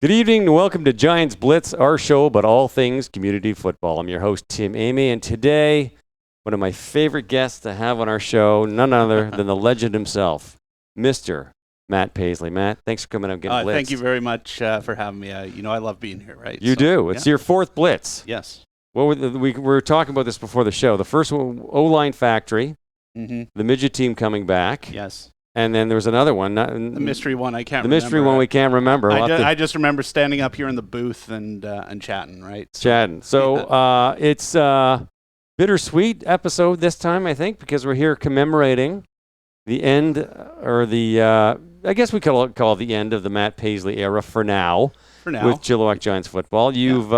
Good evening and welcome to Giants Blitz, our show about all things community football. I'm your host, Tim Amy, and today, one of my favorite guests to have on our show, none other than the legend himself, Mr. Matt Paisley. Matt, thanks for coming out and getting blitzed. Thank you very much for having me. I love being here, right? You do. It's your fourth blitz. Yes. Well, we were talking about this before the show. The first one, O-Line Factory, the midget team coming back. Yes. And then there was another one. The mystery one I can't the remember. The mystery one we can't remember. I just remember standing up here in the booth and chatting, right? Chatting. So it's a bittersweet episode this time, I think, because we're here commemorating the end, or I guess we could call it the end of the Matt Paisley era for now. For now. With Chilliwack Giants football. You've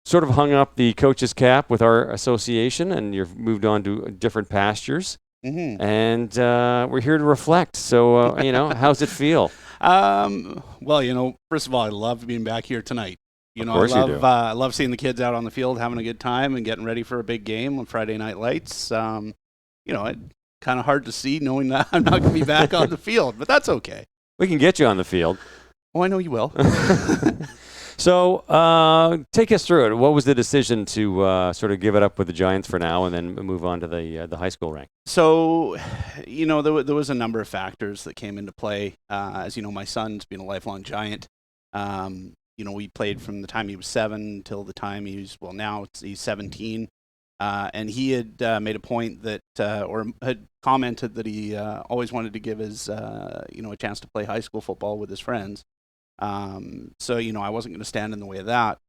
sort of hung up the coach's cap with our association, and you've moved on to different pastures. And we're here to reflect. So, how's it feel? Well, first of all, I love being back here tonight. Of course you do. I love seeing the kids out on the field having a good time and getting ready for a big game on Friday Night Lights. It's kind of hard to see knowing that I'm not going to be back on the field, but that's okay. We can get you on the field. Oh, I know you will. So take us through it. What was the decision to sort of give it up with the Giants for now and then move on to the high school rank? So, there was a number of factors that came into play. As you know, my son's been a lifelong Giant. We played from the time he was 7 till the time he's 17. And he had made a point that, or had commented that he always wanted to give his, a chance to play high school football with his friends. So, I wasn't going to stand in the way of that.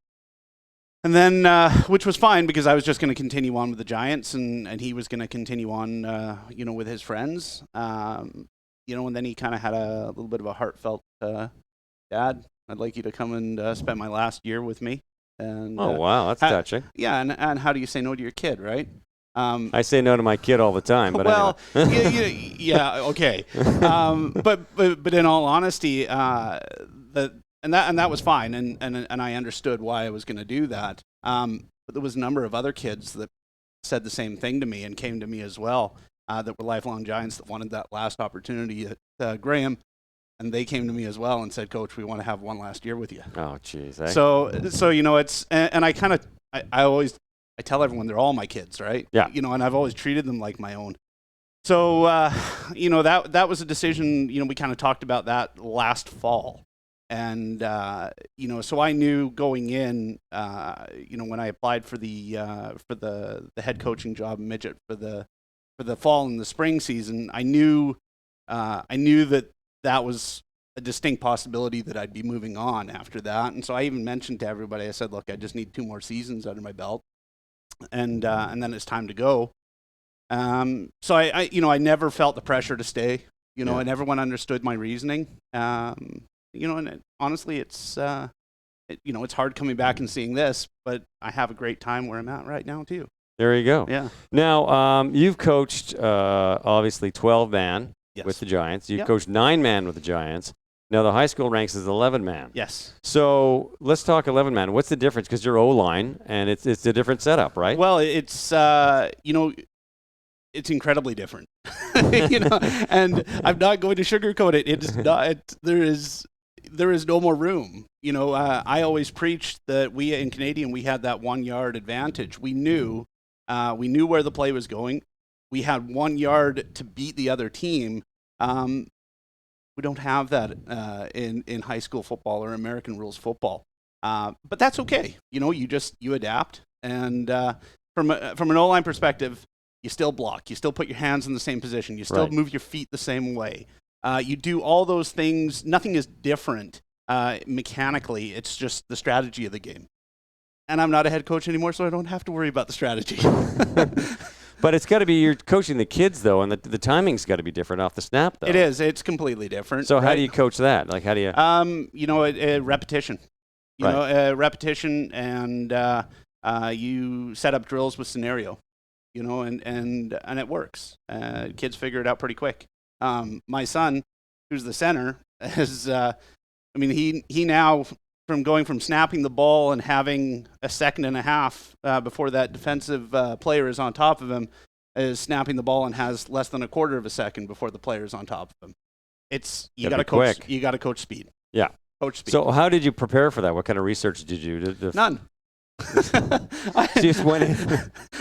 And then, which was fine because I was just going to continue on with the Giants and he was going to continue on, with his friends. And then he kind of had a little bit of a heartfelt, Dad, I'd like you to come and spend my last year with me. And oh, wow, that's touching. Yeah, and how do you say no to your kid, right? I say no to my kid all the time. But well, anyway. yeah, okay. But in all honesty, that was fine, and I understood why I was going to do that. But there was a number of other kids that said the same thing to me and came to me as well, that were lifelong Giants that wanted that last opportunity at Graham. And they came to me as well and said, Coach, we want to have one last year with you. Oh, jeez. Eh? So it's, and I kind of, I tell everyone they're all my kids, right? Yeah. And I've always treated them like my own. So, that was a decision, we kind of talked about that last fall. And, so I knew going in, when I applied for the head coaching job in midget for the fall and the spring season, I knew that was a distinct possibility that I'd be moving on after that. And so I even mentioned to everybody, I said, look, I just need 2 more seasons under my belt. And then it's time to go. So I never felt the pressure to stay. And everyone understood my reasoning. And honestly, it's it's hard coming back and seeing this, but I have a great time where I'm at right now too. There you go. Yeah. Now, you've coached obviously 12-man with the Giants. You've coached 9-man with the Giants. Now the high school ranks as 11-man. Yes. So let's talk 11-man. What's the difference? Because you're O-line, and it's a different setup, right? Well, it's it's incredibly different, and I'm not going to sugarcoat it. It's not. There is no more room. I always preached that we in Canadian we had that 1 yard advantage. We knew where the play was going. We had 1 yard to beat the other team. We don't have that in high school football or American rules football. But that's okay. You adapt. And from an O-line perspective, you still block. You still put your hands in the same position. You still move your feet the same way. You do all those things. Nothing is different mechanically. It's just the strategy of the game. And I'm not a head coach anymore, so I don't have to worry about the strategy. But it's got to be, you're coaching the kids, though, and the timing's got to be different off the snap, though. It is. It's completely different. So how do you coach that? Like, how do you? Repetition. Repetition, and you set up drills with scenario, and it works. Kids figure it out pretty quick. My son, who's the center, he now, from going from snapping the ball and having a second and a half before that defensive player is on top of him, is snapping the ball and has less than a quarter of a second before the player is on top of him. You got to coach. You got to coach speed. Yeah. Coach speak. So how did you prepare for that? What kind of research did you do? None. Just went in.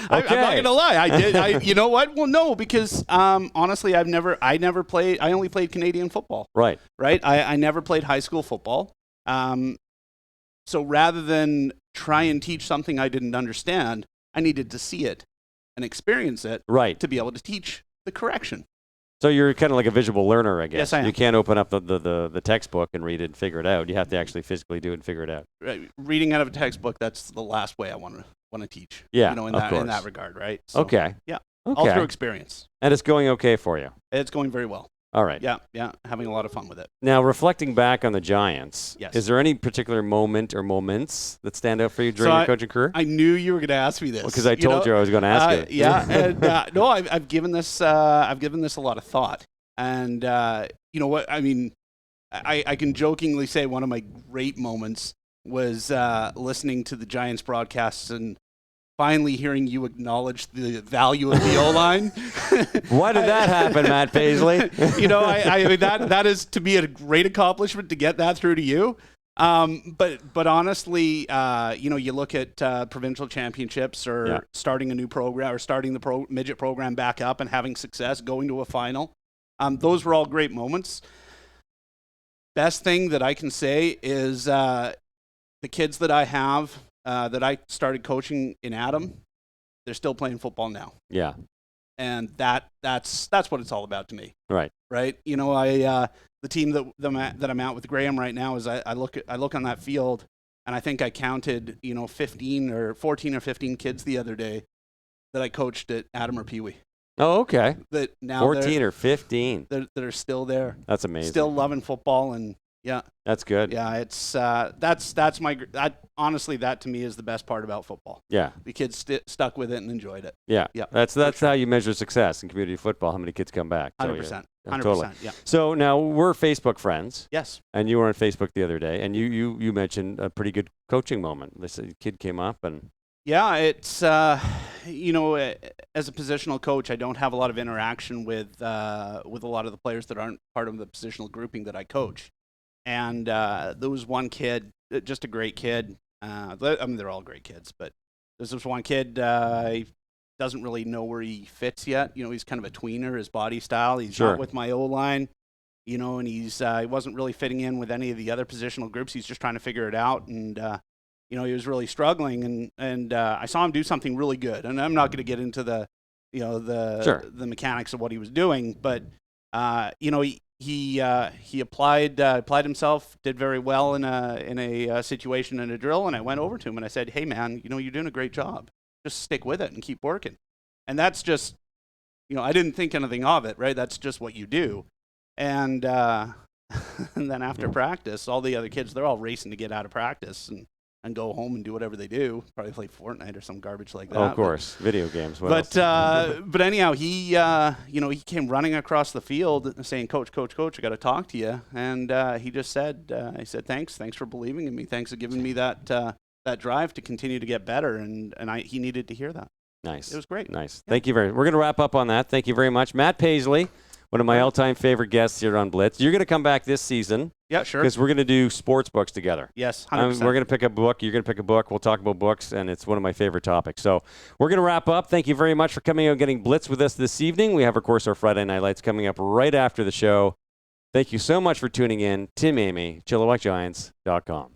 I'm not gonna lie. I did. You know what? Well, no, because honestly, I never played. I only played Canadian football. Right. Right. I never played high school football. So rather than try and teach something I didn't understand, I needed to see it and experience it Right. to be able to teach the correction. So you're kind of like a visual learner, I guess. Yes, I am. You can't open up the textbook and read it and figure it out. You have to actually physically do it and figure it out. Right. Reading out of a textbook, that's the last way I want to teach. Yeah, You know, in of that course. regard, right? So, Okay. Yeah. Okay. All through experience. And it's going okay for you. It's going very well. All right. Yeah. Having a lot of fun with it. Now, reflecting back on the Giants, Yes. is there any particular moment or moments that stand out for you during So your coaching career? I knew you were going to ask me this. Because I told you I was going to ask it. Yeah. And, no, I've given this a lot of thought. And you know what? I mean, I can jokingly say one of my great moments was listening to the Giants broadcasts and finally hearing you acknowledge the value of the O-line. Why did that happen, Matt Paisley? You know, I mean, that is to me a great accomplishment to get that through to you. But honestly, you know, you look at provincial championships or starting a new program or starting the midget program back up and having success, going to a final. Those were all great moments. Best thing that I can say is the kids that I have that I started coaching in Adam, they're still playing football now. Yeah. And that's what it's all about to me. Right. Right. You know, the team that I'm out with Graham right now is I look on that field and I think I counted, you know, 14 or 15 kids the other day that I coached at Adam or Pee Wee. Oh, okay. That now 14 or 15. that are still there. That's amazing. Still loving football and yeah. That's good. Yeah, it's honestly, that to me is the best part about football. Yeah. The kids stuck with it and enjoyed it. Yeah. Yeah. That's how you measure success in community football. How many kids come back? 100%. 100%. Totally. Yeah. So now we're Facebook friends. Yes. And you were on Facebook the other day, and you mentioned a pretty good coaching moment. This kid came up and. Yeah, it's you know, as a positional coach, I don't have a lot of interaction with a lot of the players that aren't part of the positional grouping that I coach. And there was one kid, just a great kid. I mean, they're all great kids, but there's this one kid. He doesn't really know where he fits yet. You know, he's kind of a tweener, his body style. He's not with my O-line, you know, and he wasn't really fitting in with any of the other positional groups. He's just trying to figure it out, and you know, he was really struggling. And I saw him do something really good. And I'm not going to get into the the mechanics of what he was doing, but you know, he applied himself, did very well in a situation in a drill, and I went over to him and I said, "Hey man, you know, you're doing a great job. Just stick with it and keep working." And that's just, you know, I didn't think anything of it, right? That's just what you do. And and then after practice, all the other kids, they're all racing to get out of practice and go home and do whatever they do. Probably play Fortnite or some garbage like that. Oh, of course, video games. But anyhow, he you know, he came running across the field saying, "Coach, I got to talk to you." And he just said, "Thanks for believing in me. Thanks for giving me that drive to continue to get better." And he needed to hear that. Nice. It was great. Nice. Yeah. Thank you very. We're going to wrap up on that. Thank you very much, Matt Paisley, one of my all-time favorite guests here on Blitz. You're going to come back this season. Yeah, sure. Because we're going to do sports books together. Yes, 100%. We're going to pick a book. You're going to pick a book. We'll talk about books, and it's one of my favorite topics. So we're going to wrap up. Thank you very much for coming out and getting Blitz with us this evening. We have, of course, our Friday Night Lights coming up right after the show. Thank you so much for tuning in. Tim Amy, ChilliwackGiants.com.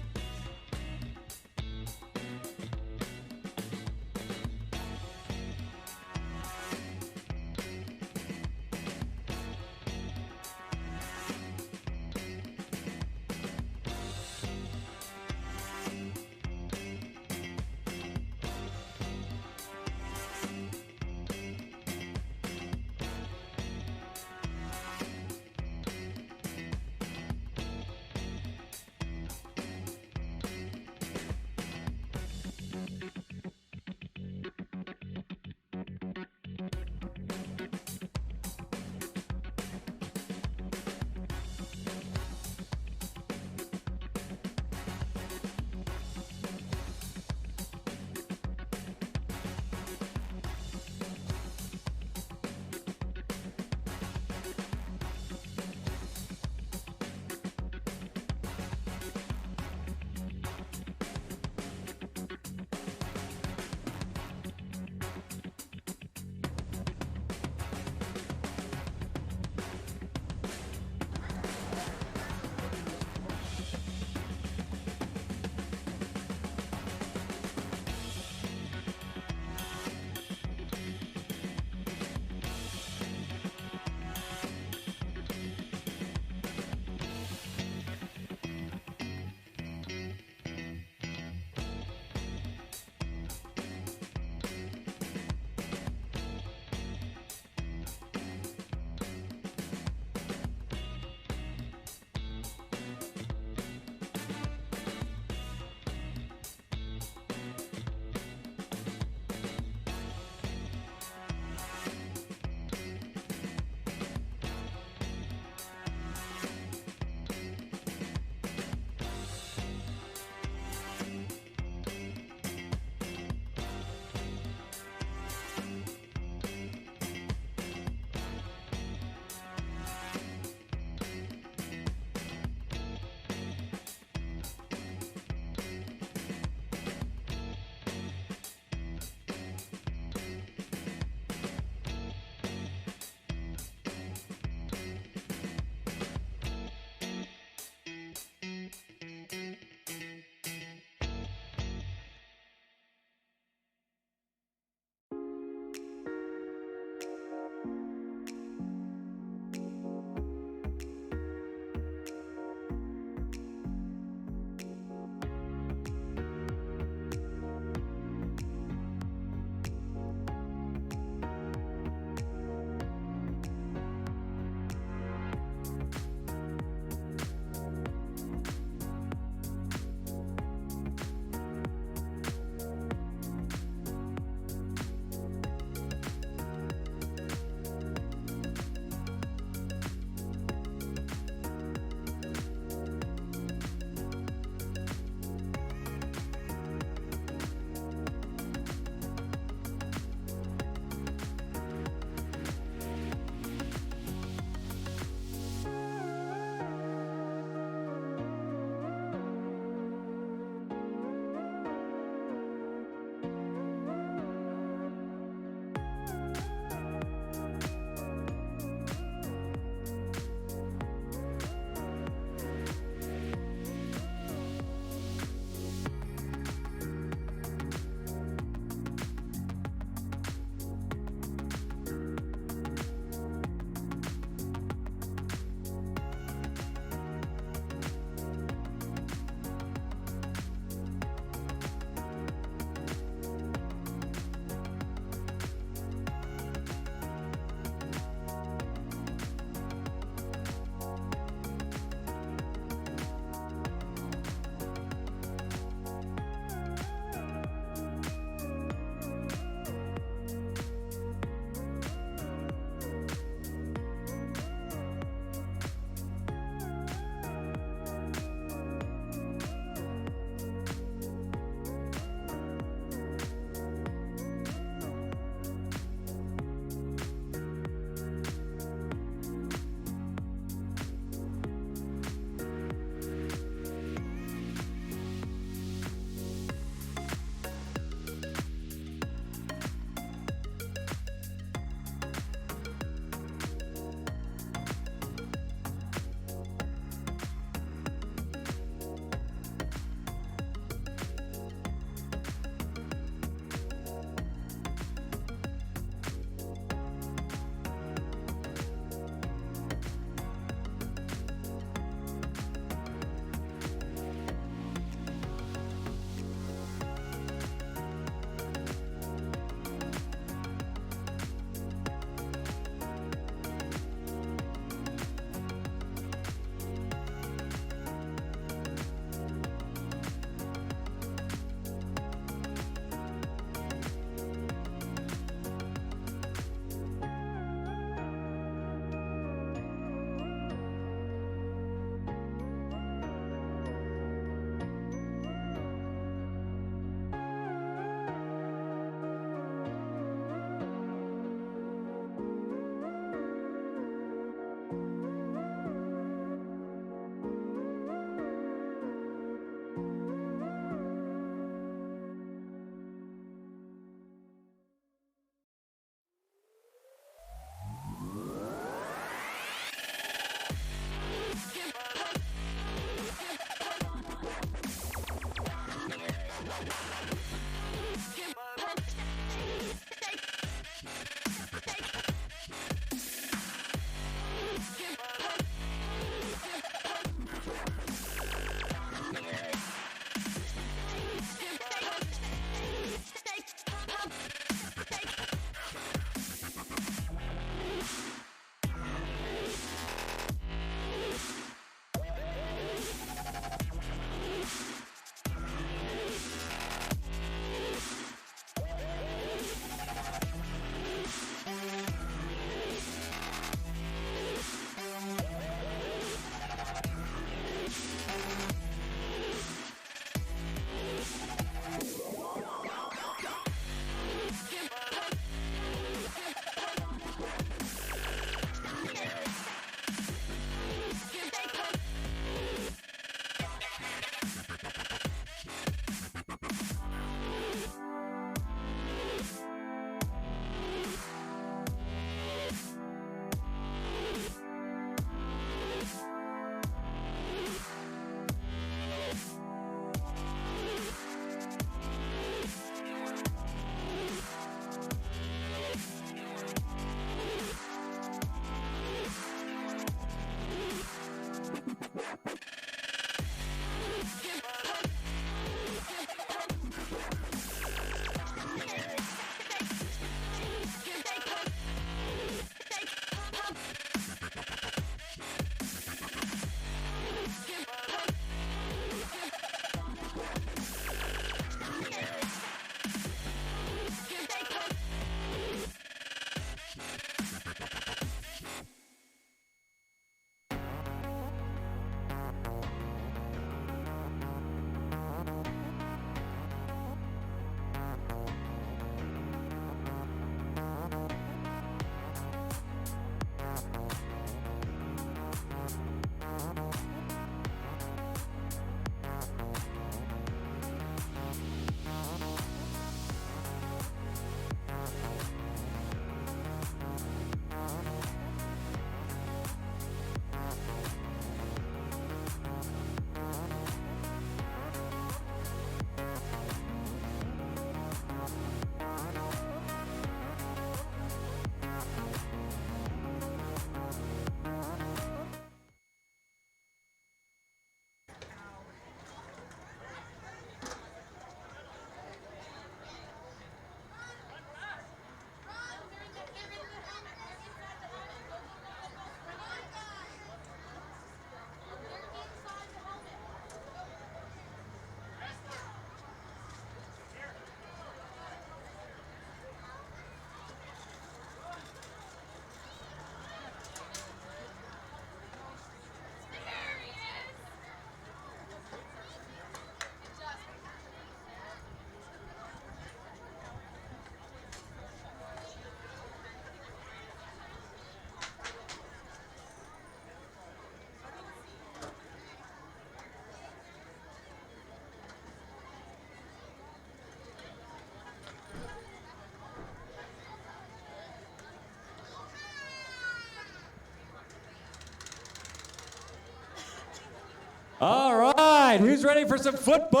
right, who's ready for some football?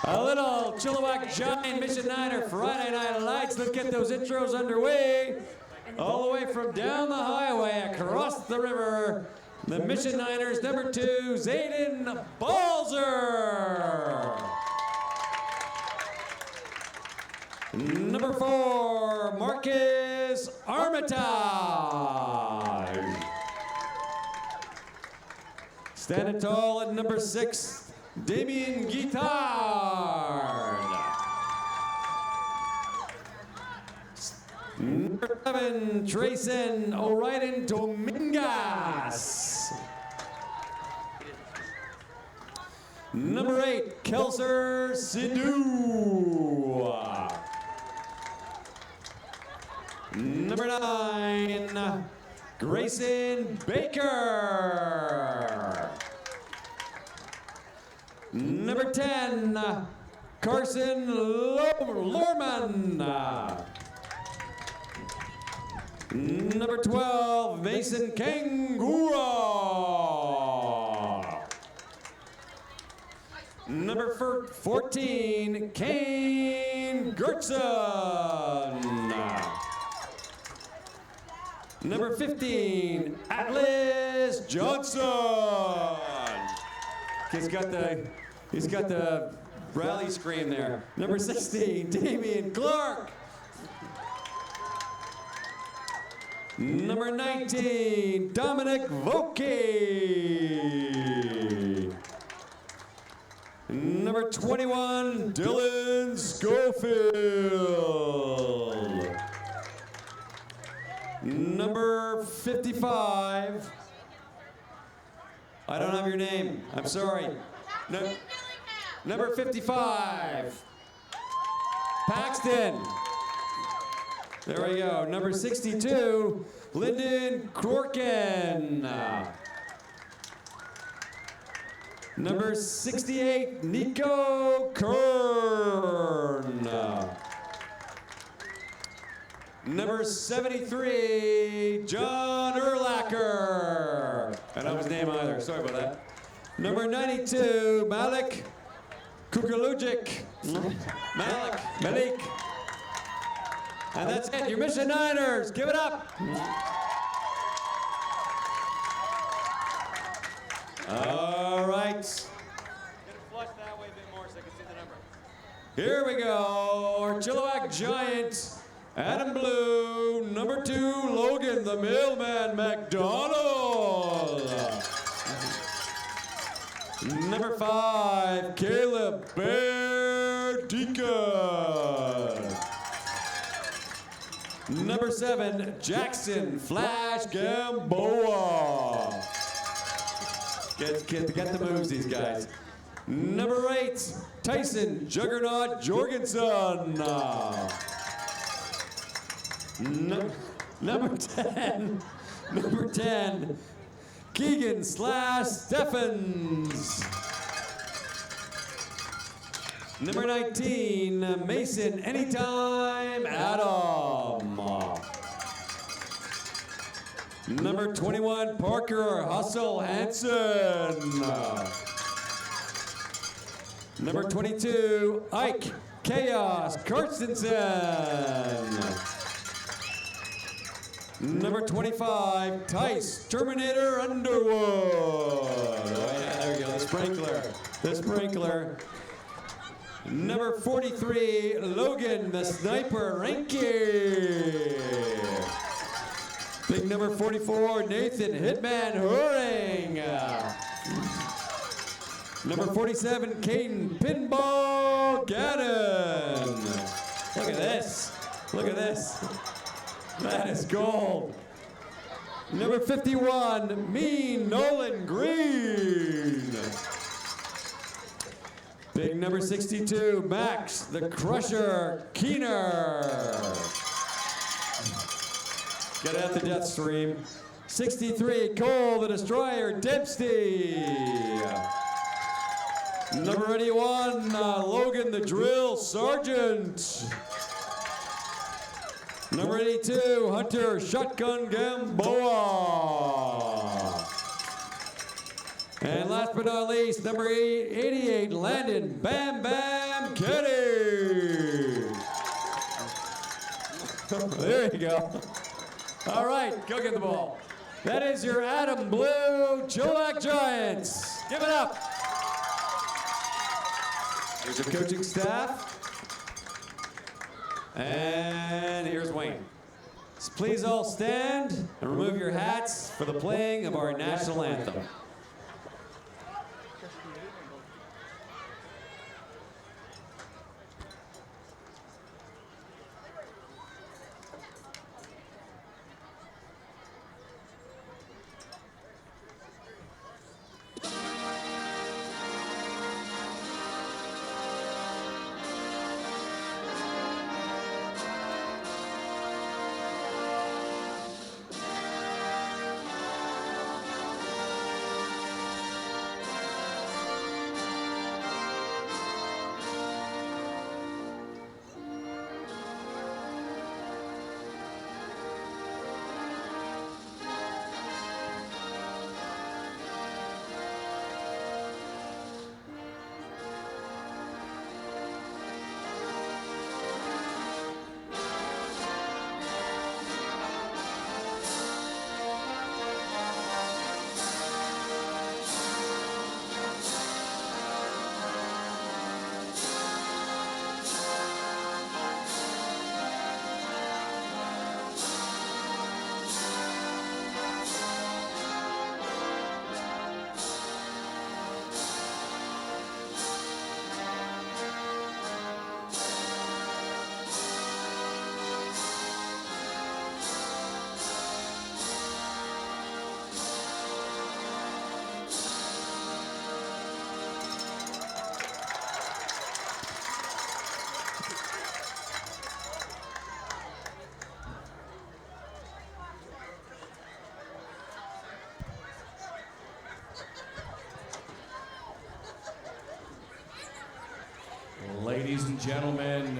A little Chilliwack Giant Mission Niner Friday Night Lights. Let's get those intros underway. All the way from down the highway, across the river, the Mission Niners, number 2, Zayden Balzer. Number 4, Marcus Armitage. Standing tall at number 6, Damien Guitard. Number 7, Trayson O'Riordan Dominguez. Number 8, Kelser Sidhu. Number 9, Grayson Baker. Number 10, Carson Lorman. Number 12, Mason Kangura. Number 14, Kane Gertson. Number 15, Atlas Johnson. He's got the rally scream there. Number 16, Damian Clark. Number 19, Dominic Vokey. Number 21, Dylan Schofield. Number 55, I don't have your name, I'm sorry. No, number 55, Paxton. There we go. Number 62, Lyndon Corkin. Number 68, Nico Kern. Number 73, John Urlacher. I don't know his name either, sorry about that. Number 92, Malik Kukalujic. Malik. And that's it, your Mission Niners, give it up. All right. Get it flushed that way a bit more so I can see the number. Here we go, our Chilliwack Giant. Adam Blue, number 2, Logan the Mailman McDonald. Number 5, Caleb Bear Deacon. Number 7, Jackson Flash Gamboa. Get the moves, these guys. Number 8, Tyson Juggernaut Jorgensen. Number 10, Keegan Slash Steffens. Number 19, Mason Anytime Adam. Number 21, Parker Hustle Hansen. Number 22, Ike Chaos Carstensen. Number 25, Tice Terminator Underwood. Oh yeah, there we go, the sprinkler. Number 43, Logan the Sniper Ranky. Big number 44, Nathan Hitman Hurring. Number 47, Caden Pinball Gannon. Look at this. That is gold. Number 51, Mean Nolan Green. Big number 62, Max the Crusher Keener. Get at the death stream. 63, Cole the Destroyer Dempsey. Number 81, Logan the Drill Sergeant. Number 82, Hunter Shotgun Gamboa. And last but not least, number 88, Landon Bam Bam Kenny. There you go. All right, go get the ball. That is your Adam Blue Chilliwack Giants. Give it up. Here's your coaching staff. And here's Wayne. Please all stand and remove your hats for the playing of our national anthem. Ladies and gentlemen,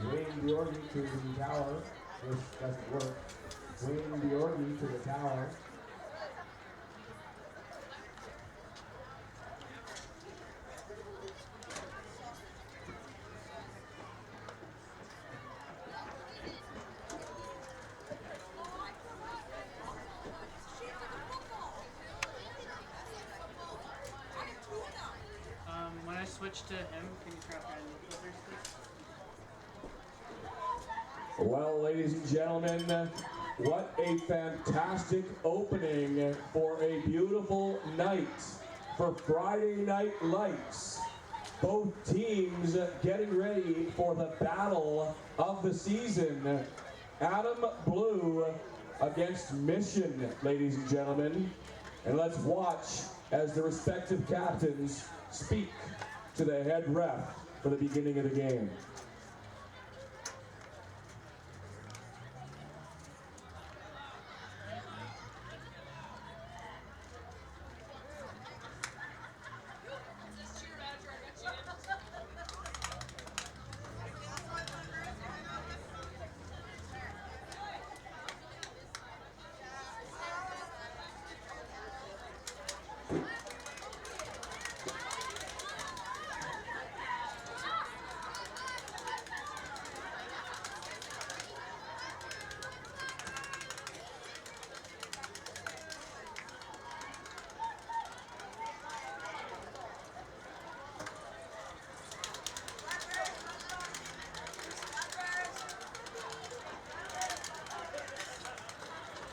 Wayne Bjorky to the tower. This doesn't work. Wayne Bjorky to the tower. When I switch to him, can you drop down the filters, please? Well, ladies and gentlemen, what a fantastic opening for a beautiful night for Friday Night Lights. Both teams getting ready for the battle of the season. Adam Blue against Mission, ladies and gentlemen. And let's watch as the respective captains speak to the head ref for the beginning of the game.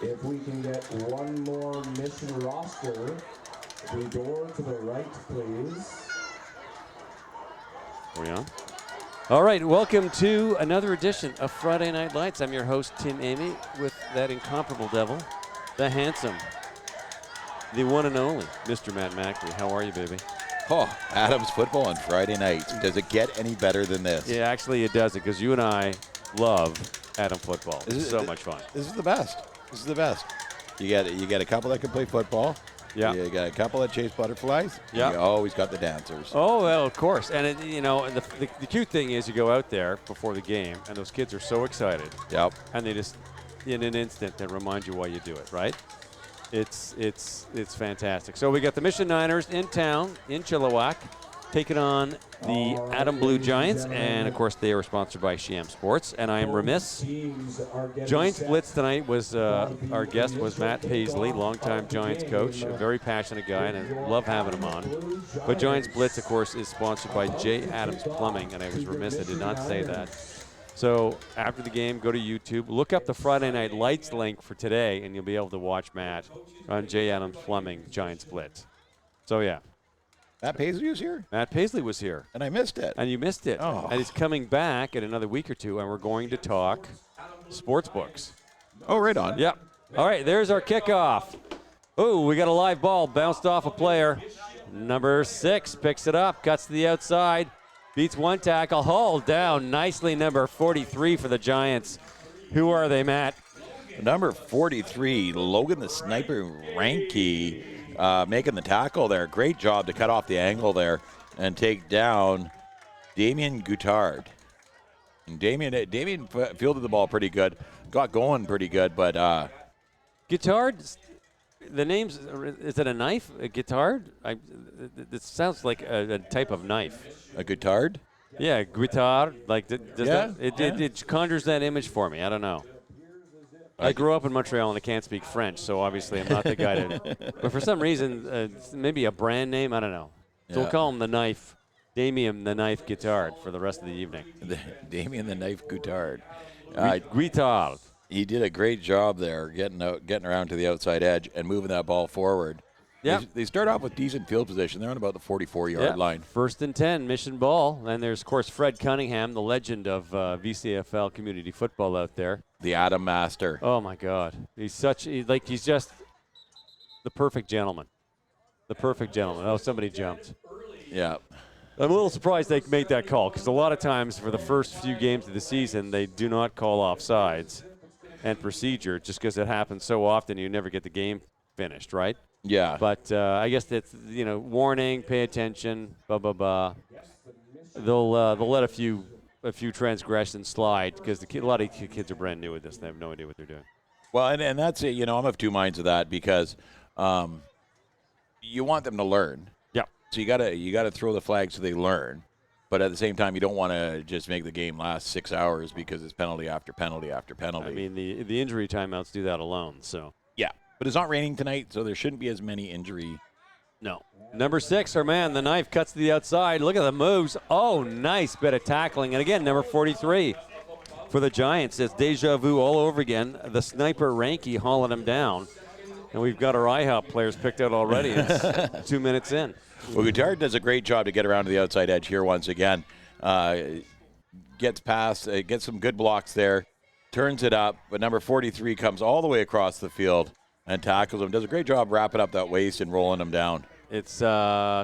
If we can get one more mission roster, the door to the right, please. Are we on? All right, welcome to another edition of Friday Night Lights. I'm your host, Tim Amy, with that incomparable devil, the handsome, the one and only, Mr. Matt Macri. How are you, baby? Oh, Adams football on Friday nights. Does it get any better than this? Yeah, actually it doesn't, because you and I love Adam football. It's so much fun. This is the best. This is the best. You get a couple that can play football. Yeah. You got a couple that chase butterflies. Yeah. You always got the dancers. Oh, well, of course. And, the cute thing is you go out there before the game, and those kids are so excited. Yep. And they just, in an instant, they remind you why you do it, right? It's fantastic. So we got the Mission Niners in town, in Chilliwack, taking on the Adam Blue Giants. And, of course, they are sponsored by Sham Sports. And I am remiss. Giants Blitz tonight was our guest was Matt Paisley, longtime Giants coach, a very passionate guy, and I love having him on. But Giants Blitz, of course, is sponsored by J. Adams Plumbing, and I was remiss I did not say that. So after the game, go to YouTube, look up the Friday Night Lights link for today, and you'll be able to watch Matt on J. Adams Plumbing Giants Blitz. So, yeah. Matt Paisley was here, Matt Paisley was here. and I missed it. And you missed it. Oh. And he's coming back in another week or two, and we're going to talk sports books. Oh, right on. Yep. All right, there's our kickoff. Oh, we got a live ball bounced off a player. Number 6 picks it up, cuts to the outside, beats one tackle, hauled down nicely. Number 43 for the Giants. Who are they, Matt? Number 43, Logan the Sniper Ranky, making the tackle there. Great job to cut off the angle there and take down Damien Guttard. And Damien fielded the ball pretty good, got going pretty good, but Guittard, the name's, is it a knife? A guitar? It sounds like a type of knife. a Guttard. Yeah, guitar. Like, does Yeah, it conjures that image for me. I don't know. I grew up in Montreal and I can't speak French, so obviously I'm not the guy to. But for some reason, maybe a brand name, I don't know. So we'll Yeah. call him the Knife, Damien the Knife Guittard for the rest of the evening. Damien the Knife Guttard. Guittard. He did a great job there, getting around to the outside edge and moving that ball forward. Yep. They start off with decent field position. They're on about the 44-yard line. 1st and 10, mission ball. And there's, of course, Fred Cunningham, the legend of VCFL community football out there. The Adam Master. Oh, my God. He's just the perfect gentleman. The perfect gentleman. Oh, somebody jumped. Yeah. I'm a little surprised they made that call because a lot of times for the first few games of the season, they do not call offsides and procedure just because it happens so often you never get the game finished, right? Yeah. But I guess that's, warning, pay attention, blah, blah, blah. They'll let a few transgressions slide because a lot of kids are brand new with this. They have no idea what they're doing. Well, and that's it. I'm of two minds of that because you want them to learn. Yeah. So you gotta throw the flag so they learn. But at the same time, you don't want to just make the game last 6 hours because it's penalty after penalty after penalty. I mean, the injury timeouts do that alone, so. Yeah. But it's not raining tonight, so there shouldn't be as many injury. No. Number 6, our man, the Knife, cuts to the outside. Look at the moves. Oh, nice bit of tackling. And again, number 43 for the Giants. It's deja vu all over again. The Sniper Ranky hauling him down. And we've got our IHOP players picked out already. It's 2 minutes in. Well, Guttard does a great job to get around to the outside edge here once again. Gets past, gets some good blocks there, turns it up, but number 43 comes all the way across the field and tackles him. Does a great job wrapping up that waist and rolling him down. It's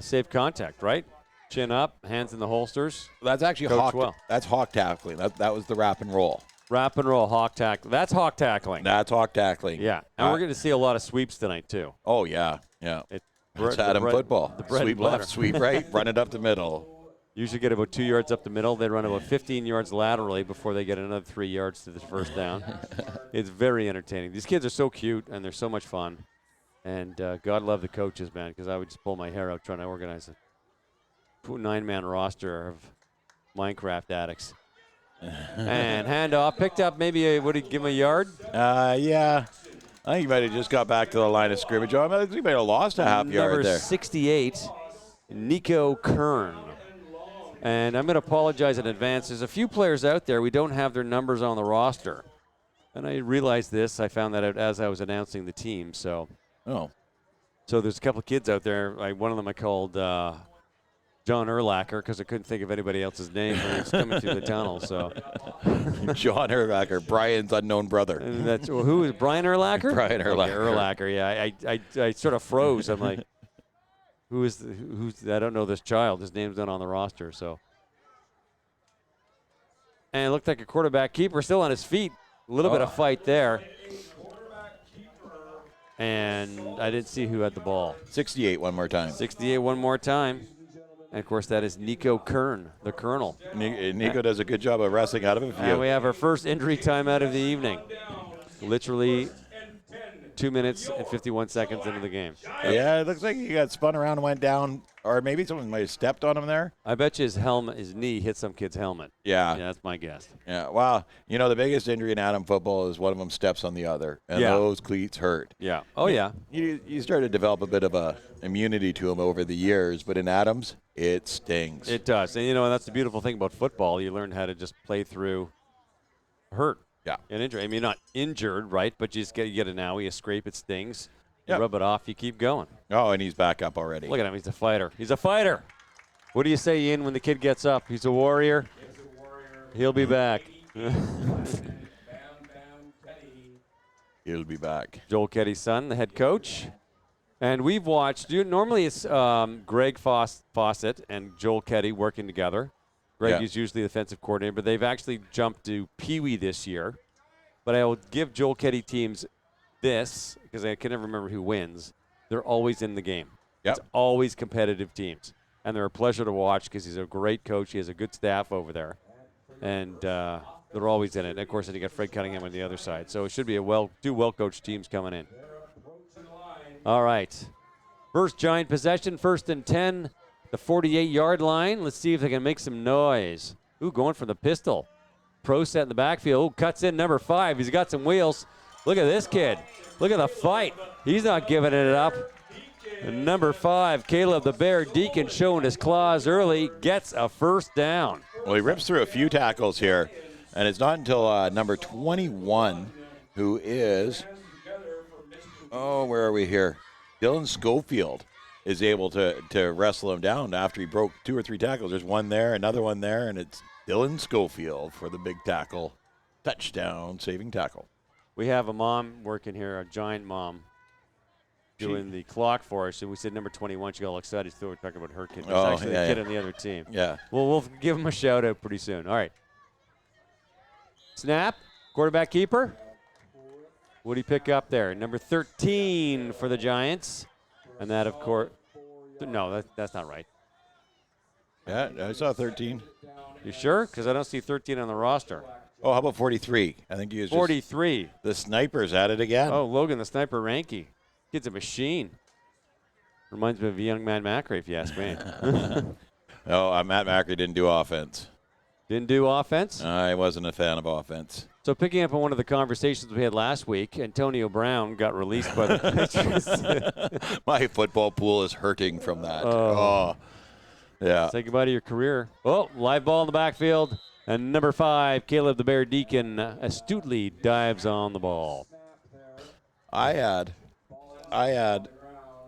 safe contact, right? Chin up, hands in the holsters. That's actually Coach well. That's hawk tackling. That was the wrap and roll. Wrap and roll, hawk tackle. That's hawk tackling. That's hawk tackling. Yeah, and we're going to see a lot of sweeps tonight, too. Oh, yeah. That's Adam football. The bread Sweep and butter. left, sweep right, run it up the middle. Usually get about 2 yards up the middle. They run about 15 yards laterally before they get another 3 yards to the first down. It's very entertaining. These kids are so cute, and they're so much fun. And God love the coaches, man, because I would just pull my hair out trying to organize a 9-man roster of Minecraft addicts. And handoff, picked up maybe, would he give him a yard? Yeah. I think he might have just got back to the line of scrimmage. I think he might have lost a half yard Number there. 68, Nico Kern. And I'm going to apologize in advance. There's a few players out there. We don't have their numbers on the roster. And I realized this. I found that out as I was announcing the team. So there's a couple of kids out there. One of them I called John Urlacher because I couldn't think of anybody else's name when he was coming through the tunnel. So John Urlacher, Brian's unknown brother. and that's who is Brian Urlacher? Brian Urlacher. Okay, Urlacher. Yeah, I sort of froze. I'm like, who's? I don't know this child. His name's not on the roster. So, and it looked like a quarterback keeper still on his feet. A little bit of fight there. And I didn't see who had the ball. 68 one more time. 68 one more time. And, of course, that is Nico Kern, the Colonel. Nico does a good job of wrestling out of it. And we have our first injury time out of the evening. Literally 2 minutes and 51 seconds into the game. Yeah, it looks like he got spun around and went down, or maybe someone might have stepped on him there. I bet you his knee hit some kid's helmet. Yeah. Yeah, that's my guess. Yeah, wow. You know, the biggest injury in Atom football is one of them steps on the other, and those cleats hurt. Yeah. Oh, yeah. You start to develop a bit of a immunity to them over the years, but in Adams, it stings. It does. And, that's the beautiful thing about football. You learn how to just play through hurt. Yeah. An injury. I mean, not injured, right? But you just get an owie, you scrape, it stings. You Yep. rub it off, you keep going. Oh, and he's back up already. Look at him. He's a fighter. He's a fighter. What do you say, Ian, when the kid gets up? He's a warrior. He'll be back. He'll be back. Joel Keddy's son, the head coach. And we've watched, normally it's Greg Fawcett and Joel Keddy working together. Greg is usually the defensive coordinator, but they've actually jumped to Pee Wee this year. But I will give Joel Keddy teams this, because I can never remember who wins. They're always in the game. Yep. It's always competitive teams. And they're a pleasure to watch because he's a great coach. He has a good staff over there. And they're always in it. And, of course, then you got Fred Cunningham on the other side. So it should be two well-coached teams coming in. All right. First Giant possession, 1st and 10, the 48-yard line. Let's see if they can make some noise. Ooh, going for the pistol. Pro set in the backfield. Ooh, cuts in number 5. He's got some wheels. Look at this kid. Look at the fight. He's not giving it up. And number 5, Caleb the Bear Deacon, showing his claws early, gets a first down. Well, he rips through a few tackles here, and it's not until number 21, who is, where are we here? Dylan Schofield is able to wrestle him down after he broke 2 or 3 tackles. There's one there, another one there, and it's Dylan Schofield for the big tackle. Touchdown, saving tackle. We have a mom working here, a Giant mom, doing the clock for us. And we said number 21. She got all excited. So we're talking about her kid. It's actually the kid on the other team. Yeah. Well, we'll give him a shout out pretty soon. All right. Snap. Quarterback keeper. What do you pick up there? Number 13 for the Giants. And that, of course, no, that's not right. Yeah, I saw 13. You sure? Because I don't see 13 on the roster. Oh, how about 43? I think he was 43. The Snipers at it again. Oh, Logan, the sniper Ranky. Kid's a machine. Reminds me of a young Matt Macri, if you ask me. Matt Macri didn't do offense. Didn't do offense? I wasn't a fan of offense. So picking up on one of the conversations we had last week, Antonio Brown got released by the Patriots. My football pool is hurting from that. Yeah. Say goodbye to your career. Oh, live ball in the backfield. And number 5, Caleb the Bear Deacon, astutely dives on the ball. I had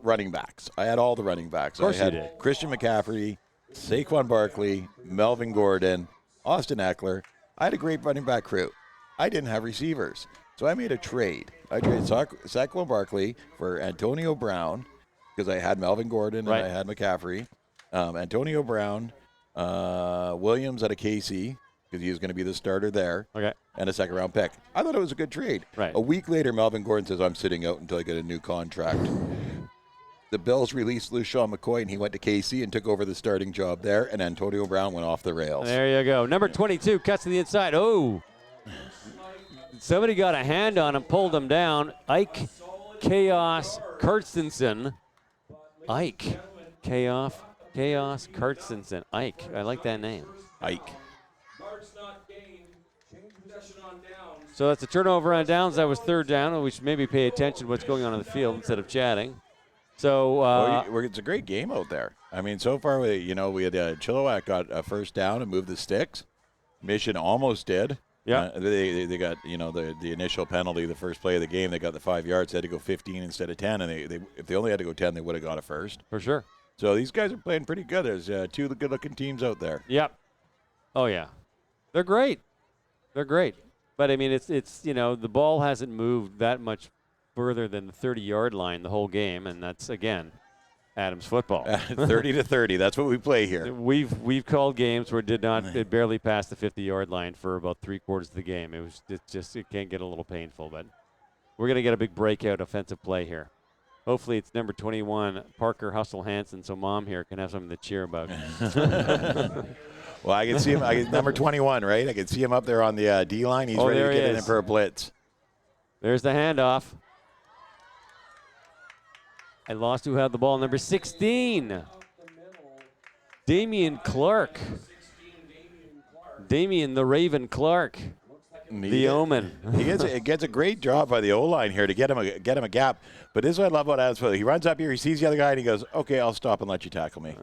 running backs. I had all the running backs. Of course I had you did. Christian McCaffrey, Saquon Barkley, Melvin Gordon, Austin Eckler. I had a great running back crew. I didn't have receivers. So I made a trade. I traded Saquon Barkley for Antonio Brown because I had Melvin Gordon and I had McCaffrey. Antonio Brown, Williams out of KC because he was going to be the starter there. Okay. And a second-round pick. I thought it was a good trade. Right. A week later, Melvin Gordon says, I'm sitting out until I get a new contract. The Bills released LeSean McCoy, and he went to KC and took over the starting job there, and Antonio Brown went off the rails. There you go. Number 22 cuts to the inside. Oh. Somebody got a hand on him, pulled him down. Ike Chaos Karstensen. Ike Chaos Karstensen. Ike. I like that name. Ike. So that's a turnover on downs. That was 3rd down. We should maybe pay attention to what's going on in the field instead of chatting. So it's a great game out there. I mean, so far, we had Chilliwack got a first down and moved the sticks. Mission almost did. Yeah. They got, the initial penalty, the first play of the game. They got the 5 yards. They had to go 15 instead of 10, and if they only had to go 10, they would have got it first. For sure. So these guys are playing pretty good. There's two of the good-looking teams out there. Yep. Oh, yeah. They're great. They're great. But, I mean, it's the ball hasn't moved that much further than the 30-yard line the whole game, and that's, again, Adams football. 30-30. That's what we play here. We've called games where it barely passed the 50-yard line for about 3/4 of the game. It can get a little painful, but we're going to get a big breakout offensive play here. Hopefully it's number 21, Parker Hustle Hansen, so Mom here can have something to cheer about. Well, I can see him. Number 21, right? I can see him up there on the D line. He's ready to get in for a blitz. There's the handoff. I lost who had the ball. Number 16, Damian Clark. Damian the Raven Clark. The Omen. He gets a great job by the O-line here to get him a gap. But this is what I love about Adams football. He runs up here, he sees the other guy, and he goes, "Okay, I'll stop and let you tackle me."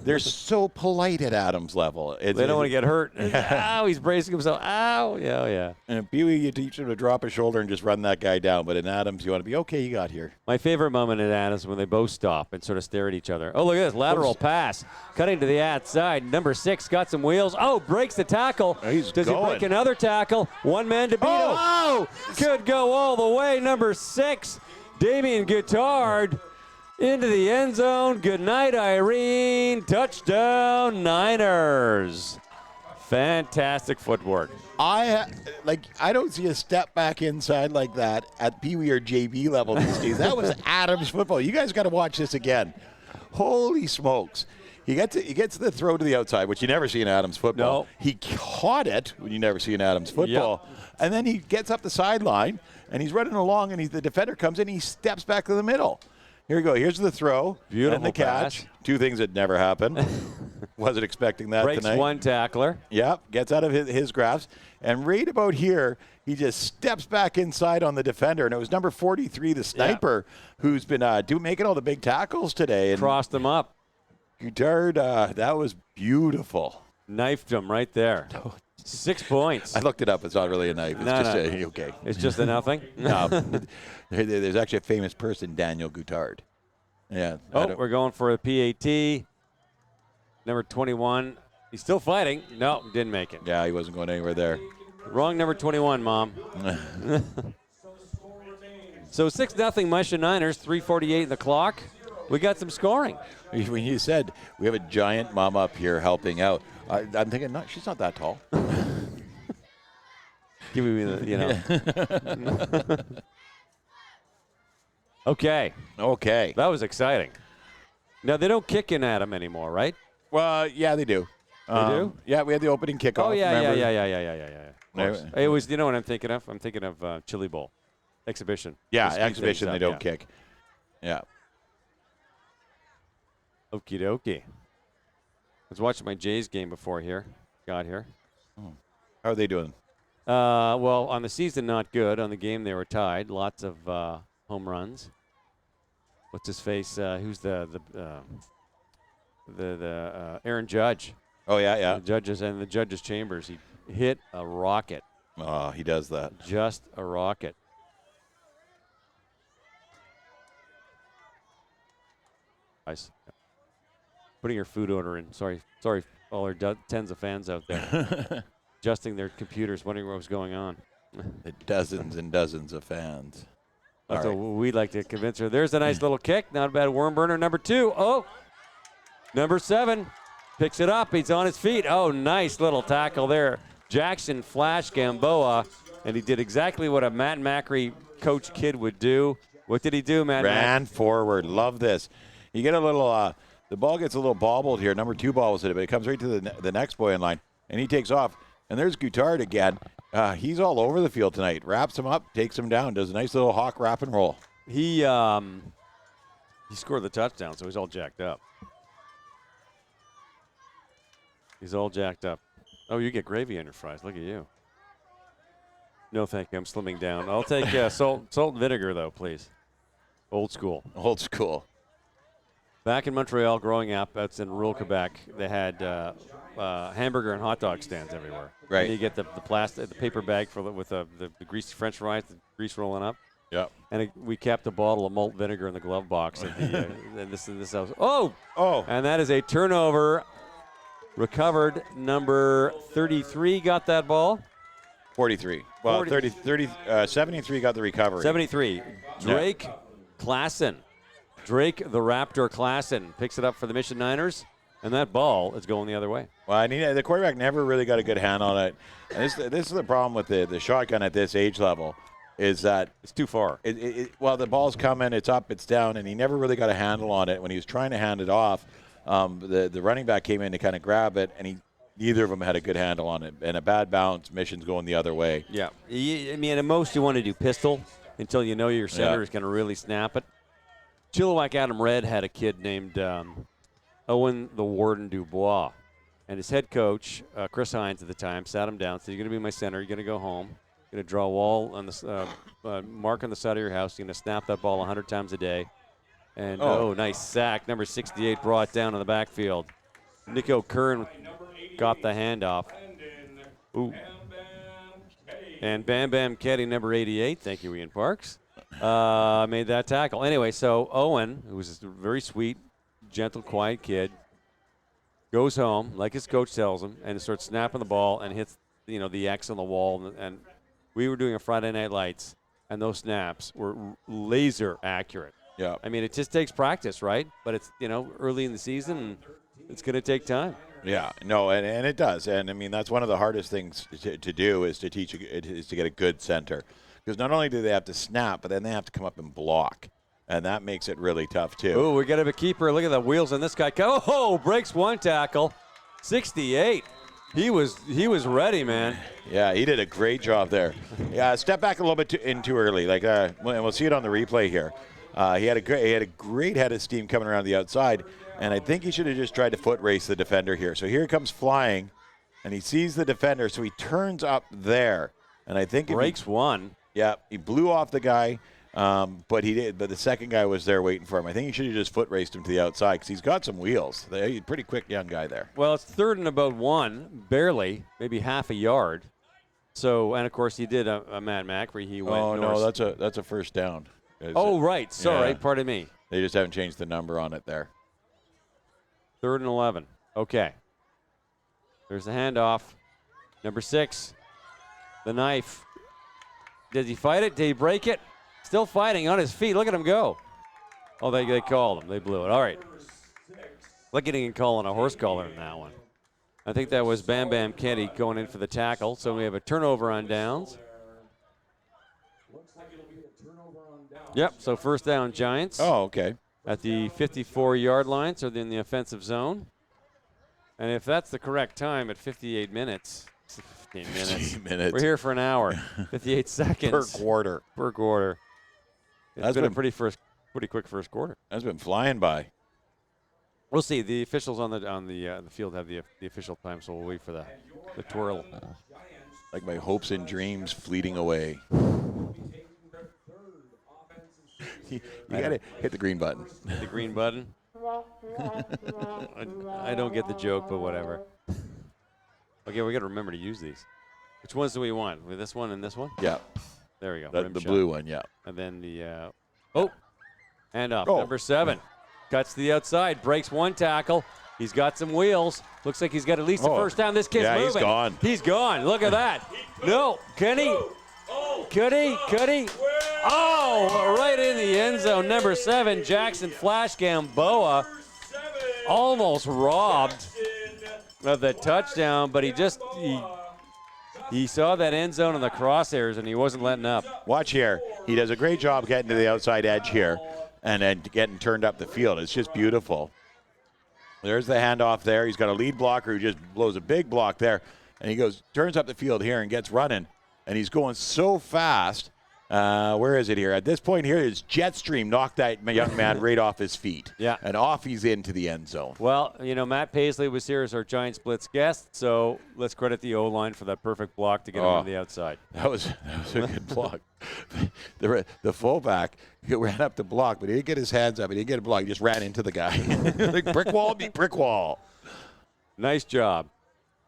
They're so polite at Adams level. They don't want to get hurt. Ow, he's bracing himself. Ow, yeah. And in Pee Wee, you teach him to drop his shoulder and just run that guy down. But in Adams, you want to be, okay, you got here. My favorite moment at Adams when they both stop and sort of stare at each other. Oh, look at this lateral pass. Cutting to the outside. Number 6 got some wheels. Oh, breaks the tackle. Does he break another tackle? One man to beat him. Oh, could go all the way. Number 6, Damian Guittard into the end zone. Good night, Irene. Touchdown, Niners. Fantastic footwork. I don't see a step back inside like that at Pee Wee or JV level these days. That was Adams football. You guys got to watch this again. Holy smokes. He gets the throw to the outside, which you never see in Adams football. No. He caught it, when you never see in Adams football. Yep. And then he gets up the sideline, and he's running along, and the defender comes in, he steps back to the middle. Here we go. Here's the throw. Beautiful and the catch. pass. Two things that never happen. Wasn't expecting that Breaks tonight. one tackler. Yep, gets out of his grasp. And right about here, he just steps back inside on the defender. And it was number 43, the sniper, who's been making all the big tackles today. And Crossed him up. Guittard, that was beautiful. Knifed him right there. 6 points. I looked it up. It's not really a knife. It's okay. It's just a nothing? No. There's actually a famous person, Daniel Guittard. Yeah. Oh, we're going for a PAT. Number 21. He's still fighting. No, didn't make it. Yeah, he wasn't going anywhere there. Wrong number 21, Mom. So 6-0 Musha Niners, 3:48 in the clock. We got some scoring. When you said we have a giant mom up here helping out, I'm thinking, no, she's not that tall. Give me the, Okay. Okay. That was exciting. Now, they don't kick in at them anymore, right? Well, yeah, they do. They do? Yeah, we had the opening kickoff. Oh, yeah. remember? Yeah. It was, you know what I'm thinking of? I'm thinking of Chili Bowl. Exhibition. Yeah, Just speed exhibition, things they up, don't kick. Yeah. Okie dokie. I was watching my Jays game before got here. How are they doing? Well, on the season, not good. On the game, they were tied. Lots of home runs. What's his face? Who's the Aaron Judge? Oh, yeah. The judge's chambers. He hit a rocket. Oh, he does that. Just a rocket. Nice. Putting your food order in. Sorry, all our tens of fans out there. Adjusting their computers, wondering what was going on. The dozens and dozens of fans. That's what we'd like to convince her. There's a nice little kick. Not a bad worm burner. Number 2. Oh, number 7 picks it up. He's on his feet. Oh, nice little tackle there. Jackson Flash Gamboa, and he did exactly what a Matt Macri coach kid would do. What did he do, Matt? Ran forward. Love this. You get a little, the ball gets a little bobbled here. Number 2 ball was hit it, but it comes right to the next boy in line, and he takes off. And there's Guittard again. He's all over the field tonight. Wraps him up, takes him down, does a nice little hawk wrap and roll. He scored the touchdown, so he's all jacked up. He's all jacked up. Oh, you get gravy on your fries. Look at you. No, thank you. I'm slimming down. I'll take salt and vinegar, though, please. Old school. Old school. Back in Montreal growing up, that's in rural Quebec, they had hamburger and hot dog stands everywhere. Right. And you get the paper bag with the greasy French fries, the grease rolling up. Yeah. And we kept a bottle of malt vinegar in the glove box at the in this house. Oh. And that is a turnover. Recovered. Number 33 got that ball. 43. Well, 73 got the recovery. 73. Drake Klassen. Drake the Raptor Klassen picks it up for the Mission Niners, and that ball is going the other way. Well, I mean, the quarterback never really got a good hand on it. And this is the problem with the shotgun at this age level, is that It's too far. well, the ball's coming, it's up, it's down, and he never really got a handle on it. When he was trying to hand it off, the running back came in to kind of grab it, and neither of them had a good handle on it. And a bad bounce, Mission's going the other way. Yeah. I mean, at most you want to do pistol until you know your center is going to really snap it. Chilliwack Adam Red had a kid named Owen the Warden Dubois. And his head coach, Chris Hines at the time, sat him down, said, "You're going to be my center. You're going to go home. You're going to draw a wall on the mark on the side of your house. You're going to snap that ball 100 times a day." And, nice sack. Number 68 brought down in the backfield. Nico Kern got the handoff. Ooh. And Bam Bam Keddy, number 88, thank you, Ian Parks, made that tackle. Anyway, so Owen, who was a very sweet, gentle, quiet kid, goes home, like his coach tells him, and starts snapping the ball and hits, the X on the wall. And we were doing a Friday Night Lights, and those snaps were laser accurate. Yeah. I mean, it just takes practice, right? But it's, early in the season, and it's going to take time. Yeah, no, and it does. And, I mean, that's one of the hardest things to do is to get a good center. Because not only do they have to snap, but then they have to come up and block. And that makes it really tough, too. Oh, we got a keeper. Look at the wheels on this guy. Oh, breaks one tackle. 68. He was ready, man. Yeah, he did a great job there. Yeah, step back a little bit too early. And we'll see it on the replay here. He had a great head of steam coming around the outside, and I think he should have just tried to foot race the defender here. So here he comes flying, and he sees the defender, so he turns up there, and I think breaks one. Yeah, he blew off the guy, but the second guy was there waiting for him. I think he should have just foot raced him to the outside because he's got some wheels. He's a pretty quick young guy there. Well, it's third and about one, barely, maybe half a yard. So, and of course he did a Matt Mack where he went. Oh north. no, that's a first down. Right. Sorry, pardon me. They just haven't changed the number on it there. 3rd and 11. Okay. There's the handoff. Number 6. The knife. Did he fight it? Did he break it? Still fighting on his feet. Look at him go. Oh, they called him. They blew it. All right. Look at him calling a horse collar in that one. I think that was Bam Bam Kenny going in for the tackle. So we have a turnover on downs. Yep, so first down Giants. Oh, okay. At the 54-yard line, so they're in the offensive zone. And if that's the correct time at 58 minutes, 15 minutes. 15 minutes. We're here for an hour. 58 seconds. Per quarter. It's been a pretty quick first quarter. That's been flying by. We'll see. The officials on the field have the official time, so we'll wait for the twirl. Like my hopes and dreams fleeting away. You got to hit the green button. The green button? I don't get the joke, but whatever. Okay, we got to remember to use these. Which ones do we want? With this one and this one? Yeah. There we go. The blue one, yeah. And then the handoff. Number 7 cuts to the outside, breaks one tackle. He's got some wheels. Looks like he's got at least a first down. This kid's moving. He's gone. He's gone. Look at that. No, Kenny. Could he? Oh, right in the end zone. Number 7, Jackson Flash Gamboa, almost robbed of the touchdown, but he saw that end zone in the crosshairs, and he wasn't letting up. Watch here. He does a great job getting to the outside edge here and then getting turned up the field. It's just beautiful. There's the handoff there. He's got a lead blocker who just blows a big block there, and he turns up the field here and gets running. And he's going so fast. Where is it here? At this point here, his jet stream knocked that young man right off his feet. Yeah. And off he's into the end zone. Well, Matt Paisley was here as our Giants Blitz guest, so let's credit the O-line for that perfect block to get him on the outside. That was a good block. The fullback ran up to block, but he didn't get his hands up. He didn't get a block. He just ran into the guy. Like brick wall beat brick wall. Nice job.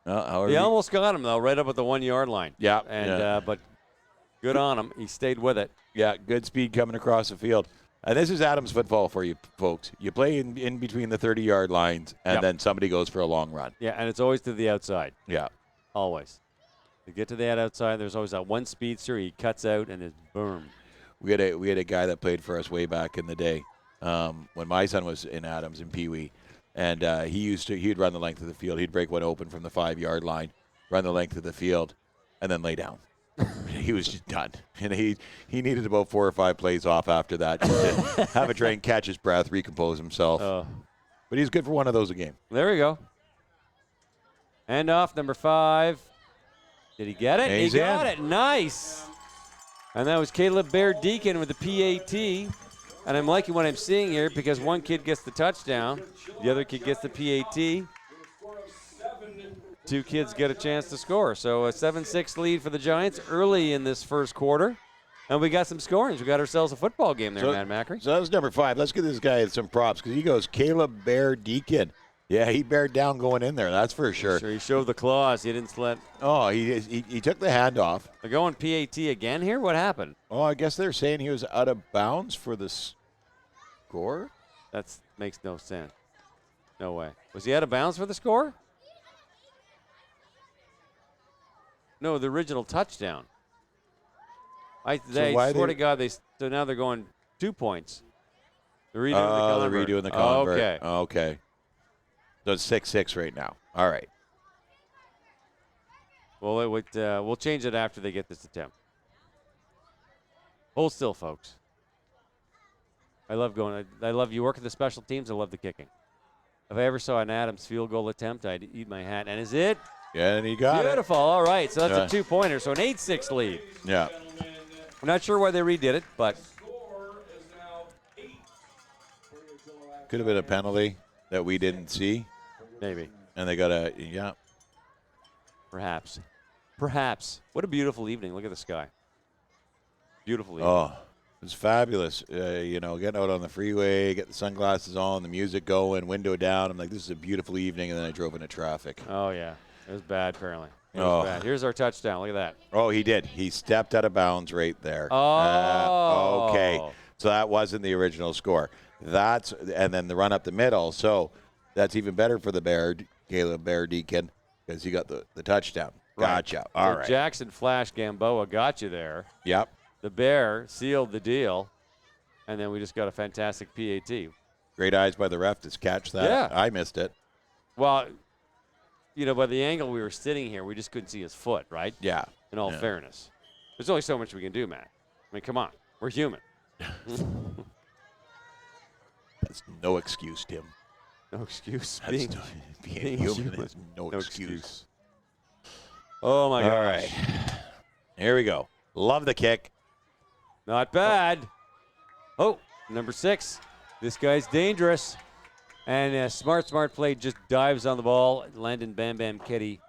He almost got him, though, right up at the 1 yard line. Yeah. But good on him. He stayed with it. Yeah, good speed coming across the field. And this is Adams football for you folks. You play in between the 30-yard lines, and then somebody goes for a long run. Yeah, and it's always to the outside. Yeah. Always. To get to the outside, there's always that one speedster. He cuts out, and it's boom. We had a guy that played for us way back in the day when my son was in Adams in Pee Wee, and he'd run the length of the field. He'd break one open from the 5-yard line, run the length of the field, and then lay down. He was just done, and he needed about 4 or 5 plays off after that just to have a drink, catch his breath, recompose himself. But he's good for one of those a game. There we go. Hand off, number 5. Did he get it? Yeah, he he's got in. it. Nice. And that was Caleb Bear Deacon with the PAT. And I'm liking what I'm seeing here because one kid gets the touchdown, the other kid gets the PAT. 2 kids get a chance to score. So a 7-6 lead for the Giants early in this first quarter. And we got some scoring. We got ourselves a football game there, Matt Macri. So that was number 5. Let's give this guy some props because he goes Caleb Bear Deacon. Yeah, he bared down going in there. That's for sure. He showed the claws. He didn't let. Oh, he took the handoff. They're going PAT again here? What happened? Oh, I guess they're saying he was out of bounds for the score? That makes no sense. No way. Was he out of bounds for the score? No, the original touchdown. I swear to God, so now they're going 2 points. They're redoing the convert. Okay. Okay. So it's 6-6 right now. All right. Well, we'll change it after they get this attempt. Hold still, folks. I love you work at the special teams. I love the kicking. If I ever saw an Adams field goal attempt, I'd eat my hat. And is it? Yeah, and he got Beautiful. All right. So that's a 2-pointer. So an 8-6 lead. Yeah. I'm not sure why they redid it, but Could have been a penalty that we didn't see. Maybe. And they got a. Perhaps. What a beautiful evening. Look at the sky. Beautiful evening. Oh, it's fabulous. Getting out on the freeway, get the sunglasses on, the music going, window down. I'm like, this is a beautiful evening. And then I drove into traffic. Oh, yeah. It was bad, apparently. It was bad. Here's our touchdown. Look at that. Oh, he did. He stepped out of bounds right there. Oh. Okay. So that wasn't the original score. And then the run up the middle. So that's even better for the Caleb Bear Deacon, because he got the touchdown. Gotcha. Right. All so right. Jackson Flash Gamboa got you there. Yep. The Bear sealed the deal, and then we just got a fantastic PAT. Great eyes by the ref to catch that. Yeah. I missed it. Well, by the angle we were sitting here, we just couldn't see his foot, right? Yeah. In all fairness. There's only so much we can do, Matt. I mean, come on. We're human. That's no excuse, Tim. No excuse. Being human is no excuse. Oh, my gosh. All right. Here we go. Love the kick. Not bad. Oh, number 6. This guy's dangerous. And smart play, just dives on the ball. Landon Bam Bam Kitty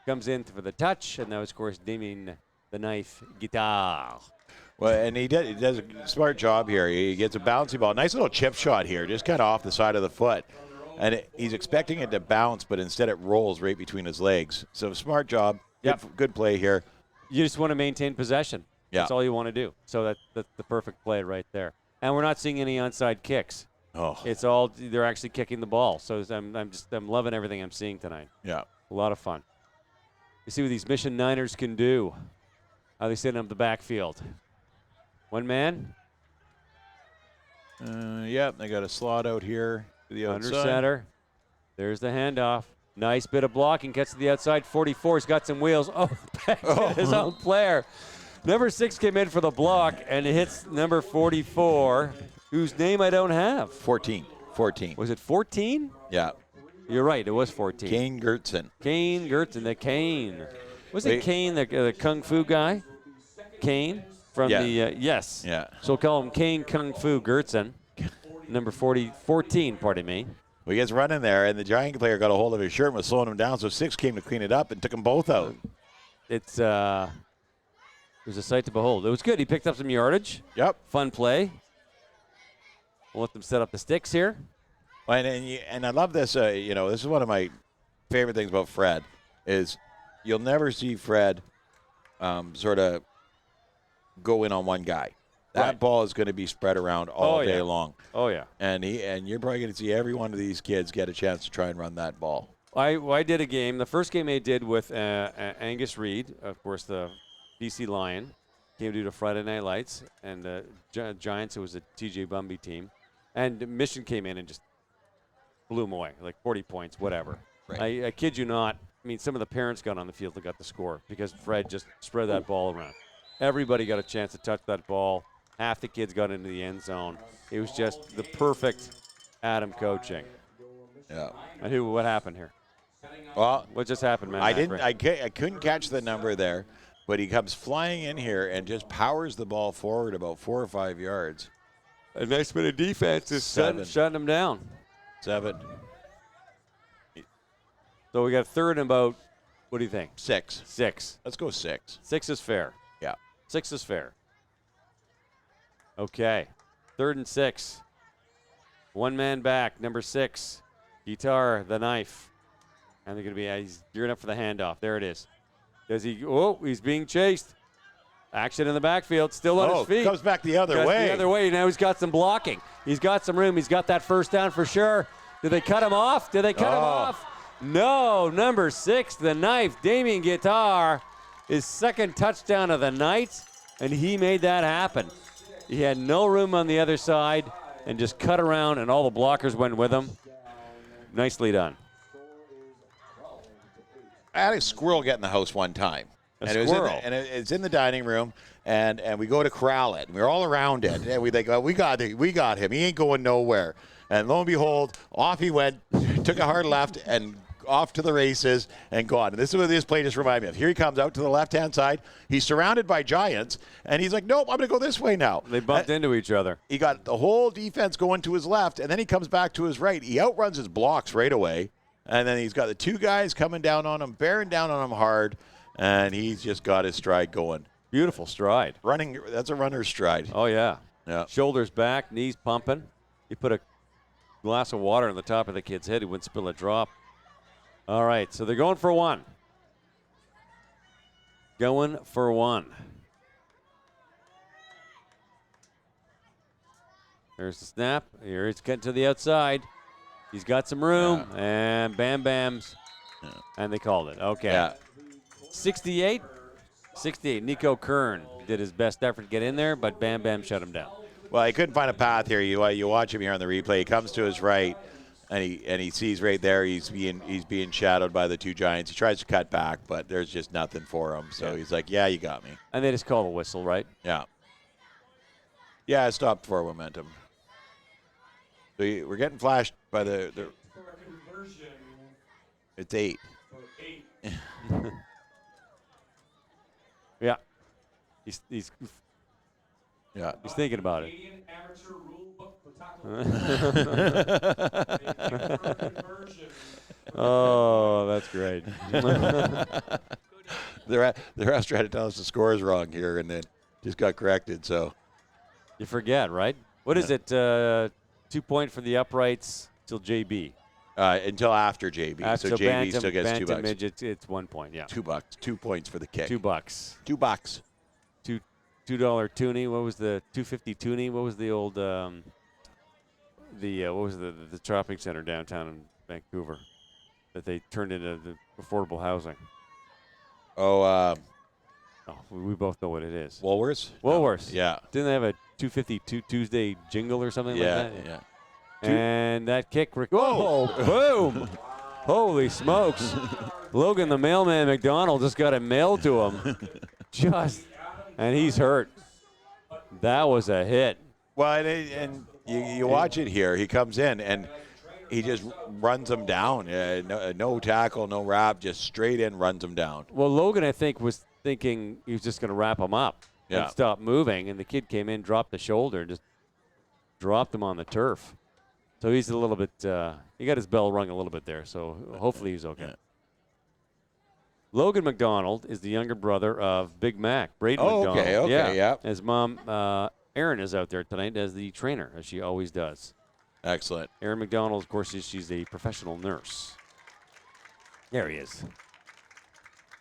comes in for the touch. And that was, of course, Damien the Knife Guitar. Well, and he does a smart job here. He gets a bouncy ball. Nice little chip shot here, just kind of off the side of the foot. And he's expecting it to bounce, but instead it rolls right between his legs. So smart job. Good play here. You just want to maintain possession. Yeah. That's all you want to do. So that's the perfect play right there. And we're not seeing any onside kicks. Oh. It's all they're actually kicking the ball. So I'm loving everything I'm seeing tonight. Yeah. A lot of fun. You see what these Mission Niners can do. How they sit up the backfield. One man. They got a slot out here to the Under outside. center. There's the handoff. Nice bit of blocking. Gets to the outside. 44's got some wheels. Oh, back to his own player. Number 6 came in for the block, and it hits number 44, whose name I don't have. 14. Was it 14? Yeah. You're right. It was 14. Kane Gertzen. Kane Gertzen, the Kane. Was it Kane, the Kung Fu guy? Kane? From yes. Yeah. So we'll call him Kane Kung Fu Gertzen. Number 14, pardon me. Well, he gets running there, and the Giant player got a hold of his shirt and was slowing him down, so 6 came to clean it up and took them both out. It was a sight to behold. It was good. He picked up some yardage. Yep. Fun play. We'll let them set up the sticks here. And I love this. This is one of my favorite things about Fred. is you'll never see Fred sort of go in on one guy. That Right. ball is going to be spread around all day yeah. long. Oh, yeah. And you're probably going to see every one of these kids get a chance to try and run that ball. I did a game. The first game I did with Angus Reid, of course, the BC Lion, came to do the Friday Night Lights, and the Giants, it was a TJ Bumby team. And Mission came in and just blew them away, like 40 points, whatever. Right. I kid you not. I mean, some of the parents got on the field that got the score because Fred just spread that ball around. Everybody got a chance to touch that ball. Half the kids got into the end zone. It was just the perfect Adam coaching. Yeah. And what happened here? Well, What just happened, man? I couldn't catch the number there, but he comes flying in here and just powers the ball forward about 4 or 5 yards. A nice bit of defense is shutting him down. 7. So we got third and about, what do you think? 6. 6. Let's go 6. 6 is fair. Yeah. 6 is fair. Okay. 3rd and 6. One man back, number 6. Guitar, the knife. And they're going to be, he's gearing up for the handoff. There it is. He's being chased. Action in the backfield, still on his feet. Comes back the other way. The other way. Now he's got some blocking. He's got some room. He's got that first down for sure. Did they cut him off? Did they cut him off? No. Number 6, the knife. Damien Guitar, his second touchdown of the night, and he made that happen. He had no room on the other side and just cut around, and all the blockers went with him. Nicely done. I had a squirrel get in the house one time. Squirrel. It's in the dining room, and we go to corral it. And we're all around it. And we think, we got him. He ain't going nowhere. And lo and behold, off he went, took a hard left, and off to the races and gone. And this is what this play just reminded me of. Here he comes out to the left-hand side. He's surrounded by giants, and he's like, nope, I'm going to go this way now. They bumped into each other. He got the whole defense going to his left, and then he comes back to his right. He outruns his blocks right away. And then he's got the 2 guys coming down on him, bearing down on him hard, and he's just got his stride going. Beautiful stride. Running, that's a runner's stride. Oh, yeah. Yeah. Shoulders back, knees pumping. You put a glass of water on the top of the kid's head, he wouldn't spill a drop. All right, so they're going for 1. Going for 1. There's the snap. Here he's getting to the outside. He's got some room, and Bam Bam's, and they called it. Okay. Yeah. 68. Nico Kern did his best effort to get in there, but Bam Bam shut him down. Well, he couldn't find a path here. You watch him here on the replay. He comes to his right, and he sees right there he's being shadowed by the 2 giants. He tries to cut back, but there's just nothing for him. So he's like, yeah, you got me. And they just call the whistle, right? Yeah. Yeah, it stopped for momentum. So we're getting flashed by the For a conversion it's 8. for 8. Yeah. He's Yeah. thinking about it. Canadian amateur rule book for tackle. Conversion. Oh, that's great. The refs tried to tell us the score is wrong here, and then just got corrected. So You forget, right? What is it? 2 point for the uprights till JB. until after JB. So JB bantam, still gets bantam $2. Midgets, it's 1 point. Yeah. $2. 2 points for the kick. $2. $2. $2 toonie. What was the 250 toonie? What was the old what was the shopping center downtown in Vancouver that they turned into the affordable housing? Oh, We both know what it is. Woolworths? Woolworths. Yeah. Didn't they have a 250 Tuesday jingle or something like that? Yeah. And that kick. Whoa! Boom! Holy smokes! Logan, the mailman McDonald, just got it mailed to him. And he's hurt. That was a hit. Well, and you watch it here. He comes in and he just runs him down. No tackle, no wrap, just straight in, runs him down. Well, Logan, I think, was thinking he was just going to wrap him up and stop moving, and the kid came in, dropped the shoulder, and just dropped him on the turf. So he's a little bit he got his bell rung a little bit there, so hopefully he's okay. Yeah. Logan McDonald is the younger brother of Big Mac, Braden McDonald. Okay, yeah. His mom, Erin, is out there tonight as the trainer, as she always does. Excellent. Erin McDonald, of course, she's a professional nurse. There he is.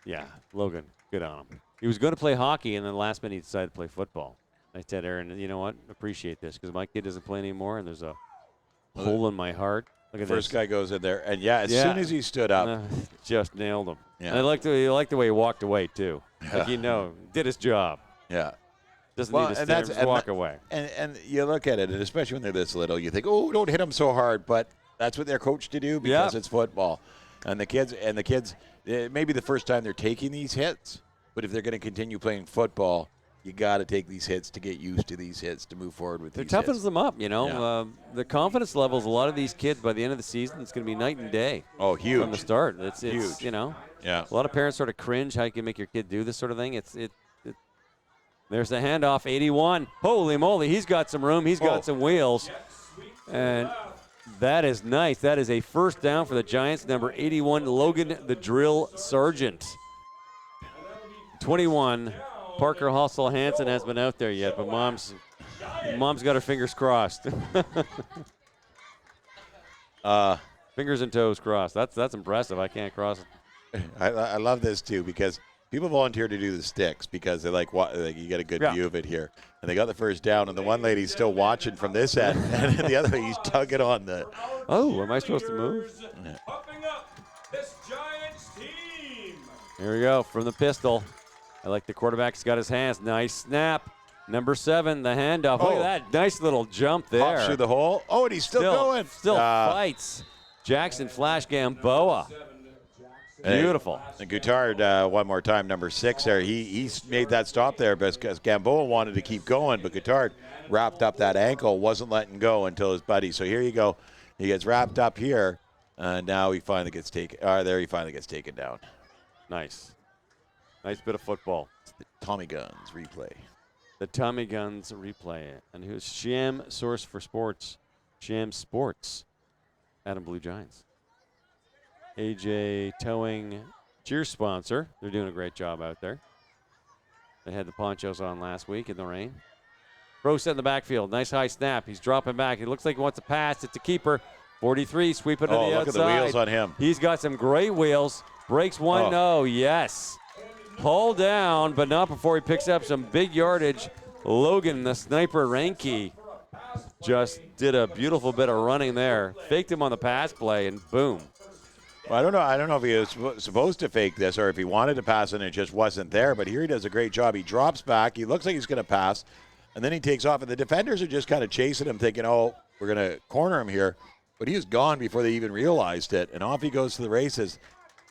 Yeah, Logan, good on him. He was going to play hockey, and then last minute he decided to play football. I said, Aaron, you know what? Appreciate this because my kid doesn't play anymore, and there's a hole in my heart. Look at First this. guy goes in there, and as soon as he stood up, just nailed him. Yeah. And I liked the way he walked away too. Like did his job. yeah. Doesn't need to stand, just walk away. And you look at it, and especially when they're this little, you think, oh, don't hit them so hard. But that's what they're coached to do because it's football. And the kids, maybe the first time they're taking these hits, but if they're going to continue playing football, you got to take these hits to get used to these hits to move forward with these hits. It toughens them up, Yeah. The confidence levels, a lot of these kids, by the end of the season, it's going to be night and day. Oh, huge. From the start. It's huge. Yeah. A lot of parents sort of cringe how you can make your kid do this sort of thing. There's the handoff, 81. Holy moly, he's got some room. He's got some wheels. And that is nice. That is a first down for the Giants. Number 81, Logan the Drill Sergeant. 21, Parker Hustle Hansen hasn't been out there yet, but mom's got her fingers crossed. Fingers and toes crossed. That's impressive. I can't cross it. I love this too because people volunteer to do the sticks because they like you get a good view of it here, and they got the first down, and the one lady's still watching from this end, and the other lady's tugging on the. Oh, am I supposed to move? Pumping up this Giants team. Here we go from the pistol. I like the quarterback's got his hands. Nice snap. Number 7, the handoff. Look at that nice little jump there. Pops through the hole. Oh, and he's still going. Still fights. Jackson Flash Gamboa. Beautiful. And Guitard, one more time, number 6 there. He made that stop there because Gamboa wanted to keep going, but Guitard wrapped up that ankle, wasn't letting go until his buddy. So here you go. He gets wrapped up here, and now he finally gets taken. There he finally gets taken down. Nice. Nice bit of football. It's the Tommy Guns replay. The Tommy Guns replay. And who's Sham Source for Sports? Sham Sports. Adam Blue Giants. AJ Towing cheer sponsor. They're doing a great job out there. They had the ponchos on last week in the rain. Bro set in the backfield. Nice high snap. He's dropping back. It looks like he wants to pass. It's a keeper. 43 sweeping to the outside. Look at the wheels on him. He's got some great wheels. Breaks one. No, yes. Pull down, but not before he picks up some big yardage. Logan, the sniper Ranke, just did a beautiful bit of running there. Faked him on the pass play, and boom. Well, I don't know if he was supposed to fake this or if he wanted to pass and it just wasn't there, but here he does a great job. He drops back. He looks like he's going to pass, and then he takes off, and the defenders are just kind of chasing him, thinking, oh, we're going to corner him here. But he was gone before they even realized it, and off he goes to the races.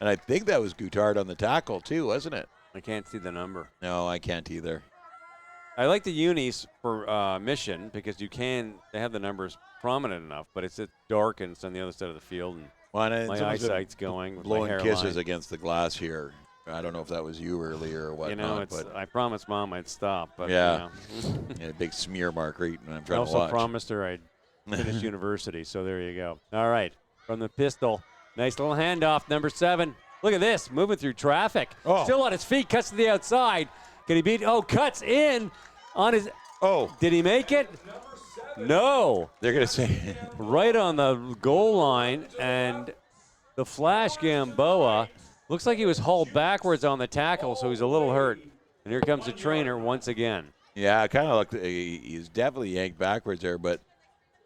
And I think that was Guitard on the tackle, too, wasn't it? I can't see the number. No, I can't either. I like the unis for Mission because they have the numbers prominent enough, but it's dark and it's on the other side of the field, and my eyesight's going. With blowing my kisses against the glass here. I don't know if that was you earlier or whatnot. But I promised Mom I'd stop. But, yeah. A big smear mark right when I'm trying to watch. I also promised her I'd finish university, so there you go. All right, from the pistol. Nice little handoff, number 7. Look at this, moving through traffic. Still on his feet, cuts to the outside. Can he beat? Cuts in on his. Did he make it? No. They're going to say. Right on the goal line, and the Flash Gamboa looks like he was hauled backwards on the tackle, so he's a little hurt. And here comes the trainer once again. Yeah, it kind of looked. He's definitely yanked backwards there, but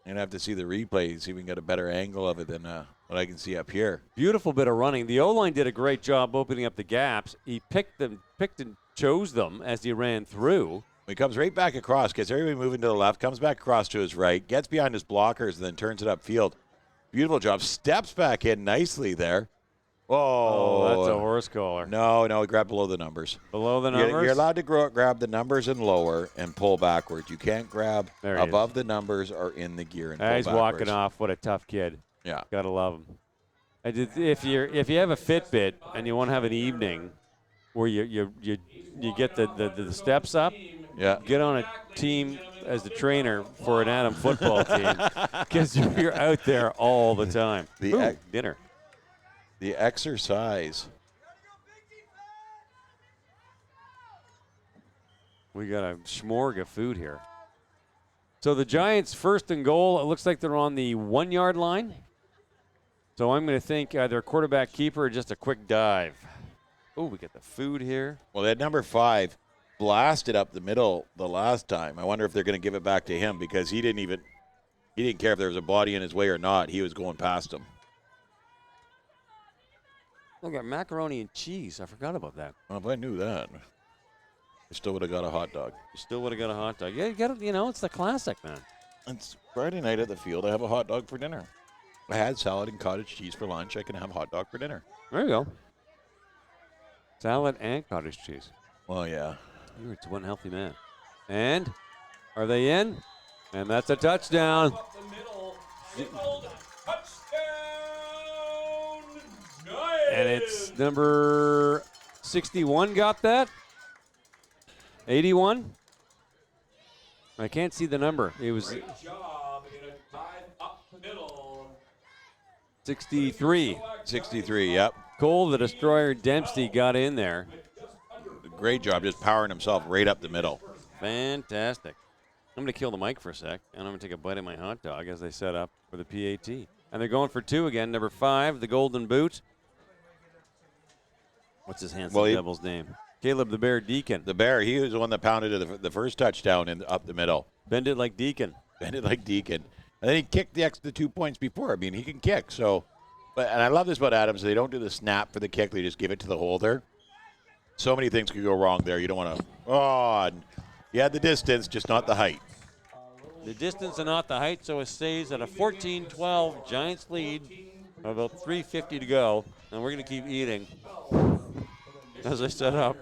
I'm going to have to see the replay, see if we can get a better angle of it than what I can see up here. Beautiful bit of running. The O-line did a great job opening up the gaps. He picked and chose them as he ran through. He comes right back across, gets everybody moving to the left, comes back across to his right, gets behind his blockers, and then turns it upfield. Beautiful job. Steps back in nicely there. Oh, that's a horse collar. No, he grabbed below the numbers. Below the numbers? You're allowed to grab the numbers and lower and pull backwards. You can't grab above the numbers or in the gear and pull he's backwards. walking off. What a tough kid. Yeah. Gotta love him. If you have a Fitbit and you want to have an evening where you get the steps up, get on a team as the trainer for an Adam football team because you're out there all the time. Dinner. The exercise. We got a smorg of food here. So the Giants first and goal, it looks like they're on the 1-yard line. So I'm going to think either quarterback keeper or just a quick dive. Oh, we got the food here. Well, that number 5 blasted up the middle the last time. I wonder if they're going to give it back to him because he didn't care if there was a body in his way or not. He was going past him. We got macaroni and cheese. I forgot about that. Well, if I knew that, I still would have got a hot dog. You still would have got a hot dog. Yeah, you got it. It's the classic, man. It's Friday night at the field. I have a hot dog for dinner. I had salad and cottage cheese for lunch. I can have a hot dog for dinner. There you go. Salad and cottage cheese. Well, yeah. You're one healthy man. And are they in? And that's a touchdown. Up the middle. Signaled touchdown, Giants. And it's number 61 got that. 81. I can't see the number. It was Great job in a dive up the middle. 63. 63, yep. Cole, the Destroyer Dempsey, got in there. Great job just powering himself right up the middle. Fantastic. I'm going to kill the mic for a sec, and I'm going to take a bite of my hot dog as they set up for the PAT. And they're going for 2 again. Number 5, the Golden Boot. What's his handsome devil's name? Caleb the Bear Deacon. The Bear, he was the one that pounded the first touchdown up the middle. Bend it like Deacon. Bend it like Deacon. And then he kicked the extra 2 points before. I mean, he can kick. And I love this about Adams. They don't do the snap for the kick. They just give it to the holder. So many things could go wrong there. You don't want to. You had the distance, just not the height. The distance and not the height, so it stays at a 14-12 Giants lead. About 3:50 to go, and we're going to keep eating as I set up.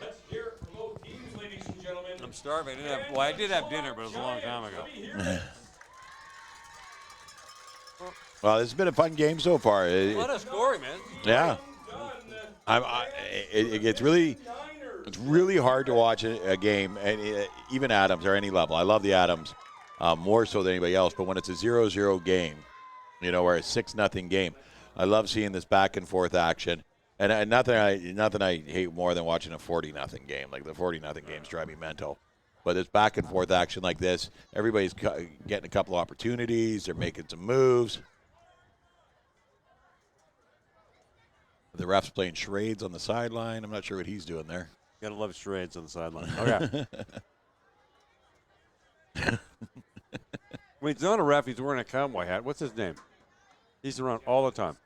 Let's hear it from both teams, ladies and gentlemen. I'm starving. I did have dinner, but it was a long time ago. Well, it's been a fun game so far. What a scoring, man. Yeah. It's really hard to watch a game, and even Adams or any level. I love the Adams more so than anybody else, but when it's a 0-0 game, or a 6-0 game, I love seeing this back and forth action. And nothing I hate more than watching a 40-0 game. Like the 40-0 games drive me mental. But this back and forth action like this, everybody's getting a couple of opportunities. They're making some moves. The ref's playing charades on the sideline. I'm not sure what he's doing there. Gotta love charades on the sideline. Okay. When he's not a ref, he's wearing a cowboy hat. What's his name? He's around all the time.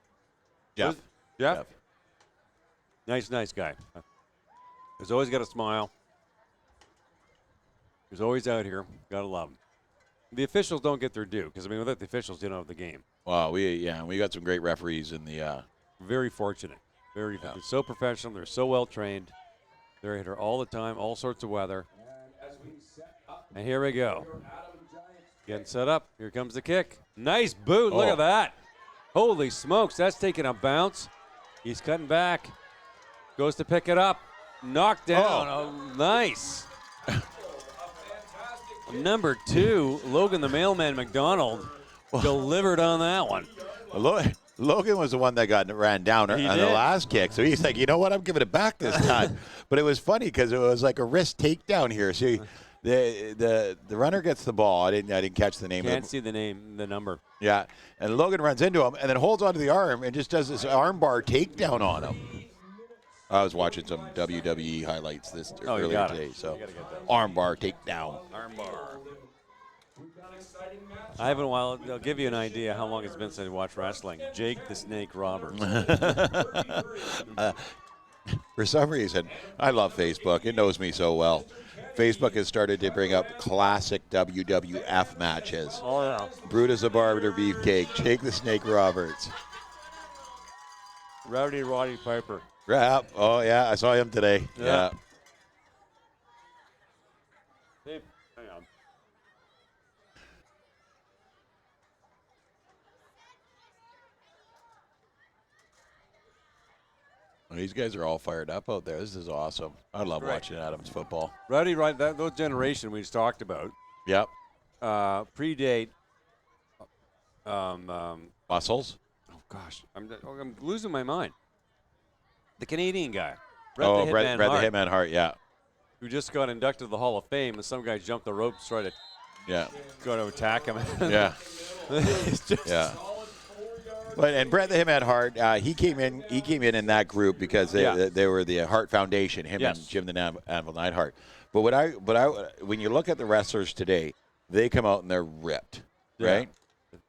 Jeff. Jeff? Nice guy. He's always got a smile. He's always out here. Gotta love him. The officials don't get their due because, without the officials, you don't have the game. Wow, we got some great referees in the. Very fortunate. They're so professional. They're so well trained. They're here all the time, all sorts of weather. And here we go. Getting set up. Here comes the kick. Nice boot. Look at that. Holy smokes. That's taking a bounce. He's cutting back. Goes to pick it up. Knocked down. Oh, nice. Number 2, Logan the Mailman McDonald delivered on that one. Logan was the one that ran down on the last kick. So he's like, you know what? I'm giving it back this time. But it was funny because it was like a wrist takedown here. So the runner gets the ball. I didn't catch the name. Can't see the number. Yeah. And Logan runs into him and then holds onto the arm and just does this armbar takedown on him. I was watching some WWE highlights earlier today. So armbar takedown. Armbar. I haven't. Well, they'll give you an idea how long it's been since I watched wrestling. Jake the Snake Roberts. For some reason, I love Facebook. It knows me so well. Facebook has started to bring up classic WWF matches. Oh, yeah. Brutus the Barber Beefcake, Jake the Snake Roberts. Rowdy Roddy Piper. Yeah. Oh, yeah. I saw him today. Yeah. Hey, hang on. Well, these guys are all fired up out there. This is awesome. I love watching Adams football. Rowdy Roddy, those generation we just talked about. Yep. Predate. Muscles. Oh gosh, I'm losing my mind. The Canadian guy. Brett the Hitman Hart, yeah. Who just got inducted to the Hall of Fame, and some guy jumped the ropes, tried to go to attack him. Yeah. It's just, yeah. And Brett the Him at Hart, he came in that group because they were the Hart Foundation, him and Jim the Anvil Neidhart. But when you look at the wrestlers today, they come out and they're ripped, right?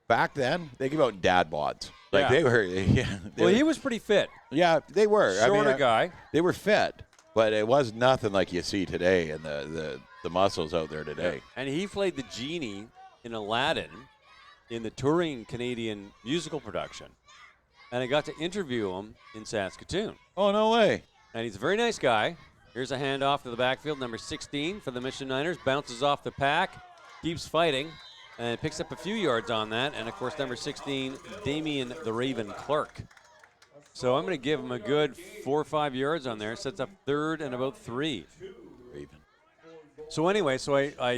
Back then, they came out in dad bods. Like they were. He was pretty fit. Yeah, they were. Shorter guy. They were fit, but it was nothing like you see today and the muscles out there today. And he played the genie in Aladdin in the touring Canadian musical production. And I got to interview him in Saskatoon. Oh, no way. And he's a very nice guy. Here's a handoff to the backfield, number 16 for the Mission Niners. Bounces off the pack, keeps fighting, and picks up a few yards on that. And, of course, number 16, Damien the Raven Clark. So I'm going to give him a good 4 or 5 yards on there. Sets up third and about 3. Raven. So anyway, I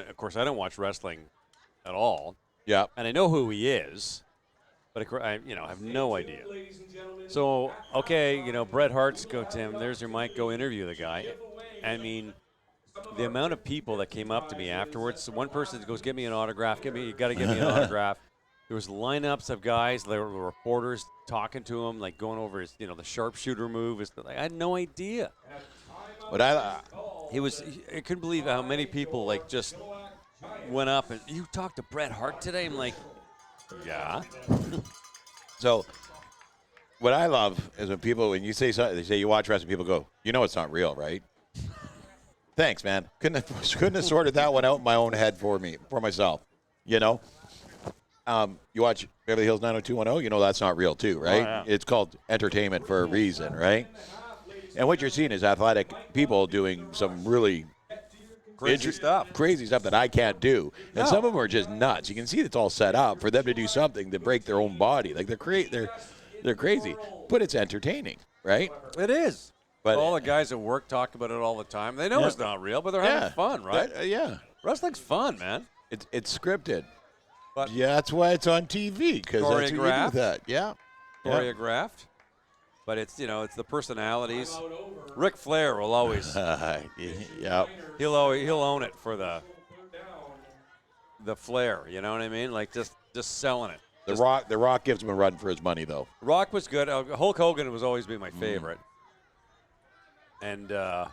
of course, I don't watch wrestling at all. Yeah. And I know who he is. But of course, I have no idea. So, okay, Bret Hart's go, Tim, there's your mic, go interview the guy. I mean, the amount of people that came up to me afterwards, one person goes, get me an autograph, you got to give me an autograph. There was lineups of guys, there were reporters talking to him, like going over his, the sharpshooter move. I had no idea. But I couldn't believe how many people, like, just went up and, you talked to Bret Hart today? I'm like, yeah. So what I love is when you say something, they say you watch wrestling, people go, it's not real, right? Thanks, man. Couldn't have sorted that one out in my own head for myself. You watch Beverly Hills 90210, that's not real too, right? Oh, yeah. It's called entertainment for a reason, right? And what you're seeing is athletic people doing some really Crazy stuff that I can't do. And some of them are just nuts. You can see it's all set up for them to do something to break their own body. Like they're crazy, but it's entertaining, right? It is. But all the guys at work talk about it all the time. They know it's not real, but they're having fun, right? Wrestling's fun, man. It's scripted. But that's why it's on TV, because that's what you do with that. Yeah. Choreographed. But it's it's the personalities. Ric Flair will always he'll own it for the flair, you know what I mean? Like just selling it. The Rock gives him a run for his money though. Rock was good. Hulk Hogan was always been my favorite. And who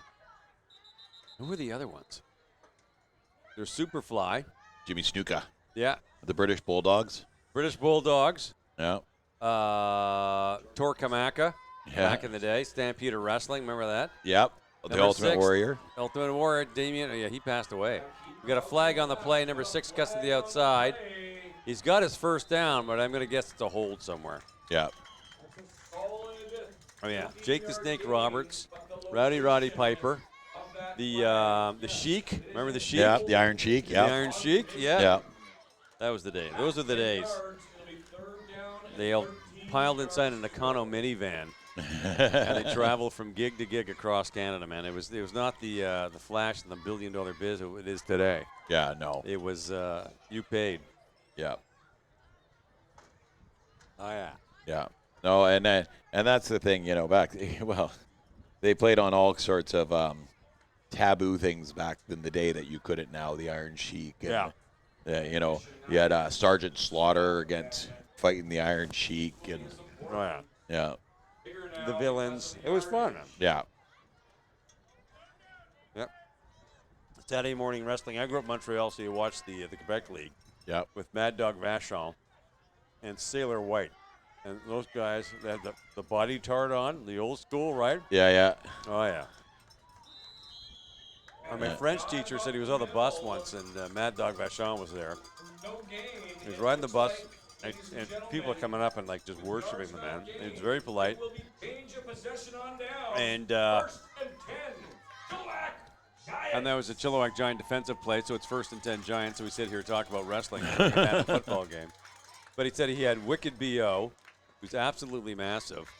were the other ones? There's Superfly. Jimmy Snuka. Yeah. The British Bulldogs. Yeah. Torkamaka. Yeah. Back in the day, Stampede Wrestling, remember that? Yep. The Ultimate Warrior. Ultimate Warrior, Damien. Yeah, he passed away. We got a flag on the play. Number 6 cuts to the outside. He's got his first down, but I'm going to guess it's a hold somewhere. Yeah. Oh yeah, Jake the Snake Roberts, Roddy Piper, the Sheik. Remember the Sheik? Yeah, the Iron Sheik. Yeah. The Iron Sheik. Yeah. Yeah. That was the day. Those are the days. They all piled inside a Nakano minivan. And they traveled from gig to gig across Canada, man. It was not the flash and the $1 billion biz it is today. Yeah, no. It was you paid. Yeah. Oh yeah. Yeah. No, and that's the thing, they played on all sorts of taboo things back in the day that you couldn't now. The Iron Sheik. And, you had Sergeant Slaughter against fighting the Iron Sheik, and oh yeah. Yeah. The villains. It was fun. Yeah. Yep. Saturday morning wrestling. I grew up in Montreal, so you watched the Quebec League. Yeah. With Mad Dog Vachon and Sailor White. And those guys, they had the body tart on, the old school, right? Yeah, yeah. Oh, yeah. My French teacher said he was on the bus once, and Mad Dog Vachon was there. He was riding the bus, and people are coming up and, like, just worshiping the man. He was very polite. And that was a Chilliwack Giant defensive play, so it's 1st and 10 Giants, so we sit here and talk about wrestling in a football game. But he said he had Wicked B.O., who's absolutely massive.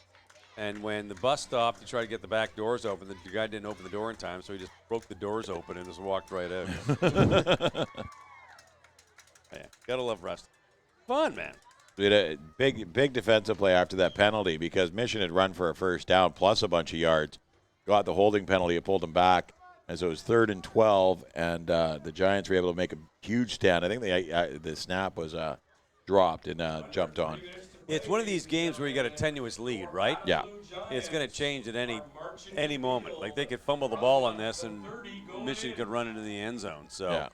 And when the bus stopped, he tried to get the back doors open. The guy didn't open the door in time, so he just broke the doors open and just walked right out. Yeah, gotta love wrestling. Fun, man. We had a big defensive play after that penalty because Mission had run for a first down plus a bunch of yards. Got the holding penalty, it pulled them back. And so it was 3rd and 12, and the Giants were able to make a huge stand. I think the snap was dropped and jumped on. It's one of these games where you got a tenuous lead, right? Yeah. It's going to change at any moment. Like they could fumble the ball on this, and Michigan could run into the end zone. So Yeah.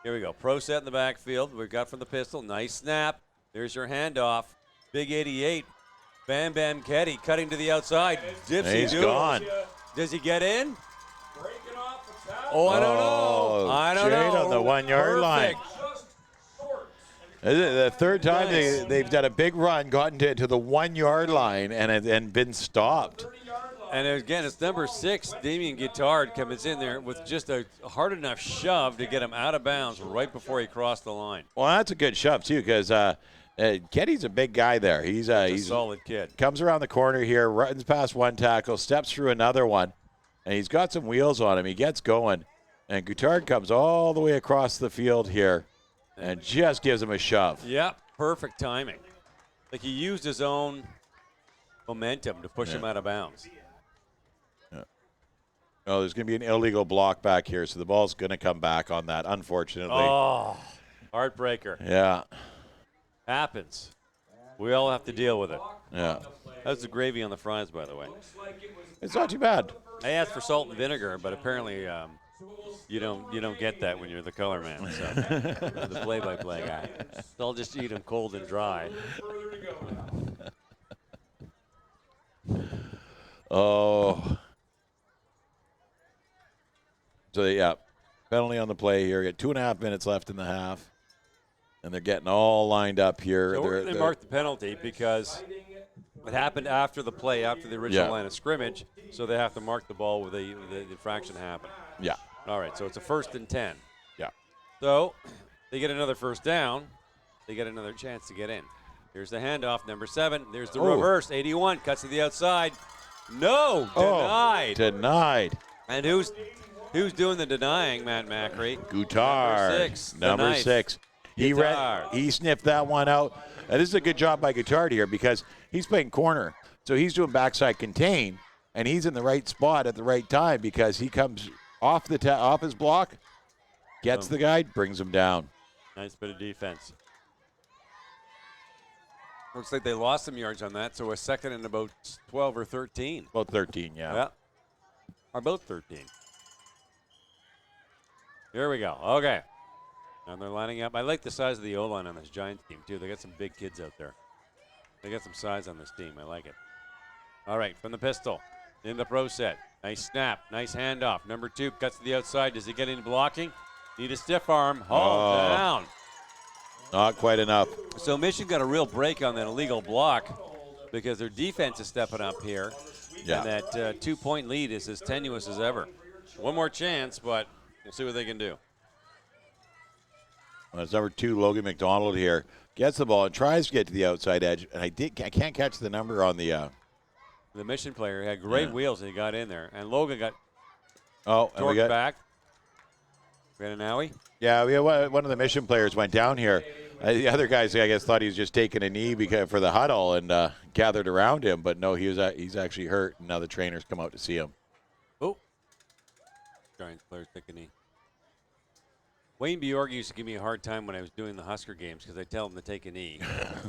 here we go. Pro set in the backfield. We've got from the pistol. Nice snap. There's your handoff. Big 88. Bam Bam Ketty cutting to the outside. Dipsy He's doodles. gone. Does he get in? Breaking off the tackle. Oh, I don't know. I don't Jade know. on the 1 yard line. Perfect. Just short. This is the third time Nice. they've done a big run, gotten to the 1 yard line, and been stopped. And again, it's number 6, Damien Guittard, comes in there with just a hard enough shove to get him out of bounds right before he crossed the line. Well, that's a good shove too, because Ketty's a big guy there. He's A solid kid. comes around the corner here, runs past one tackle, steps through another one, and he's got some wheels on him. He gets going, and Guittard comes all the way across the field here and just gives him a shove. Yep, perfect timing. Like he used his own momentum to push him out of bounds. Oh, there's going to be an illegal block back here, so the ball's going to come back on that, unfortunately. Oh, heartbreaker. Yeah, Happens. We all have to deal with it. yeah. That's the gravy on the fries, by the way. It's not too bad. I asked for salt and vinegar, but apparently you don't get that when you're the color man. So the play-by-play guy. So I'll just eat them cold and dry. Oh. So, yeah, penalty on the play here. Got 2.5 minutes left in the half, and they're getting all lined up here. So they marked the penalty because it happened after the play, after the original line of scrimmage, so they have to mark the ball where the infraction happened. Yeah, All right, so it's a 1st and 10. yeah. So they get another first down. They get another chance to get in. Here's the handoff, number 7. There's the reverse, 81, cuts to the outside. No, denied. Denied. And who's doing the denying, Matt Macri? Guittard. Number Number 6. 6. Guittard. He sniffed that one out. And this is a good job by Guittard here because he's playing corner. So he's doing backside contain, and he's in the right spot at the right time because he comes off off his block, gets the guy, brings him down. Nice bit of defense. Looks like they lost some yards on that, so a 2nd and about 12 or 13. About 13, yeah. Yeah. Or about 13. Here we go. Okay. And they're lining up. I like the size of the O-line on this Giants team, too. They got some big kids out there. They got some size on this team. I like it. All right, from the pistol. In the pro set. Nice snap. Nice handoff. Number 2 cuts to the outside. Does he get any blocking? Need a stiff arm. Haul down. Not quite enough. So Michigan got a real break on that illegal block because their defense is stepping up here. Yeah. And that 2-point lead is as tenuous as ever. One more chance, but we'll see what they can do. Well, it's number 2, Logan McDonald here. Gets the ball and tries to get to the outside edge. And I can't catch the number on the Mission player had great wheels and he got in there. And Logan got and we torqued got back. Brandon. Yeah, we had one of the Mission players went down here. The other guys, I guess, thought he was just taking a knee for the huddle and gathered around him. But no, he's actually hurt. And now the trainers come out to see him. Oh. Giants players take a knee. Wayne Bjork used to give me a hard time when I was doing the Husker games because I tell him to take a knee.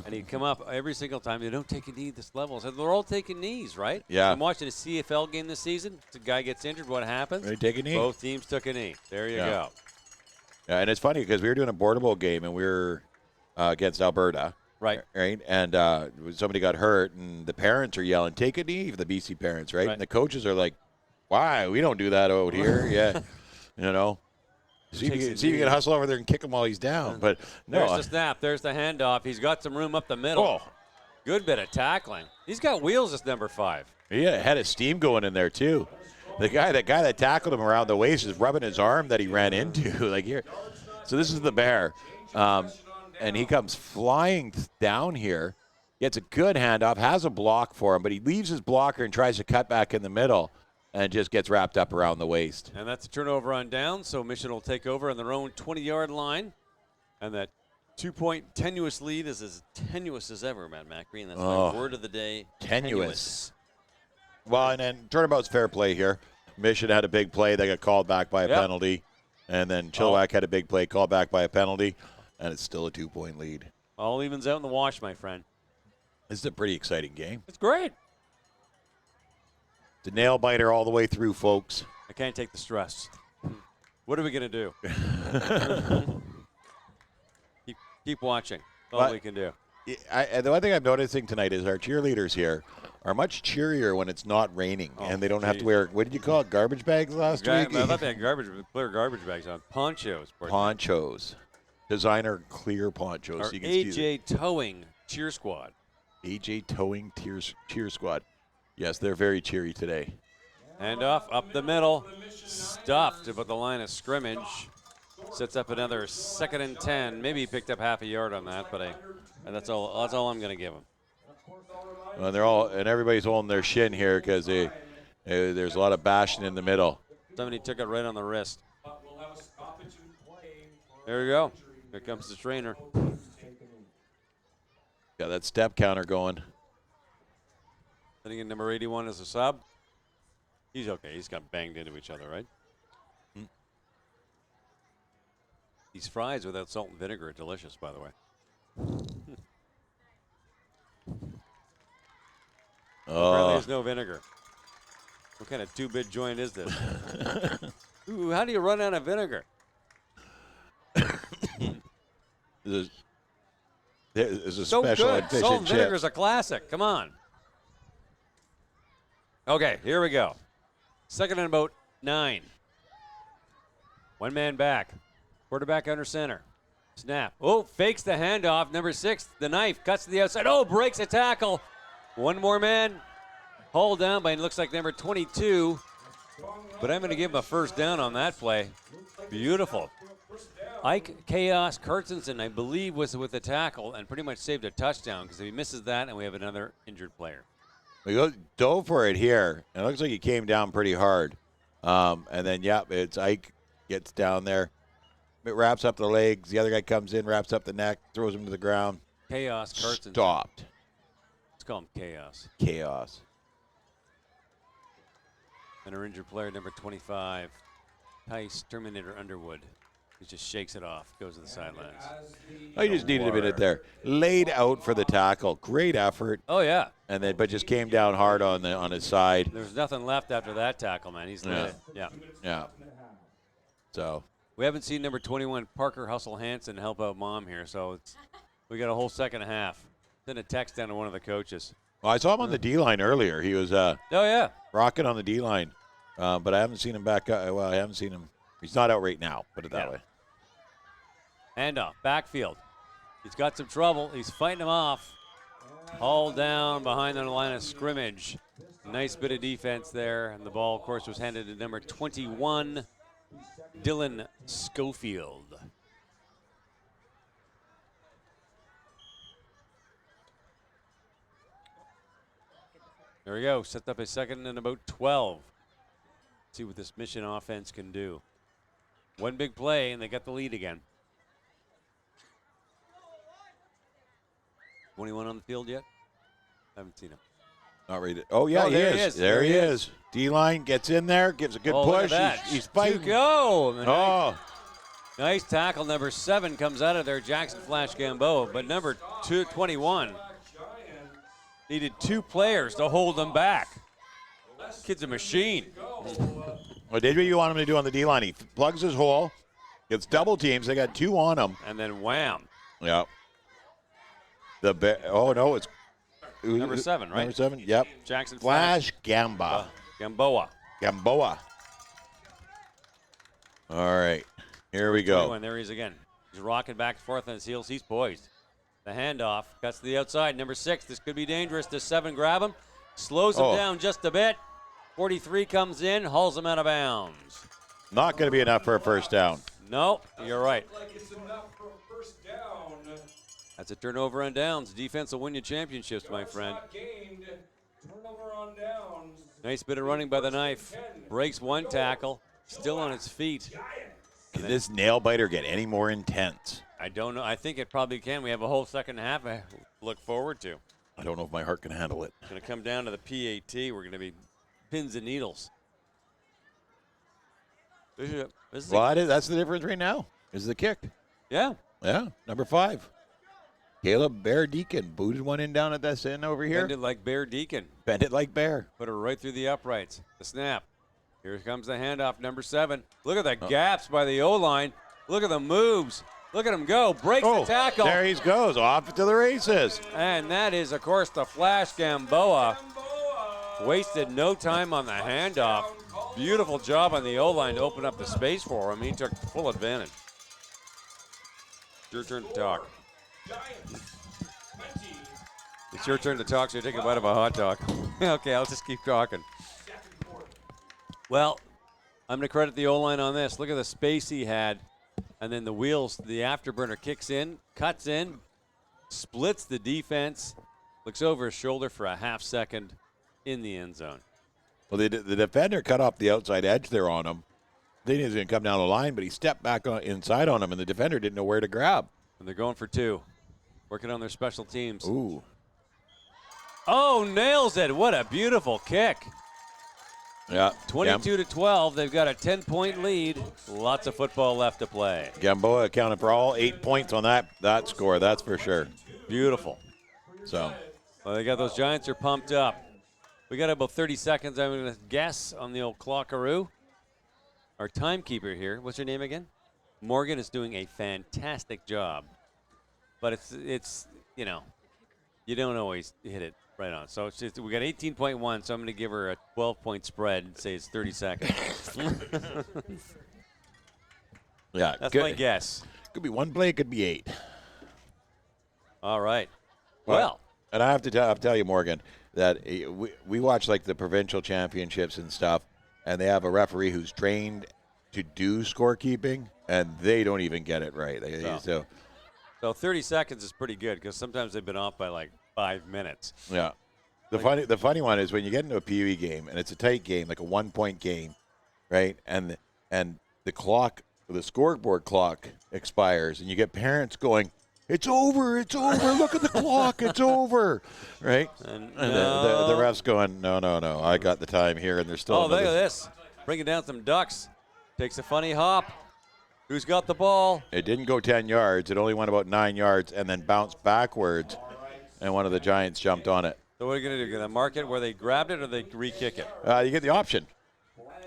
And he'd come up every single time, they don't take a knee at this level. I said, they're all taking knees, right? Yeah. I'm watching a CFL game this season. The guy gets injured. What happens? They take a knee. Both teams took a knee. There you go. Yeah, and it's funny because we were doing a border bowl game and we were against Alberta. Right. Right. And somebody got hurt and the parents are yelling, take a knee for the BC parents, right? And the coaches are like, why? We don't do that out here. Yeah. You know. See if you can hustle over there and kick him while he's down. But no. There's the snap. There's the handoff. He's got some room up the middle. Oh. Good bit of tackling. He's got wheels, this number 5. He had a steam going in there, too. The guy that tackled him around the waist is rubbing his arm that he ran into. Like here. So this is the Bear. And he comes flying down here, gets a good handoff, has a block for him, but he leaves his blocker and tries to cut back in the middle and just gets wrapped up around the waist. And that's a turnover on down, so Mission will take over on their own 20-yard line. And that 2-point tenuous lead is as tenuous as ever, Matt Macri, and that's my word of the day. Tenuous. Well, and then turnabout's fair play here. Mission had a big play. They got called back by a penalty. And then Chilliwack had a big play, called back by a penalty. And it's still a 2-point lead. All evens out in the wash, my friend. This is a pretty exciting game. It's great. The nail biter all the way through, folks. I can't take the stress. What are we going to do? keep watching. That's all we can do. The one thing I'm noticing tonight is our cheerleaders here are much cheerier when it's not raining and they don't have to wear, what did you call it, garbage bags last week? I thought they had clear garbage bags on. Ponchos. Ponchos. Designer clear ponchos. Our So you can see AJ Towing Cheer Squad. AJ Towing Cheer Squad. Yes, they're very cheery today. Hand off, up the middle. Stuffed about the line of scrimmage. Sets up another 2nd and 10. Maybe he picked up half a yard on that, but that's all I'm going to give him. And everybody's holding their shin here because there's a lot of bashing in the middle. Somebody took it right on the wrist. There you go. Here comes the trainer. Got that step counter going. Sitting in number 81 as a sub. He's okay. He's got banged into each other, right? These fries without salt and vinegar are delicious, by the way. Apparently there's no vinegar. What kind of two-bit joint is this? Ooh, how do you run out of vinegar? There's a So special good. on fish Salt and and vinegar chips. is a classic. Come on. Okay, here we go. 2nd and about 9. One man back. Quarterback under center. Snap. Oh, fakes the handoff. Number 6, the knife, cuts to the outside. Oh, breaks a tackle. One more man. Hauled down by, it looks like, number 22. But I'm going to give him a first down on that play. Beautiful. Ike Chaos Kurtzenson, I believe, was with the tackle and pretty much saved a touchdown because if he misses that, and we have another injured player. We dove for it here, and it looks like he came down pretty hard. And then, it's Ike gets down there. It wraps up the legs. The other guy comes in, wraps up the neck, throws him to the ground. Chaos Kurtzenson. Stopped. Let's call him Chaos. Chaos. And our injured player, number 25, Tice Terminator Underwood. He just shakes it off, goes to the sidelines. I just needed a minute there. Laid out for the tackle. Great effort. Oh, yeah. And then, but just came down hard on his side. There's nothing left after that tackle, man. He's lit it. Yeah. Yeah. So. We haven't seen number 21, Parker Hustle Hansen, help out Mom here, so we got a whole second half. Send a text down to one of the coaches. Well, I saw him on the D-line earlier. He was rocking on the D-line, but I haven't seen him back. I haven't seen him. He's not out right now, put it that way. Handoff, backfield. He's got some trouble. He's fighting him off. Hauled down behind the line of scrimmage. Nice bit of defense there, and the ball, of course, was handed to number 21, Dylan Schofield. There we go. Set up a 2nd and about 12. See what this mission offense can do. One big play, and they got the lead again. 21 on the field yet? Haven't seen him. Not ready. Oh, yeah, there he he is. is. There he is. D-line gets in there, gives a good push. He's fighting. To go. Oh. Nice tackle. Number 7 comes out of there, Jackson Flash Gamboa. But number 21 needed 2 players to hold them back. Kid's a machine. Well, did what you want him to do on the D-line. He plugs his hole, gets double teams. They got 2 on him. And then wham. Yeah. It's number 7, right? Number 7, yep. Jackson Flash Gamboa. Gamboa. All right, here we go. 21, there he is again. He's rocking back and forth on his heels. He's poised. The handoff cuts to the outside. Number 6, this could be dangerous. Does 7 grab him? Slows him down just a bit. 43 comes in, hauls him out of bounds. Not going to be enough for a first down. No, you're right. Like it's enough for a first down. That's a turnover on downs. Defense will win you championships, my friend. Gained. Turnover on downs. Nice bit of running by the knife. Breaks one tackle. Still on its feet. Can this nail biter get any more intense? I don't know. I think it probably can. We have a whole second half I look forward to. I don't know if my heart can handle it. It's going to come down to the PAT. We're going to be pins and needles. That's the difference right now, is the kick. Yeah. Yeah, number 5. Caleb Bear Deacon booted one in down at this end over here. Bend it like Bear Deacon. Bend it like Bear. Put her right through the uprights. The snap. Here comes the handoff, number 7. Look at the gaps by the O-line. Look at the moves. Look at him go. Breaks the tackle. There he goes. Off to the races. And that is, of course, the Flash Gamboa. Wasted no time on the handoff. Beautiful job on the O-line to open up the space for him. He took full advantage. Your turn to talk. It's your turn to talk, so you take a bite of a hot dog. Okay, I'll just keep talking. Well, I'm going to credit the O-line on this. Look at the space he had. And then the wheels, the afterburner kicks in, cuts in, splits the defense, looks over his shoulder for a half second in the end zone. Well, the defender cut off the outside edge there on him. Then he was going to come down the line, but he stepped back inside on him, and the defender didn't know where to grab. And they're going for 2, working on their special teams. Ooh. Oh, nails it. What a beautiful kick. Yeah. 22-12. They've got a 10-point lead. Lots of football left to play. Gamboa accounted for all 8 points on that score, that's for sure. Beautiful. So. Well, they got those Giants are pumped up. We got about 30 seconds, I'm going to guess, on the old clockaroo. Our timekeeper here, what's her name again? Morgan is doing a fantastic job. But it's you know, you don't always hit it right on. So it's just, we got 18.1, so I'm going to give her a 12-point spread and say it's 30 seconds. Yeah. That's my guess. Could be 1 play, it could be 8. All right. Well. And I have to tell you, Morgan, that we watch like the provincial championships and stuff, and they have a referee who's trained to do scorekeeping, and they don't even get it right. So 30 seconds is pretty good because sometimes they've been off by like 5 minutes. Yeah. The funny one is when you get into a PUE game and it's a tight game, like a 1-point game, right? And the clock, the scoreboard clock expires, and you get parents going, "It's over! It's over! Look at the clock! It's over!" Right? And the ref's going, "No! I got the time here," and they're still. Oh, look at this! Bringing down some ducks. Takes a funny hop. Who's got the ball? It didn't go 10 yards. It only went about 9 yards and then bounced backwards, and one of the Giants jumped on it. So what are you going to do? Going to mark it where they grabbed it or they re-kick it? You get the option.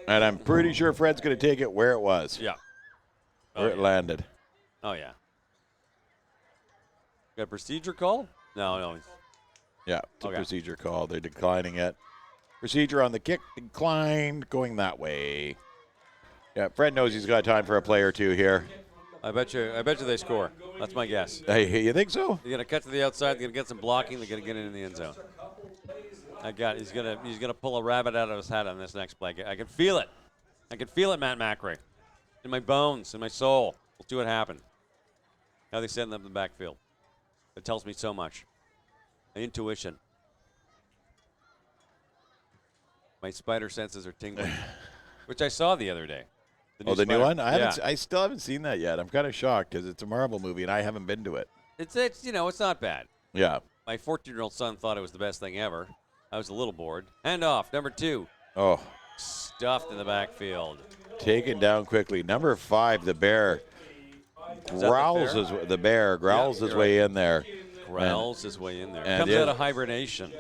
And I'm pretty sure Fred's going to take it where it was. Yeah. Where it landed. Oh, yeah. Got a procedure call? No. Yeah, it's a procedure call. They're declining it. Procedure on the kick declined, going that way. Yeah, Fred knows he's got time for a play or two here. I bet you they score. That's my guess. Hey, you think so? They're gonna cut to the outside. They're gonna get some blocking. They're gonna get it in the end zone. He's gonna pull a rabbit out of his hat on this next play. I can feel it. I can feel it, Matt Macri, in my bones, in my soul. We'll see what happens. How they send them in the backfield. It tells me so much. My intuition. My spider senses are tingling, which I saw the other day. The new one? I still haven't seen that yet. I'm kind of shocked because it's a Marvel movie and I haven't been to it. It's it's not bad. Yeah. My 14-year-old son thought it was the best thing ever. I was a little bored. Hand off, number 2. Oh. Stuffed in the backfield. Taken down quickly. Number 5, the Bear. Growls his way in there. Growls his way in there. And Comes out of hibernation.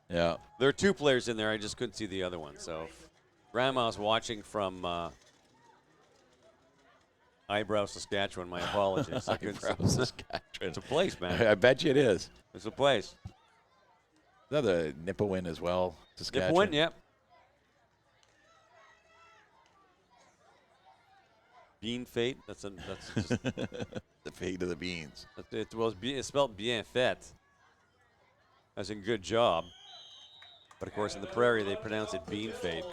Yeah. There are 2 players in there. I just couldn't see the other one. So Grandma's watching from Eyebrow, Saskatchewan. My apologies. Eyebrow, Saskatchewan. It's a place, man. I bet you it is. It's a place. Is that the Nipawin as well? Nipawin, yep. Bean fate. That's just the fate of the beans. It's spelled bien fait, as in good job. But of course, in the prairie, they pronounce it bean fate.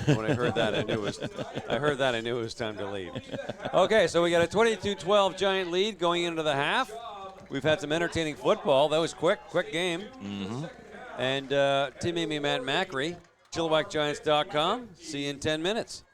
When I heard that, I knew it was time to leave. Okay, so we got a 22-12 Giant lead going into the half. We've had some entertaining football. That was quick game. Mm-hmm. And Tim, Amy, Matt Macri, ChilliwackGiants.com. See you in 10 minutes.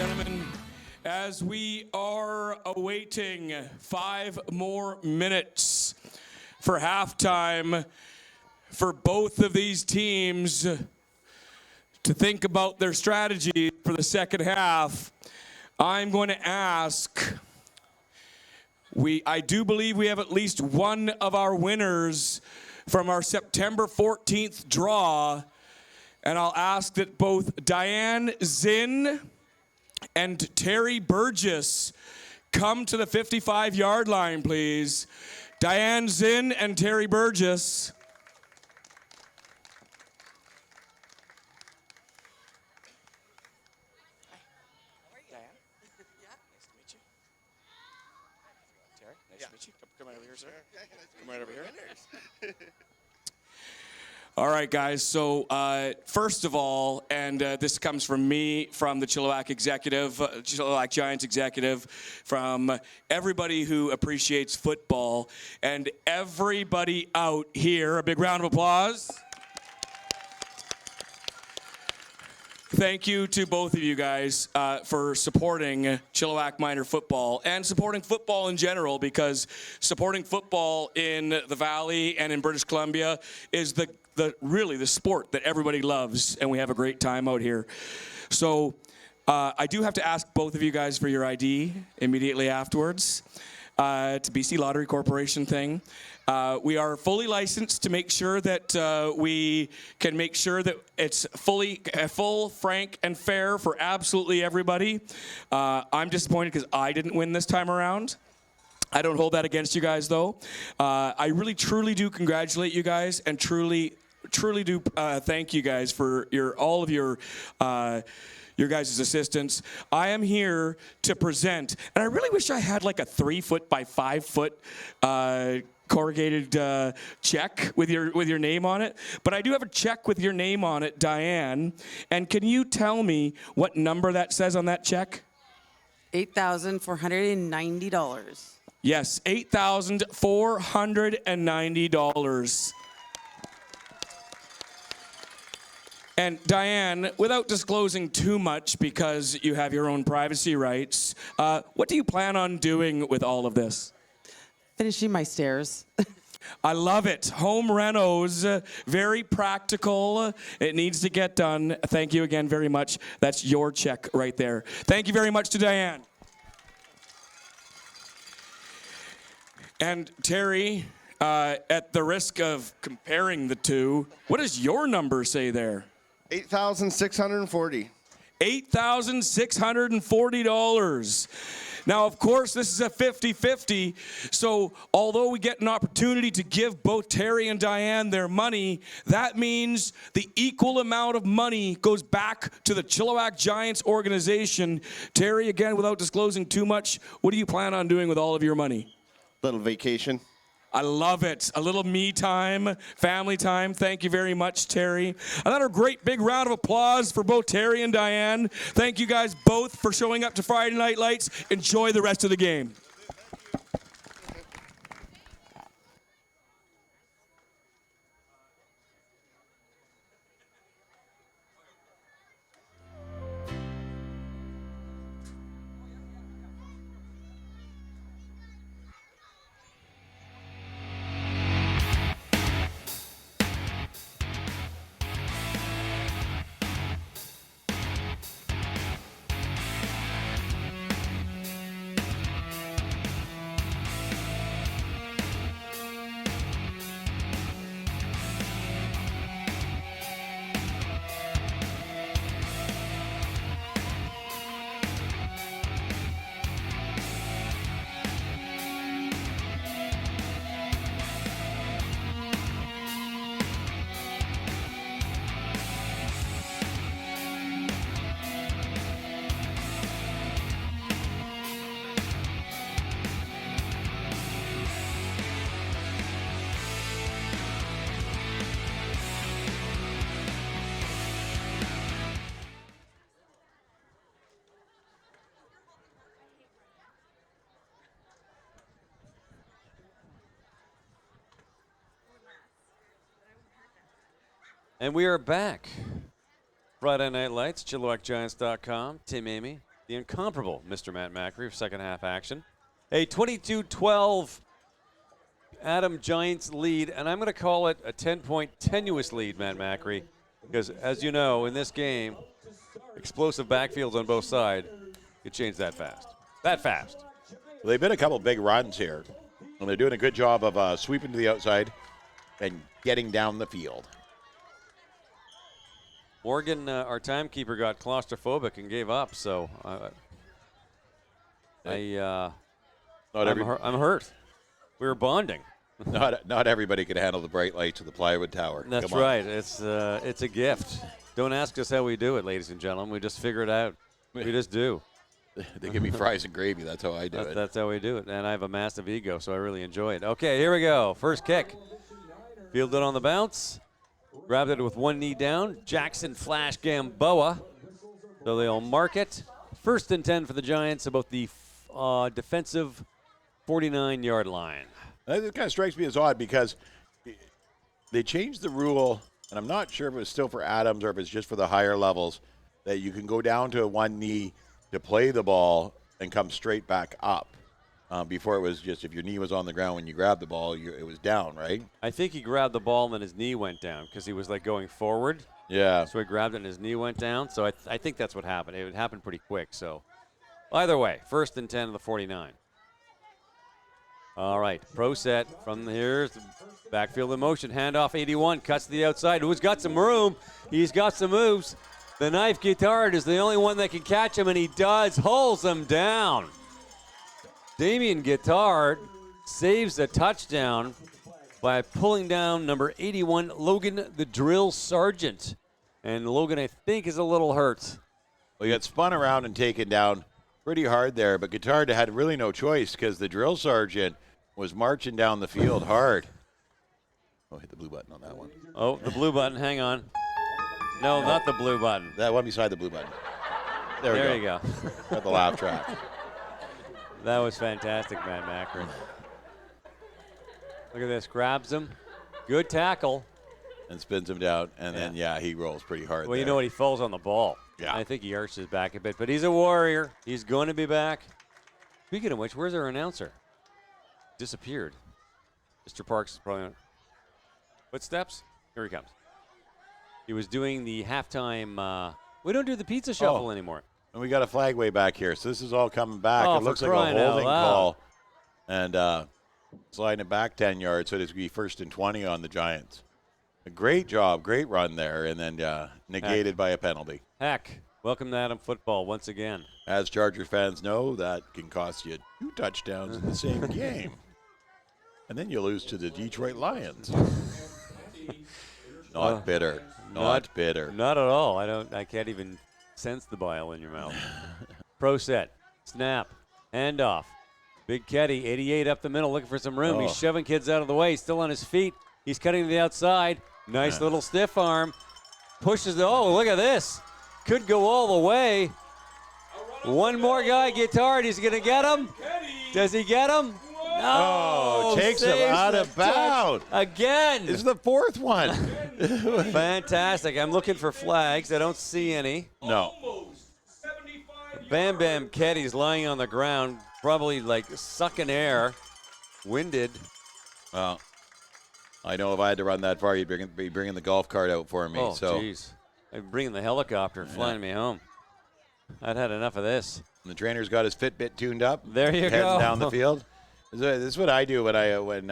gentlemen, as we are awaiting 5 more minutes for halftime for both of these teams to think about their strategy for the second half, I'm going to ask, I do believe we have at least one of our winners from our September 14th draw, and I'll ask that both Diane Zinn and Terry Burgess come to the 55-yard line, please. Diane Zinn and Terry Burgess. Come right over here, sir. Come right over here. All right, guys. So first of all, and this comes from me, from the Chilliwack executive, Chilliwack Giants executive, from everybody who appreciates football, and everybody out here. A big round of applause. Thank you to both of you guys for supporting Chilliwack Minor football and supporting football in general, because supporting football in the Valley and in British Columbia is really the sport that everybody loves, and we have a great time out here. So I do have to ask both of you guys for your ID immediately afterwards. It's a BC Lottery Corporation thing. We are fully licensed to make sure that we can make sure that it's full, frank, and fair for absolutely everybody. I'm disappointed because I didn't win this time around. I don't hold that against you guys, though. I really, truly do congratulate you guys, and truly do thank you guys for all of your guys' assistance. I am here to present, and I really wish I had like a 3-foot by 5-foot corrugated check with your name on it. But I do have a check with your name on it, Diane. And can you tell me what number that says on that check? $8,490. Yes, $8,490. And Diane, without disclosing too much because you have your own privacy rights, what do you plan on doing with all of this? Finishing my stairs. I love it. Home renos, very practical. It needs to get done. Thank you again very much. That's your check right there. Thank you very much to Diane. And Terry, at the risk of comparing the two, what does your number say there? $8,640. $8,640. Now, of course, this is a 50-50, so although we get an opportunity to give both Terry and Diane their money, that means the equal amount of money goes back to the Chilliwack Giants organization. Terry, again, without disclosing too much, what do you plan on doing with all of your money? Little vacation. I love it. A little me time, family time. Thank you very much, Terry. Another great big round of applause for both Terry and Diane. Thank you guys both for showing up to Friday Night Lights. Enjoy the rest of the game. And we are back. Friday Night Lights, ChilliwackGiants.com. Tim Amy, the incomparable Mr. Matt Macri for second half action. A 22-12 Adam Giants lead, and I'm going to call it a 10-point tenuous lead, Matt Macri, because as you know, in this game, explosive backfields on both sides, you change that fast. That fast. Well, they've been a couple big runs here, and they're doing a good job of sweeping to the outside and getting down the field. Morgan, our timekeeper, got claustrophobic and gave up, so I'm hurt. We were bonding. Not everybody can handle the bright lights of the plywood tower. That's right. It's a gift. Don't ask us how we do it, ladies and gentlemen. We just figure it out. We just do. They give me fries and gravy. That's how I do it. That's how we do it. And I have a massive ego, so I really enjoy it. Okay, here we go. First kick. Fielded on the bounce. Grabbed it with one knee down. Jackson Flash Gamboa. So they'll mark it. 1st and 10 for the Giants, about the defensive 49-yard line. It kind of strikes me as odd because they changed the rule, and I'm not sure if it was still for Adams or if it's just for the higher levels, that you can go down to one knee to play the ball and come straight back up. Before it was just if your knee was on the ground when you grabbed the ball, it was down, right? I think he grabbed the ball and then his knee went down because he was like going forward. Yeah. So he grabbed it and his knee went down. So I think that's what happened. It happened pretty quick. So either way, 1st and 10 of the 49. All right, pro set from here's the backfield in motion. Handoff 81, cuts to the outside. Who's got some room? He's got some moves. The knife Guitard is the only one that can catch him, and he does. Hauls him down. Damien Guitard saves a touchdown by pulling down number 81, Logan the Drill Sergeant. And Logan, I think, is a little hurt. Well, he got spun around and taken down pretty hard there, but Guitard had really no choice because the Drill Sergeant was marching down the field hard. Oh, hit the blue button on that one. Oh, the blue button. Hang on. No, not the blue button. That one beside the blue button. There you go. Got the laugh track. That was fantastic, Matt Macri. Look at this. Grabs him. Good tackle. And spins him down. And then, he rolls pretty hard. Well, you know what? He falls on the ball. Yeah. I think he arches back a bit. But he's a warrior. He's going to be back. Speaking of which, where's our announcer? Disappeared. Mr. Parks is probably on footsteps. Here he comes. He was doing the halftime. We don't do the pizza shuffle anymore. And we got a flag way back here. So this is all coming back. Oh, it looks like a holding call. And sliding it back 10 yards. So it's going to be 1st and 20 on the Giants. A great job. Great run there. And then negated by a penalty. Heck. Welcome to Adam Football once again. As Charger fans know, that can cost you 2 touchdowns in the same game. And then you lose to the Detroit Lions. Not bitter. Not bitter. Not at all. I can't even sense the bile in your mouth. Pro set. Snap. Handoff. Big Ketty, 88 up the middle, looking for some room. He's shoving kids out of the way. He's still on his feet. He's cutting to the outside. Nice little stiff arm. Pushes the, look at this. Could go all the way. One more guy, Guitard. He's going to get him. Does he get him? No. Takes him out of bounds. Again. This is the 4th one. Fantastic. I'm looking for flags. I don't see any. No. Bam Bam Ketty's lying on the ground, probably like sucking air, winded. Well, I know if I had to run that far, you'd be bringing the golf cart out for me. Oh, jeez. I'm bringing the helicopter, flying me home. I'd had enough of this. And the trainer's got his Fitbit tuned up. There you heading go. Down the field. This is what I do when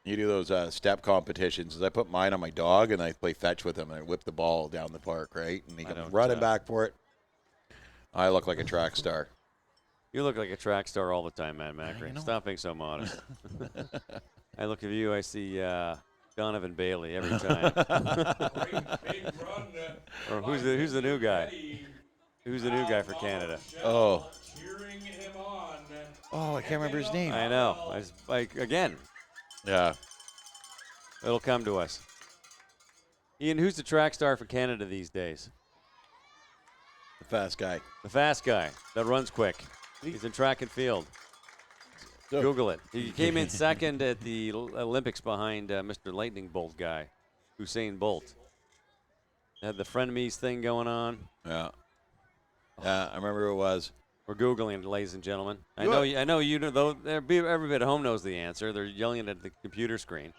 you do those step competitions. Is I put mine on my dog and I play fetch with him and I whip the ball down the park, right? And he comes running back for it. I look like a track star. You look like a track star all the time, Matt Macri. Stop being so modest. I look at you, I see Donovan Bailey every time. Or who's the new guy? Who's the new guy for Canada? Oh, I can't remember his name. I know. Again. Yeah. It'll come to us. Ian, who's the track star for Canada these days? The fast guy. The fast guy that runs quick. He's in track and field. Google it. He came in second at the Olympics behind Mr. Lightning Bolt guy, Usain Bolt. Had the frenemies thing going on. Yeah. Yeah, I remember who it was. We're Googling it, ladies and gentlemen. I Good. know you know, though everybody at home knows the answer. They're yelling at the computer screen.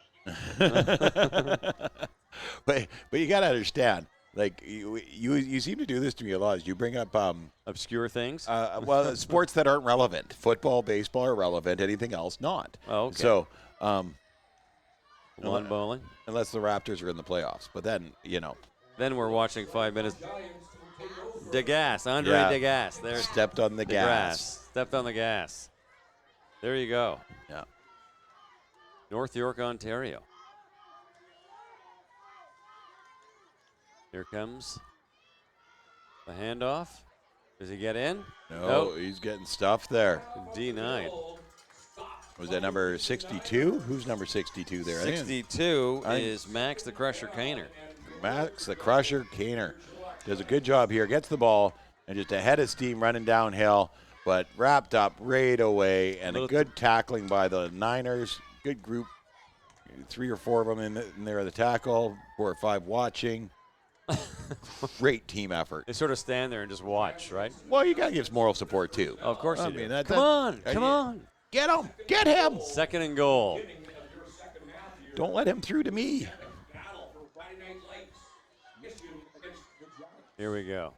But you got to understand, like you seem to do this to me a lot. Is you bring up Obscure things. well sports that aren't relevant. Football, baseball are relevant. Anything else not. Oh, okay. So Lawn bowling. unless the Raptors are in the playoffs, but then Then we're watching 5 minutes. Degas, Andre Yeah. Degas. There's stepped on the gas. Stepped on the gas. There you go. Yeah. North York, Ontario. Here comes the handoff. Does he get in? No, he's getting stuffed there. Denied. Was that number 62? Who's number 62 there? I think 62 I- is Max the Crusher Kaner. Max the Crusher Kaner does a good job here. Gets the ball and just ahead of steam running downhill, but wrapped up right away. And a good tackling by the Niners. Good group. 3 or 4 of them in there at the tackle. 4 or 5 watching. Great team effort. They sort of stand there and just watch, right? Well, you got to give some moral support, too. Of course I you mean, do. Come on. Get him. Get him. Second and goal. Don't let him through to me. Here we go.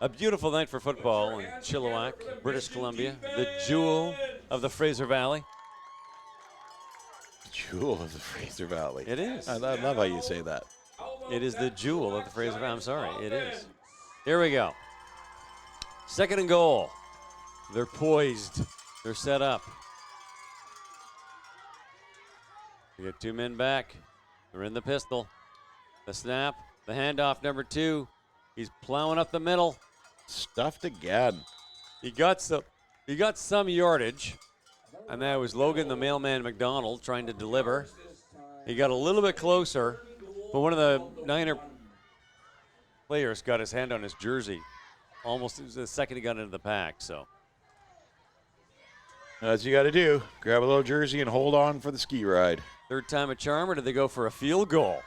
A beautiful night for football in Chilliwack, British Columbia, the jewel of the Fraser Valley. Jewel of the Fraser Valley. It is. I love how you say that. It is the jewel of the Fraser Valley. I'm sorry, it is. Here we go. Second and goal. They're poised. They're set up. We get 2 men back. They're in the pistol. The snap. The handoff, number 2. He's plowing up the middle. Stuffed again. He got some yardage, and that was Logan the mailman McDonald trying to deliver. He got a little bit closer, but one of the Niner players got his hand on his jersey. Almost, it was the second he got into the pack. So That's what you got to do. Grab a little jersey and hold on for the ski ride. third time a charm, or did they go for a field goal?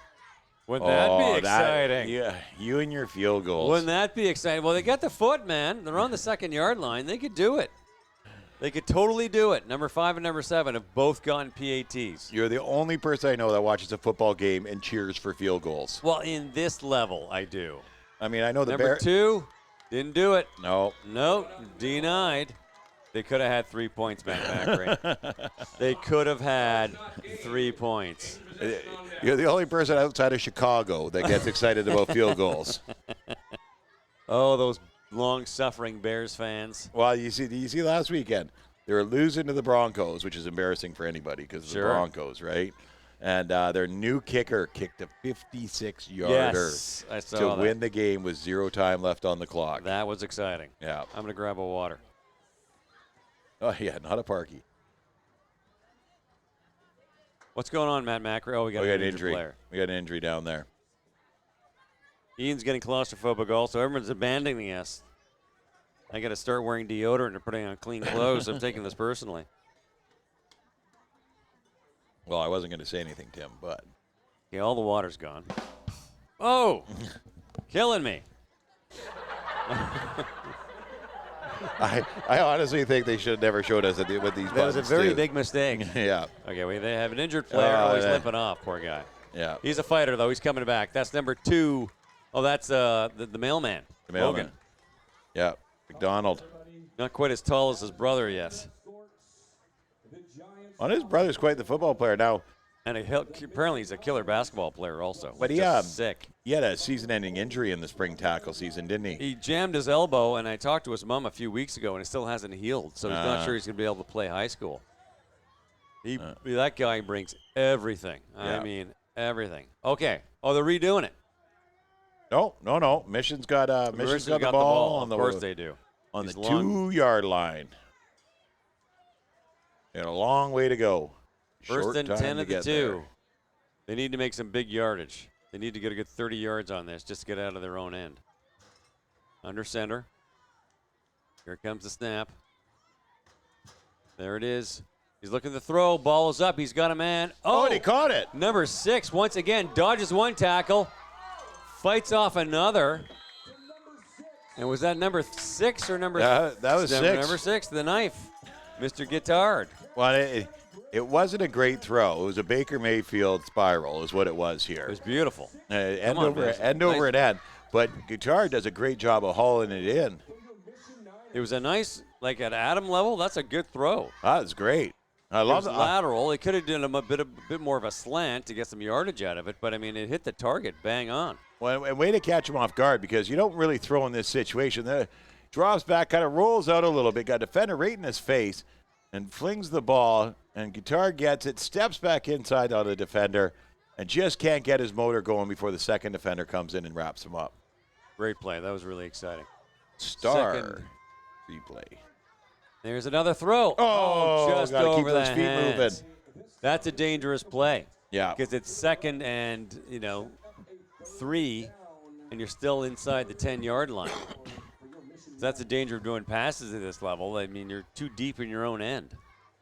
Wouldn't that be exciting? Yeah, you and your field goals. Wouldn't that be exciting? Well, they got the foot, man. They're on the 2nd-yard line. They could do it. They could totally do it. Number 5 and number 7 have both gotten PATs. You're the only person I know that watches a football game and cheers for field goals. Well, in this level, I do. I mean, I know the Number 2 didn't do it. No. Nope, denied. They could have had 3 points, Matt Macri. They could have had 3 points. You're the only person outside of Chicago that gets excited about field goals. Oh, those long-suffering Bears fans. Well, you see last weekend, they were losing to the Broncos, which is embarrassing for anybody because of the Broncos, right? And their new kicker kicked a 56-yarder Yes, I saw to that. win the game with 0 time left on the clock. That was exciting. Yeah. I'm going to grab a water. Oh, yeah, not a parky. What's going on, Matt Macri? Oh, we got an injured player. We got an injury down there. Ian's getting claustrophobic also. Everyone's abandoning us. I got to start wearing deodorant and putting on clean clothes. I'm taking this personally. Well, I wasn't going to say anything, Tim, but. Okay, all the water's gone. Oh, killing me. I honestly think they should have never showed us with these buttons. That was a very too. big mistake. Yeah. Okay, they have an injured player. Oh, he's yeah. limping off, poor guy. Yeah. He's a fighter, though. He's coming back. That's number 2. Oh, that's the mailman. The mailman. Logan. Yeah. McDonald. Not quite as tall as his brother, yes. Well, his brother's quite the football player now. And apparently he's a killer basketball player also. But Just sick. He had a season-ending injury in the spring tackle season, didn't he? He jammed his elbow, and I talked to his mom a few weeks ago, and it still hasn't healed. So he's not sure he's going to be able to play high school. That guy brings everything. Yeah. I mean, everything. Okay. Oh, they're redoing it. No. Mission's got the ball on the Of course they do. on He's the long. 2-yard line. And a long way to go. First Short and time 10 to at the get 2. there. They need to make some big yardage. They need to get a good 30 yards on this just to get out of their own end. Under center. Here comes the snap. There it is. He's looking to throw. Ball is up. He's got a man. Oh, and he caught it. Number 6, once again, dodges one tackle. Fights off another. And was that number 6 or number? That was 6. Number 6, the knife, Mr. Guitard. Well, it wasn't a great throw. It was a Baker Mayfield spiral, is what it was here. It was beautiful. End on, over man. end Nice. over and end. But Guitard does a great job of hauling it in. It was a nice, like at Adam level. That's a good throw. That's great. I It love was it. lateral. It could have done a bit more of a slant to get some yardage out of it, but I mean, it hit the target bang on. Well, and way to catch him off guard, because you don't really throw in this situation. Drops back, kind of rolls out a little bit, got a defender right in his face, and flings the ball, and Guitard gets it, steps back inside on the defender, and just can't get his motor going before the second defender comes in and wraps him up. Great play. That was really exciting. Star Second. replay. There's another throw. Just gotta keep over those the feet hands. moving. That's a dangerous play. Yeah. Because it's 2nd and, 3, and you're still inside the 10-yard line. So that's the danger of doing passes at this level. I mean, you're too deep in your own end.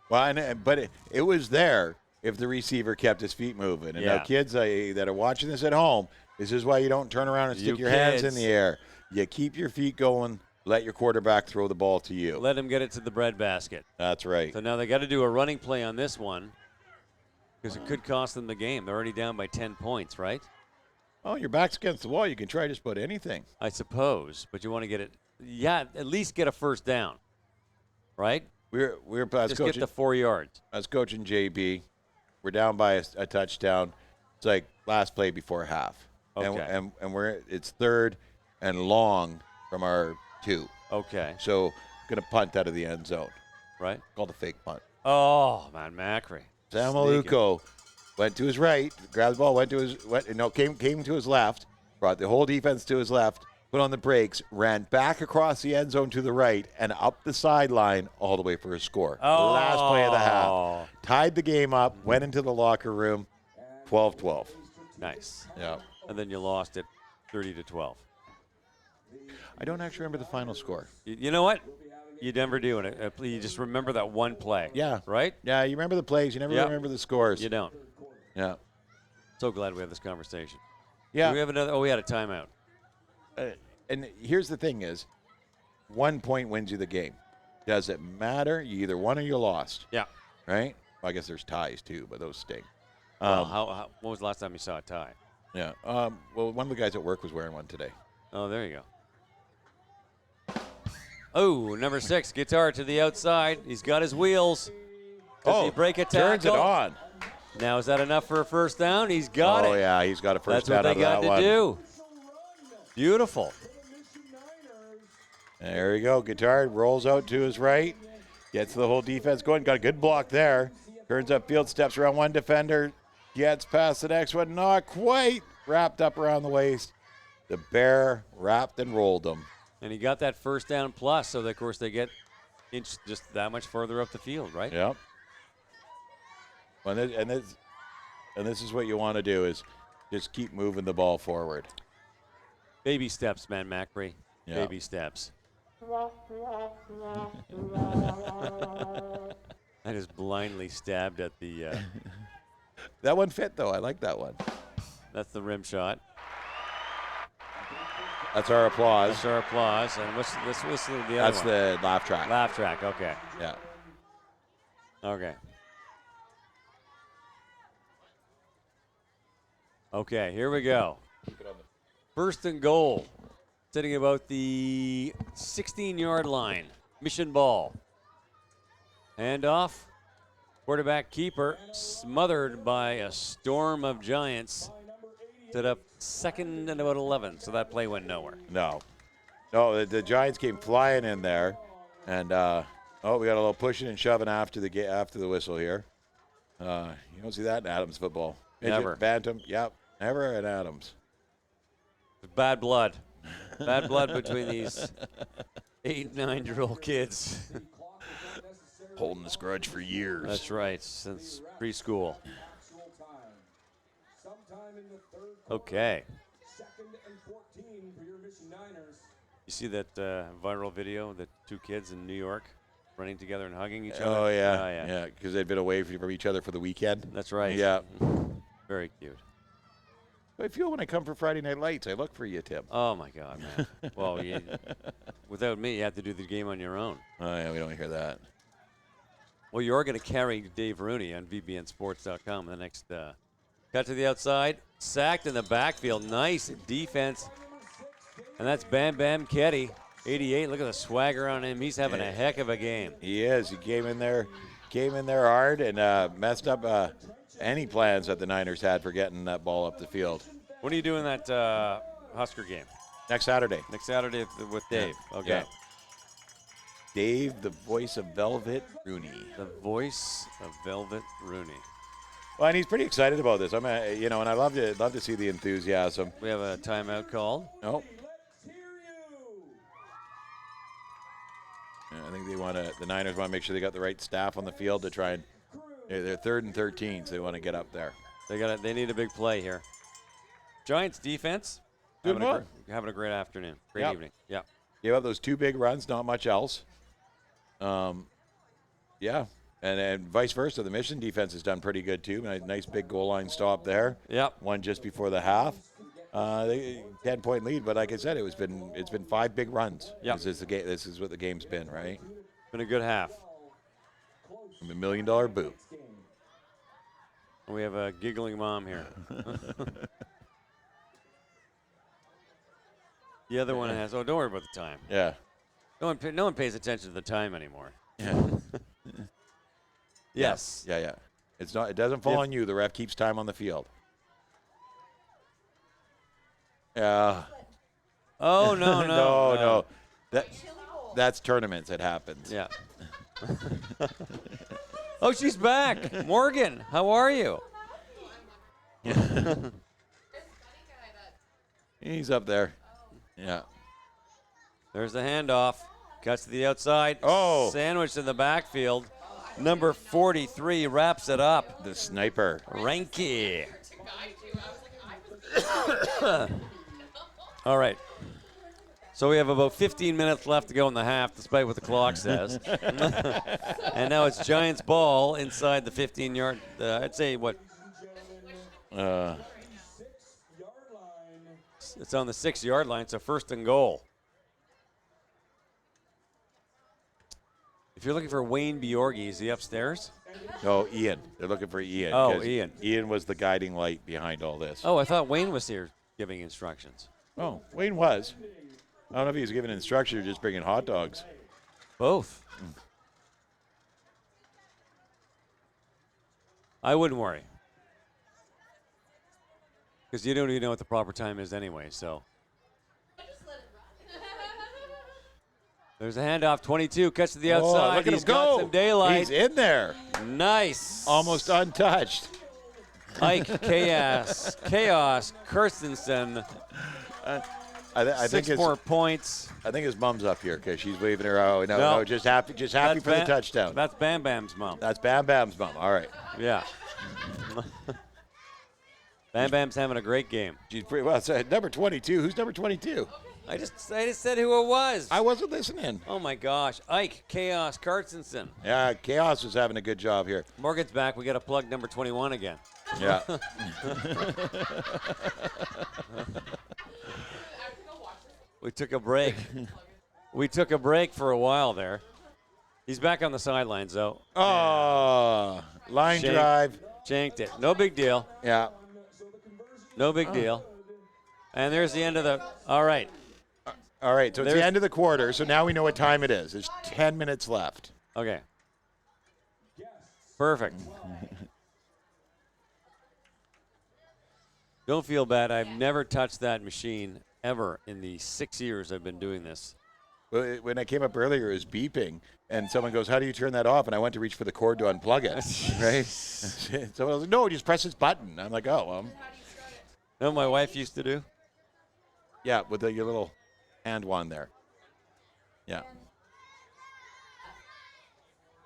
Well, but it was there if the receiver kept his feet moving. And now Yeah. kids that are watching this at home, this is why you don't turn around and stick You your hands in kids. the air. You keep your feet going. Let your quarterback throw the ball to you. Let him get it to the breadbasket. That's right. So now they got to do a running play on this one because it could cost them the game. They're already down by 10 points, right? Oh, your back's against the wall. You can try just about anything. I suppose, but you want to get it. Yeah, at least get a first down, right? I was Just get the 4 yards. I was coaching JB. We're down by a touchdown. It's like last play before half. Okay. And it's 3rd and long from our 2. Okay, So going to punt out of the end zone. right? Called a fake punt. Oh, man, Macri. Sam Sneaking. Maluko went to his right, grabbed the ball, came to his left, brought the whole defense to his left, put on the brakes, ran back across the end zone to the right, and up the sideline all the way for a score. Oh. Last play of the half. Tied the game up, went into the locker room, 12-12. Nice. Yeah. And then you lost it 30-12. I don't actually remember the final score. You know what? You never do. And you just remember that one play. Yeah. Right? Yeah, you remember the plays. You never Yep. remember the scores. You don't. Yeah. So glad we have this conversation. Yeah. Do we have another? Oh, we had a timeout. And here's the thing is, 1 point wins you the game. Does it matter? You either won or you lost, Yeah. right? Well, I guess there's ties too, but those sting. Well, when was the last time you saw a tie? Yeah. Well, one of the guys at work was wearing one today. Oh, there you go. Oh, number 6, Guitar to the outside. He's got his wheels. Does he break a tackle? Turns it on. Now, is that enough for a first down? He's got it. Oh, yeah, he's got a first That's what down they out of got that to one. do. Beautiful. There you go. Guitar rolls out to his right. Gets the whole defense going. Got a good block there. Turns up field, steps around one defender. Gets past the next one. Not quite. Wrapped up around the waist. The Bear wrapped and rolled him. And he got that first down plus, so that, of course, they get just that much further up the field, right? Yep. And this is what you want to do is just keep moving the ball forward. Baby steps, man, Macri. Yeah. Baby steps. I just blindly stabbed at the. That one fit though. I like that one. That's the rim shot. That's our applause. That's our applause. And what's this? What's the other That's one? the laugh track. Laugh track. Okay. Yeah. Okay. Okay. Here we go. First and goal. Sitting about the 16-yard line. Mission ball. Handoff. Quarterback keeper smothered by a storm of Giants. Set up 2nd and about 11, so that play went nowhere. No, the Giants came flying in there, and we got a little pushing and shoving after the whistle here. You don't see that in Adams football. Never. Bantam, yep, never in Adams. Bad blood. Bad blood between these 8, 9-year-old kids. Holding this grudge for years. That's right, since preschool. Okay. You see that viral video, the 2 kids in New York running together and hugging each other? Oh, yeah. Because they'd been away from each other for the weekend. That's right. Yeah. Very cute. I feel when I come for Friday Night Lights, I look for you, Tim. Oh my God, man. Well, without me, you have to do the game on your own. Oh, yeah, we don't hear that. Well, you are going to carry Dave Rooney on VBNSports.com in the next cut to the outside. Sacked in the backfield. Nice defense. And that's Bam Bam Ketty, 88. Look at the swagger on him. He's having a heck of a game. He is. He came in there hard and messed up any plans that the Niners had for getting that ball up the field. When are you doing that Husker game? Next Saturday. Next Saturday with Dave. Okay. Yeah. Dave, the voice of Velvet Rooney. The voice of Velvet Rooney. Well, and he's pretty excited about this. And I love to see the enthusiasm. We have a timeout called. Oh. I think the Niners want to make sure they got the right staff on the field to try and. They're 3rd and 13, so they want to get up there. They need a big play here. Giants defense. Having a great afternoon. Great evening. Yeah. Gave up those 2 big runs, not much else. Yeah. And vice versa. The Mission defense has done pretty good, too. Nice big goal line stop there. Yep. One just before the half. 10-point lead, but like I said, it's been 5 big runs. Yep. This is what the game's been, right? Been a good half. $1 million boot. We have a giggling mom here. The other one has. Oh, don't worry about the time. Yeah. No one pays attention to the time anymore. Yeah. Yes. Yeah. It's not. It doesn't fall on you. The ref keeps time on the field. Yeah. Oh no. No. That's tournaments. It happens. Yeah. Oh, she's back. Morgan, how are you? He's up there. Yeah. There's the handoff. Cuts to the outside. Oh. Sandwiched in the backfield. Number 43 wraps it up. The sniper. Ranky. All right. So we have about 15 minutes left to go in the half, despite what the clock says. And now it's Giants ball inside the 15-yard. I'd say what? It's on the 6-yard line, so 1st and goal. If you're looking for Wayne Bjorgi, is he upstairs? No, Ian. They're looking for Ian. Oh, Ian. Ian was the guiding light behind all this. Oh, I thought Wayne was here giving instructions. Oh, Wayne was. I don't know if he was giving instructions or just bringing hot dogs. Both. I wouldn't worry. Because you don't even know what the proper time is anyway, so. There's a handoff, 22, cuts to the outside. Look at He's him got go. some daylight. He's in there. Nice. Almost untouched. Ike, Chaos, Kirstensen. I think 6 more points. I think his mom's up here because she's waving her. Oh no, just happy for the touchdown. That's Bam Bam's mom. That's Bam Bam's mom. All right. Yeah. Bam Bam's having a great game. She's pretty well. So number 22. Who's number 22? I just said who it was. I wasn't listening. Oh my gosh, Ike, Chaos, Kirstensen. Yeah, Chaos was having a good job here. Morgan's back. We got to plug number 21 again. Yeah. We took a break. We took a break for a while there. He's back on the sidelines, though. Oh, line drive. Shanked it. No big deal. Yeah. No big deal. And there's the end of the. All right. All right. So it's the end of the quarter. So now we know what time it is. There's 10 minutes left. Okay. Perfect. Don't feel bad. I've never touched that machine ever in the 6 years I've been doing this. Well, when I came up earlier, it was beeping, and someone goes, "How do you turn that off?" And I went to reach for the cord to unplug it. Right? Someone was like, "No, just press this button." I'm like, "Oh, well." You know what my wife used to do? Yeah, with your little hand wand there. Yeah.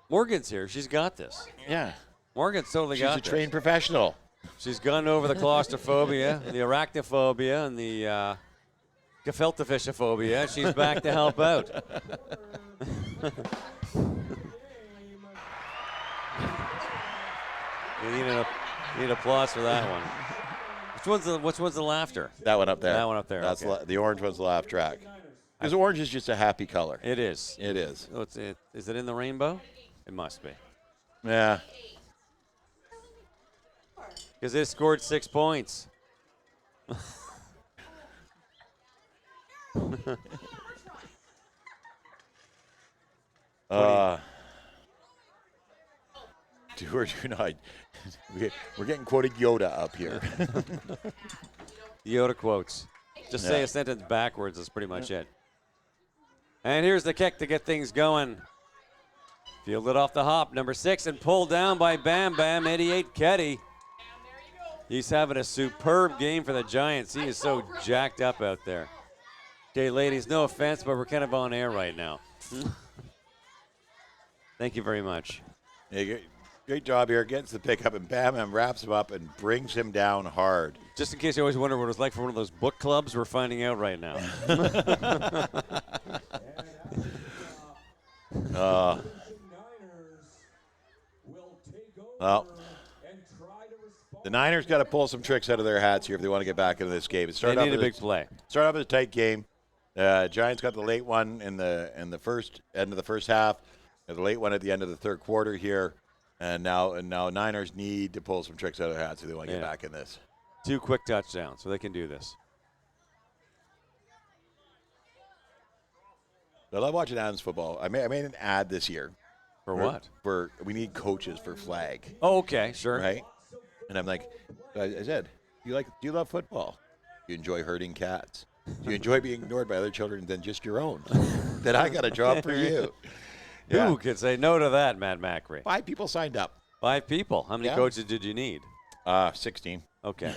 Morgan's here. She's got this. Yeah. Morgan's totally got this. She's a trained professional. She's gone over the claustrophobia, the arachnophobia, and the gefilte-fish-phobia. She's back to help out. You need applause for that one. Which one's the laughter? That one up there. That one up there, That's okay. the orange one's the laugh track. Because orange is just a happy color. It is. It is. Oh, is it in the rainbow? It must be. Yeah. Because it scored 6 points. Do or do not. We're getting quoted Yoda up here. Yoda quotes. Just say a sentence backwards is pretty much it. And here's the kick to get things going. Fielded off the hop, number 6, and pulled down by Bam Bam, 88 Ketty. He's having a superb game for the Giants. He is so jacked up out there. Okay, ladies, no offense, but we're kind of on air right now. Thank you very much. Yeah, great job here. Gets the pickup, and Bam Bam wraps him up and brings him down hard. Just in case you always wonder what it was like for one of those book clubs, we're finding out right now. Well, the Niners got to pull some tricks out of their hats here if they want to get back into this game. They need a big play. Start off as a tight game. Giants got the late one in the first end of the first half, and the late one at the end of the third quarter here, and now Niners need to pull some tricks out of their hats if they want to get back in this. 2 quick touchdowns, so they can do this. I love watching Adams football. I made an ad this year. For what? We need coaches for flag. Oh, okay, sure. Right? And I'm like, I said, do you love football? Do you enjoy herding cats? Do you enjoy being ignored by other children than just your own? Then I got a job for you. Yeah. Who could say no to that, Matt Macri? 5 people signed up. 5 people. How many coaches did you need? 16. Okay.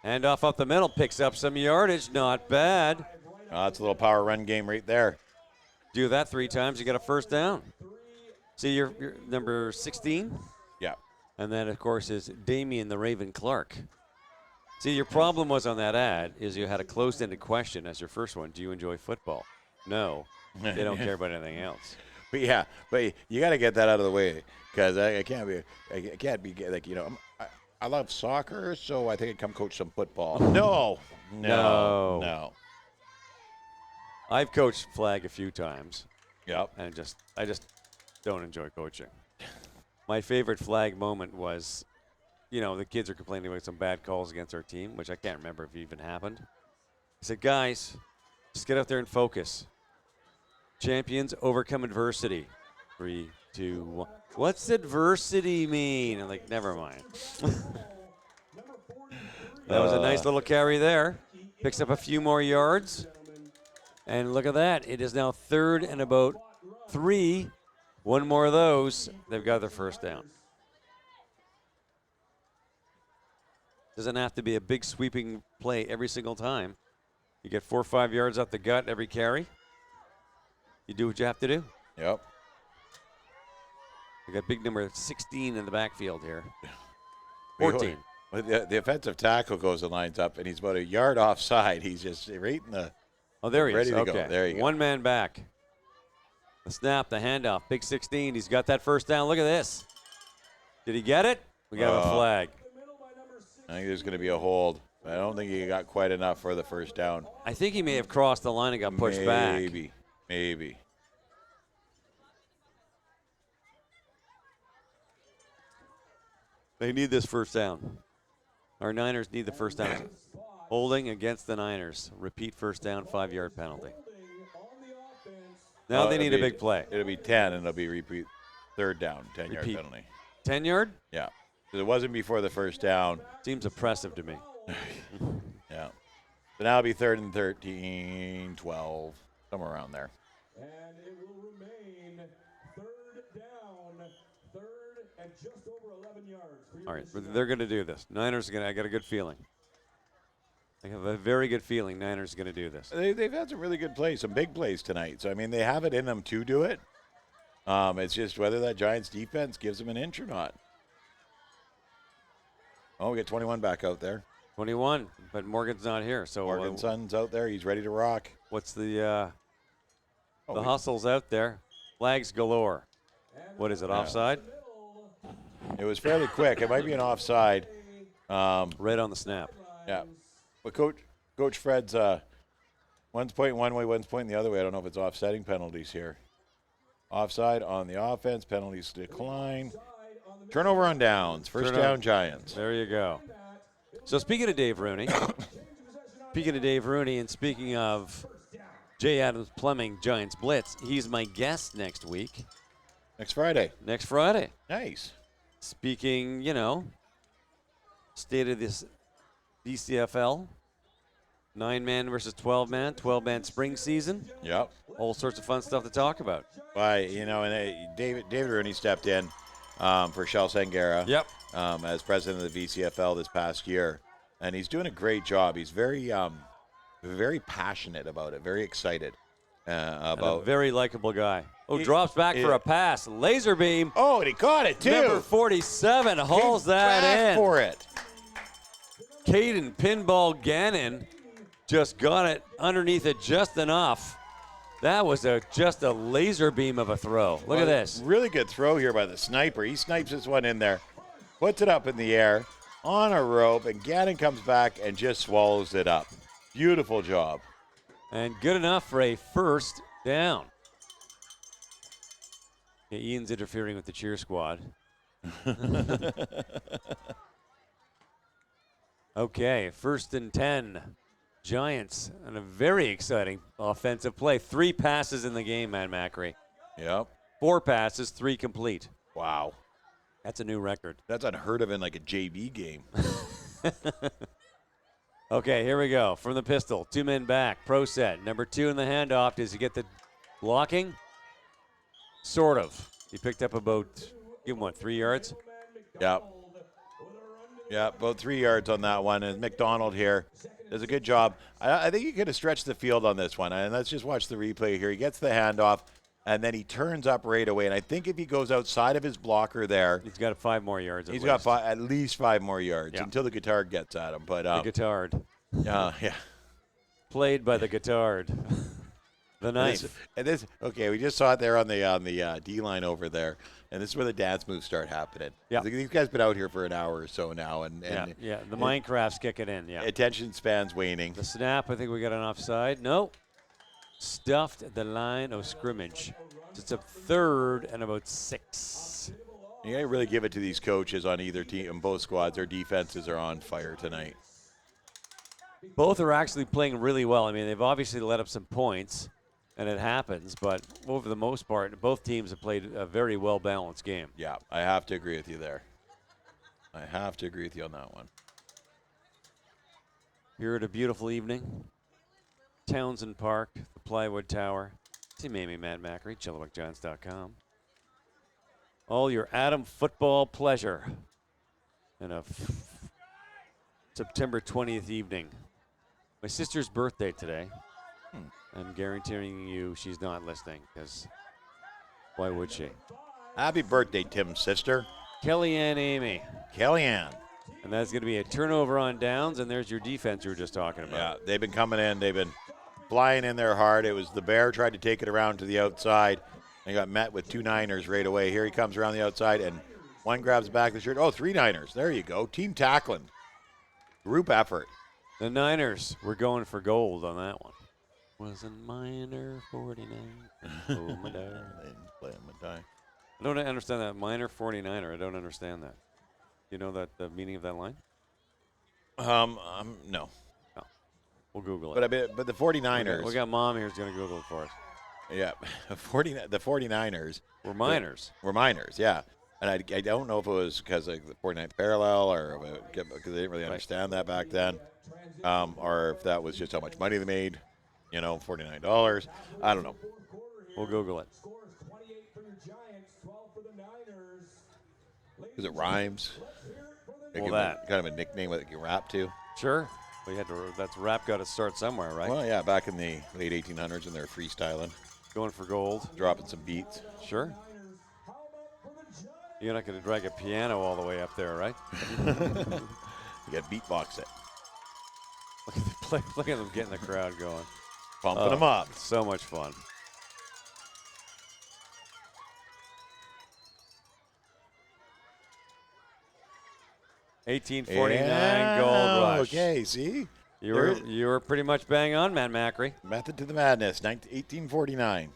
Handoff up the middle, picks up some yardage. Not bad. That's a little power run game right there. Do that 3 times, you get a first down. See, you're number 16? Yeah. And then, of course, is Damian the Raven Clark. See, your problem was on that ad is you had a closed-ended question as your first one. Do you enjoy football? No. They don't care about anything else. But you got to get that out of the way because I can't be like, I love soccer, so I think I'd come coach some football. No. I've coached flag a few times. Yep. And I just don't enjoy coaching. My favorite flag moment was, the kids are complaining about some bad calls against our team, which I can't remember if it even happened. I said, guys, just get out there and focus. Champions overcome adversity. 3, 2, 1. What's adversity mean? I'm like, never mind. That was a nice little carry there. Picks up a few more yards. And look at that. It is now 3rd and about 3. 1 more of those. They've got their first down. Doesn't have to be a big sweeping play every single time. You get 4 or 5 yards up the gut every carry. You do what you have to do. Yep. We got big number 16 in the backfield here. 14. The offensive tackle goes and lines up, and he's about a yard offside. He's just right in the. Oh, there he ready is. to Okay. go. There you go. 1 man back. The snap, the handoff. Big 16. He's got that first down. Look at this. Did he get it? We got a flag. I think there's going to be a hold. I don't think he got quite enough for the first down. I think he may have crossed the line and got pushed back. Maybe. They need this first down. Our Niners need the first down. Holding against the Niners. Repeat first down, 5-yard penalty. Now they need a big play. It'll be 10, and it'll be repeat 3rd down, 10-yard penalty. 10-yard? Yeah. Because it wasn't before the first down. Seems oppressive to me. Yeah. So now it'll be 3rd and 13, 12, somewhere around there. And it will remain 3rd down, 3rd and just over 11 yards. All right, they're going to do this. Niners are going to, I got a good feeling. I have a very good feeling Niners are going to do this. They've had some really good plays, some big plays tonight. So, I mean, they have it in them to do it. It's just whether that Giants defense gives them an inch or not. Oh, we get 21 back out there. 21, but Morgan's not here. So Morgan's son's out there. He's ready to rock. What's the hustle's out there? Flags galore. What is it, offside? It was fairly quick. It might be an offside. Right on the snap. Yeah. But Coach Fred's one's pointing one way, one's pointing the other way. I don't know if it's offsetting penalties here. Offside on the offense. Penalties decline. Turnover on downs. First down, Giants. There you go. So speaking of Dave Rooney, and speaking of J. Adams Plumbing Giants Blitz, he's my guest next week. Next Friday. Nice. Speaking, state of this DCFL, 9-man versus 12-man, 12-man spring season. Yep. All sorts of fun stuff to talk about. David Rooney stepped in for Shel Sangara. Yep. As president of the VCFL this past year, and he's doing a great job. He's very passionate about it, very excited And about. a very likable guy. Drops back for a pass. Laser beam. Oh, and he caught it too. Number 47 hauls Came that back in. for it. Caden Pinball Gannon just got it underneath it just enough. That was just a laser beam of a throw. Look at this. Really good throw here by the sniper. He snipes this one in there, puts it up in the air on a rope, and Gannon comes back and just swallows it up. Beautiful job. And good enough for a first down. Yeah, Ian's interfering with the cheer squad. Okay, 1st and 10. Giants and a very exciting offensive play. 3 passes in the game, Matt Macri. Yep. 4 passes, 3 complete. Wow. That's a new record. That's unheard of in like a JV game. Okay, here we go. From the pistol, 2 men back, pro set. Number 2 in the handoff. Does he get the blocking? Sort of. He picked up about, give him what, 3 yards? Yep. Yeah, about 3 yards on that one. And McDonald here does a good job. I think he could have stretched the field on this one. And let's just watch the replay here. He gets the handoff, and then he turns up right away. And I think if he goes outside of his blocker there, He's got 5 more yards. he's got at least 5 more yards Yeah. until the guitar gets at him. But The guitard. yeah. Played by the guitard. The knife. Okay, we just saw it there on the D line over there, and this is where the dance moves start happening. Yeah. These guys been out here for an hour or so now, and Yeah, the Minecraft's kicking in, yeah. attention spans waning. The snap, I think we got an offside. No. Stuffed at the line of scrimmage. It's a 3rd and about 6. You gotta really give it to these coaches on either team, on both squads. Their defenses are on fire tonight. Both are actually playing really well. I mean, they've obviously let up some points, and it happens, but over the most part, both teams have played a very well-balanced game. Yeah, I have to agree with you there. I have to agree with you on that one. Here at a beautiful evening, Townsend Park, the Plywood Tower. Team Amy, Matt Macri, ChilliwackGiants.com. All your Adam football pleasure in a September 20th evening. My sister's birthday today. I'm guaranteeing you she's not listening, because why would she? Happy birthday, Tim's sister, Kellyanne Amy. Kellyanne. And that's going to be a turnover on downs, and there's your defense you were just talking about. Yeah, they've been coming in. They've been flying in there hard. It was the Bear tried to take it around to the outside. They got met with 2 Niners right away. Here he comes around the outside, and one grabs back of the shirt. Oh, 3 Niners. There you go. Team tackling. Group effort. The Niners were going for gold on that one. Was a minor 49. Oh, my God. I don't understand that. Minor 49er. I don't understand that. You know that the meaning of that line? No. We'll Google it. But the 49ers. We got Mom here who's going to Google it for us. Yeah, the 49ers. We're minors. Were minors, yeah. And I don't know if it was because of the 49th parallel or because they didn't really understand that back then, or if that was just how much money they made, $49. I don't know. We'll Google it. Because it rhymes. Well, Kind of a nickname that you can rap to. Sure. We had to. That's rap got to start somewhere, right? Well, yeah, back in the late 1800s when they were freestyling, Going for gold. dropping some beats. Sure. You're not going to drag a piano all the way up there, right? You got beatbox it. Look at them getting the crowd going. Pumping them up. So much fun. 1849 Gold Rush. Okay, see? You were pretty much bang on, Matt Macri. Method to the madness, 1849.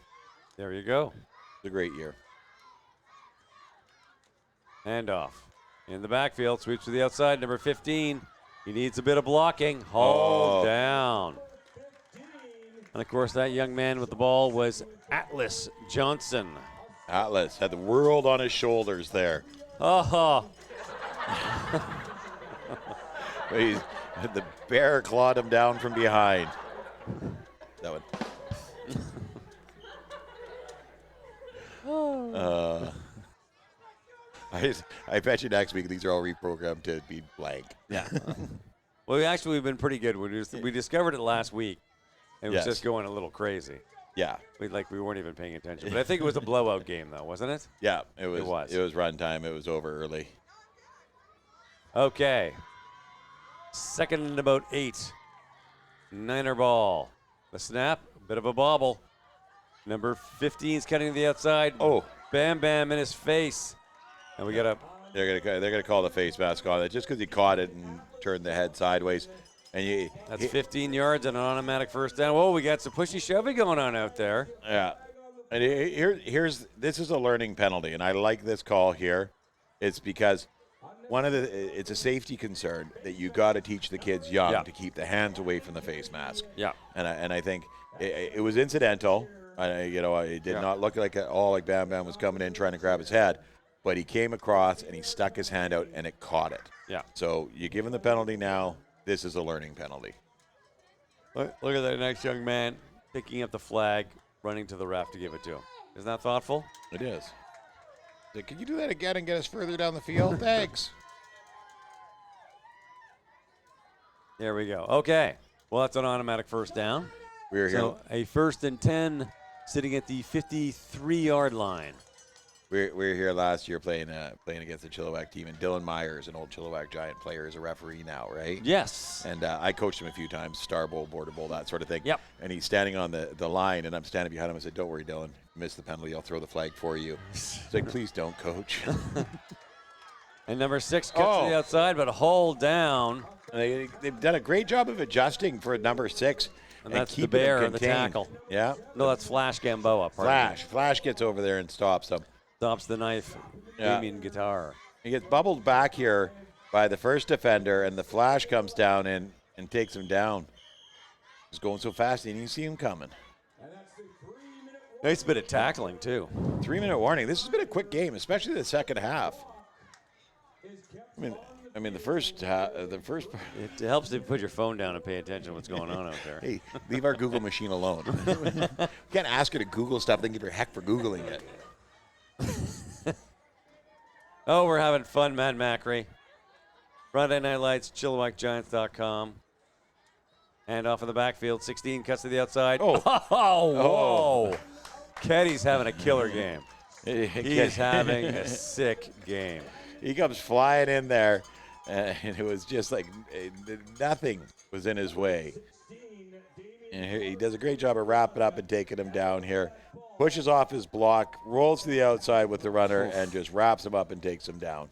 There you go. It's a great year. Handoff. In the backfield, sweeps to the outside, number 15. He needs a bit of blocking. Hauled down. And, of course, that young man with the ball was Atlas Johnson. Atlas had the world on his shoulders there. Oh, The bear clawed him down from behind. That one. I bet you next week these are all reprogrammed to be blank. yeah. Well, we've been pretty good. We discovered it last week. It was Yes. just going a little crazy. Yeah, We weren't even paying attention. But I think it was a blowout game, though, wasn't it? yeah. It was. was. It was run time. It was over early. Okay. Second and about 8. Niner ball. The snap, a bit of a bobble. Number 15 is cutting to the outside. Oh. Bam Bam in his face. And we got a They're gonna call the face mask on it just because he caught it and turned the head sideways. And that's 15 yards and an automatic first down. Whoa, we got some pushy shovey going on out there. Yeah. And this is a learning penalty, and I like this call here. It's because it's a safety concern that you got to teach the kids young to keep the hands away from the face mask. Yeah. And I think it was incidental. It did not look like at all like Bam Bam was coming in trying to grab his head, but he came across and he stuck his hand out and it caught it. Yeah. So you give him the penalty now. This is a learning penalty. Look at that nice young man picking up the flag, running to the ref to give it to him. Isn't that thoughtful? It is. Can you do that again and get us further down the field? Thanks. There we go. Okay. Well, that's an automatic first down. We're here. So a 1st and 10 sitting at the 53-yard line. We were here last year playing against the Chilliwack team, and Dylan Myers, an old Chilliwack Giant player, is a referee now, right? Yes. And I coached him a few times, Star Bowl, Border Bowl, that sort of thing. Yep. And he's standing on the line, and I'm standing behind him. I said, "Don't worry, Dylan. Miss the penalty. I'll throw the flag for you." He's like, "Please don't, coach." And number 6 cuts to the outside, but a hold down. And they've done a great job of adjusting for number 6. And that's the keeping him bear, the contained. tackle. Yeah. No, that's Flash Gamboa. pardon me. Flash gets over there and stops him. Stops the knife. Yeah. Damien Guitar. He gets bubbled back here by the first defender, and the Flash comes down and takes him down. He's going so fast, you didn't see him coming. Nice bit of tackling, too. 3-minute warning. This has been a quick game, especially the second half. I mean, the first. It helps to put your phone down and pay attention to what's going on out there. Hey, leave our Google machine alone. You can't ask her to Google stuff, then give her heck for Googling it. Oh, we're having fun, Matt Macri. Friday Night Lights, ChilliwackGiants.com. Hand off in the backfield. 16 cuts to the outside. Oh. Whoa. Keddy's having a killer game. He's having a sick game. He comes flying in there, and it was just like nothing was in his way. And he does a great job of wrapping up and taking him down here. Pushes off his block, rolls to the outside with the runner, and just wraps him up and takes him down.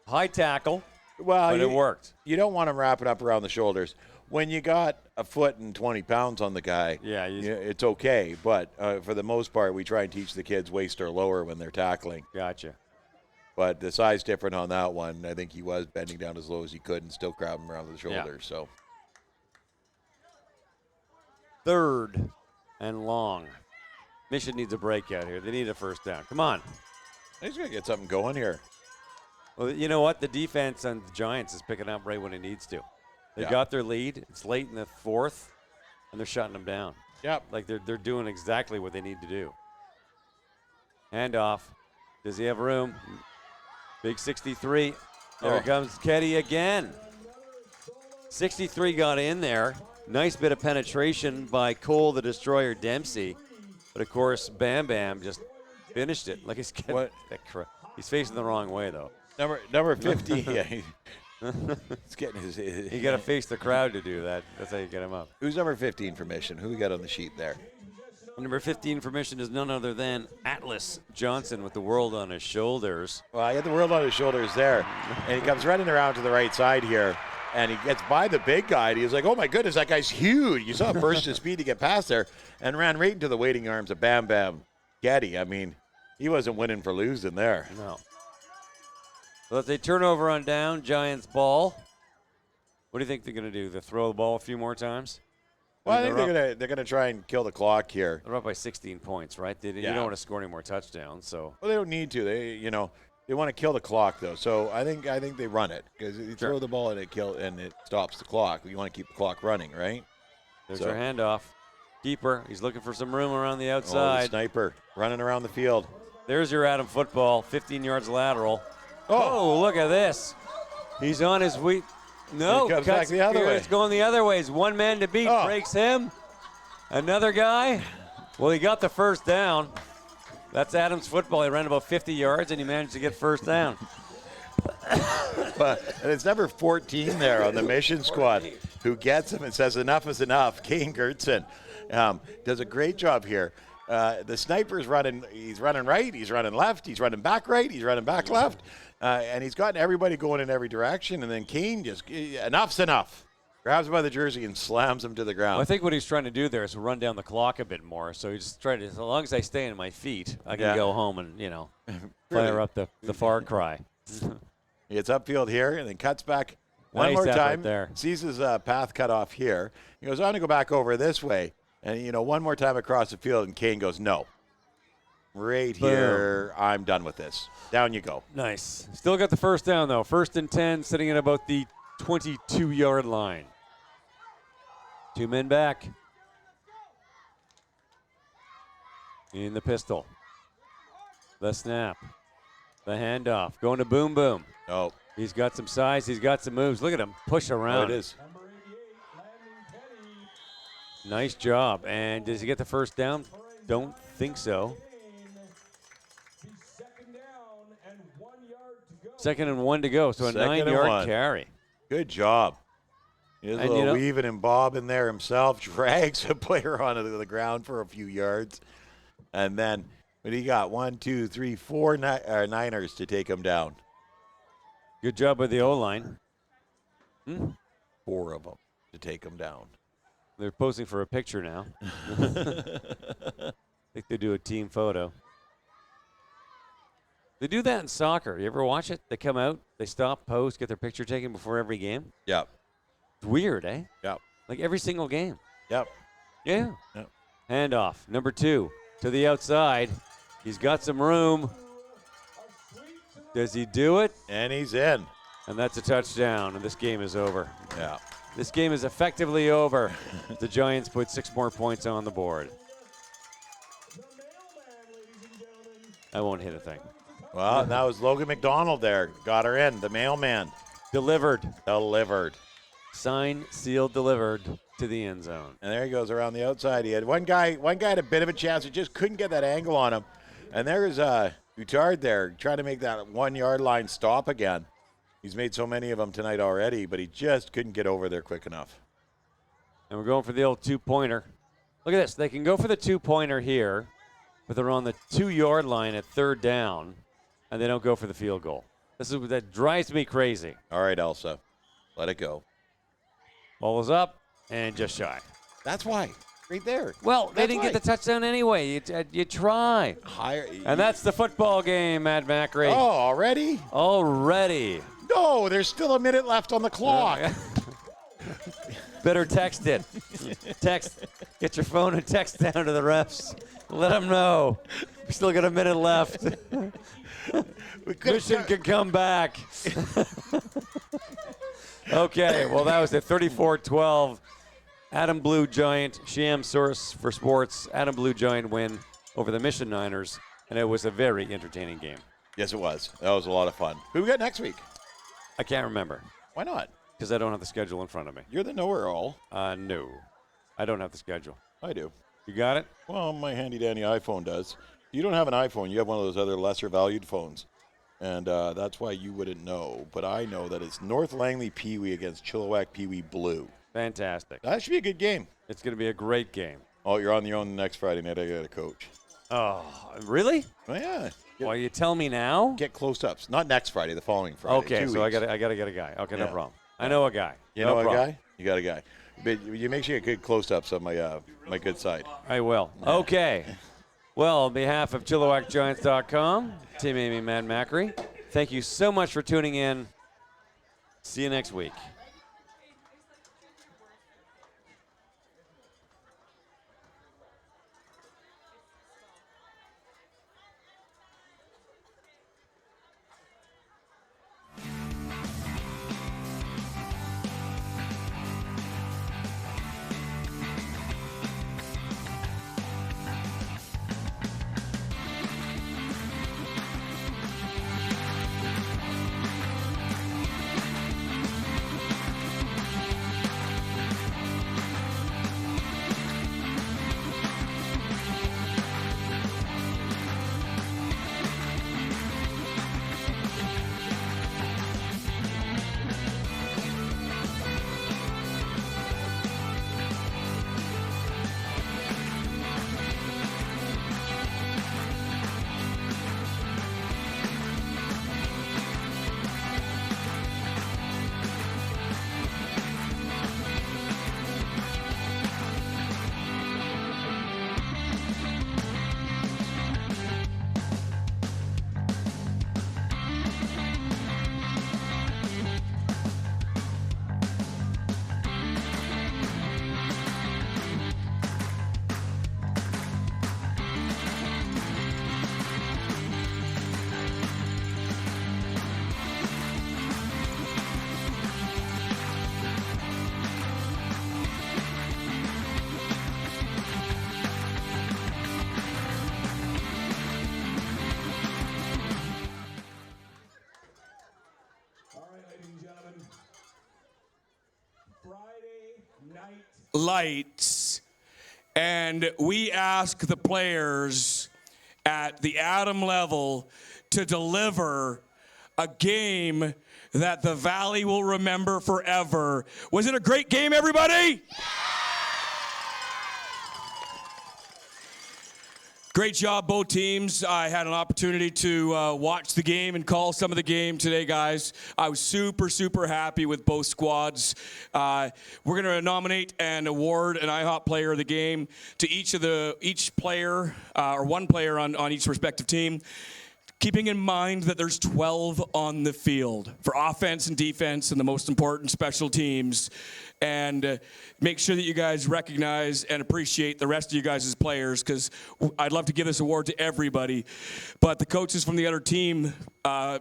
High tackle, Well, but it worked. You don't want him wrapping up around the shoulders. When you got a foot and 20 pounds on the guy, it's okay. But for the most part, we try and teach the kids waist or lower when they're tackling. Gotcha. But the size different on that one. I think he was bending down as low as he could and still grabbing him around the shoulders. So 3rd and long. Mission needs a breakout here. They need a first down. Come on. he's going to get something going here. Well, you know what? The defense on the Giants is picking up right when it needs to. They got their lead. It's late in the 4th, and they're shutting them down. Yep. Like they're doing exactly what they need to do. Handoff. Does he have room? Big 63. There comes Keddy again. 63 got in there. Nice bit of penetration by Cole the Destroyer Dempsey. But, of course, Bam Bam just finished it. Like he's getting he's facing the wrong way, though. Number 50. Yeah, he's getting his. You got to face the crowd to do that. That's how you get him up. Who's number 15 for Mission? Who we got on the sheet there? Number 15 for Mission is none other than Atlas Johnson with the world on his shoulders. Well, he had the world on his shoulders there, and he comes running around to the right side here, and he gets by the big guy, and he was like, oh, my goodness, that guy's huge. You saw him burst his speed to get past there and ran right into the waiting arms of Bam Bam Getty. I mean, he wasn't winning for losing there. No. So that's a turnover on down, Giants ball. What do you think they're going to do? They throw the ball a few more times? Well, I think they're gonna try and kill the clock here. They're up by 16 points, right? You don't want to score any more touchdowns, so. Well, they don't need to. They want to kill the clock though. So I think they run it because you throw the ball and it stops the clock. You want to keep the clock running, right? There's our handoff. Keeper, he's looking for some room around the outside. The sniper running around the field. There's your Adam football, 15 yards lateral. Oh, look at this. He's on his way. No, he comes back the other way. It's going the other way. It's one man to beat. Breaks him. Another guy. Well, he got the first down. That's Adam's football. He ran about 50 yards, and he managed to get first down. And it's number 14 there on the mission squad who gets him and says, enough is enough. Kane Gertson does a great job here. The sniper's running. He's running right. He's running left. He's running back right. He's running back left. And he's gotten everybody going in every direction. And then Kane just, enough's enough. Grabs him by the jersey and slams him to the ground. Well, I think what he's trying to do there is run down the clock a bit more. So he's trying to, as long as I stay on my feet, I can go home and, fire up the Far Cry. He gets upfield here and then cuts back one Nice more effort time. there. Sees his path cut off here. He goes, I'm going to go back over this way. And, one more time across the field, and Kane goes, no. Right here, I'm done with this. Down you go. Nice. Still got the first down, though. 1st and 10, sitting at about the 22-yard line. 2 men back. In the pistol. The snap. The handoff. Going to Boom Boom. Oh. He's got some size. He's got some moves. Look at him push around. Oh, it is. Nice job. And does he get the first down? Don't think so. 2nd and 1 to go. So a 9-yard carry. Good job. He does a little weaving and bobbing there himself. Drags a player onto the ground for a few yards. And then, but he got 1, 2, 3, 4 Niners to take him down. Good job with the O-line. 4 of them to take him down. They're posing for a picture now. I think they do a team photo. They do that in soccer. You ever watch it? They come out, they stop, pose, get their picture taken before every game. Yep. It's weird, eh? Yep. Like every single game. Yep. Yeah. Yep. Handoff. Number 2 to the outside. He's got some room. Does he do it? And he's in. And that's a touchdown, and this game is over. Yeah. This game is effectively over. The Giants put 6 more points on the board. I won't hit a thing. Well, that was Logan McDonald there. Got her in. The mailman. Delivered. Signed, sealed, delivered to the end zone. And there he goes around the outside. He had one guy had a bit of a chance. He just couldn't get that angle on him. And there's Boutard there trying to make that 1-yard line stop again. He's made so many of them tonight already, but he just couldn't get over there quick enough. And we're going for the old 2-pointer. Look at this. They can go for the 2-pointer here, but they're on the 2-yard line at 3rd down, and they don't go for the field goal. That drives me crazy. All right, Elsa. Let it go. Ball is up and just shy. That's why. Right there. Well, they didn't get the touchdown anyway. You try. Higher. And that's the football game, Matt Macri. Oh, already? Already. No, there's still a minute left on the clock. Better text it. Get your phone and text down to the refs. Let them know. We still got a minute left. Mission can come back. Okay, well, that was a 34-12 Adam Blue Giant, Sham Source for Sports, Adam Blue Giant win over the Mission Niners, and it was a very entertaining game. Yes, it was. That was a lot of fun. Who we got next week? I can't remember. Why not? Because I don't have the schedule in front of me. You're the know-it-all. No. I don't have the schedule. I do. You got it? Well, my handy-dandy iPhone does. You don't have an iPhone. You have one of those other lesser-valued phones. And that's why you wouldn't know. But I know that it's North Langley Pee-wee against Chilliwack Pee-wee Blue. Fantastic. That should be a good game. It's going to be a great game. Oh, you're on your own next Friday night. I got a coach. Oh, really? Oh, yeah. Well, you tell me now? Get close-ups. Not next Friday, the following Friday. Okay, 2 so weeks. I gotta get a guy. Okay, no Yeah. problem. I know a guy. You No know problem. a guy? You got a guy. But you make sure you get good close-ups on my good side. I will. Okay. Well, on behalf of ChilliwackGiants.com, Tim, Amy, Matt Macri, thank you so much for tuning in. See you next week. Lights, and we ask the players at the Adam level to deliver a game that the Valley will remember forever. Was it a great game, everybody? Great job, both teams. I had an opportunity to watch the game and call some of the game today, guys. I was super, super happy with both squads. We're going to nominate and award an IHOP player of the game to each player, or one player on each respective team, keeping in mind that there's 12 on the field for offense and defense and the most important special teams. And make sure that you guys recognize and appreciate the rest of you guys as players, because I'd love to give this award to everybody. But the coaches from the other team,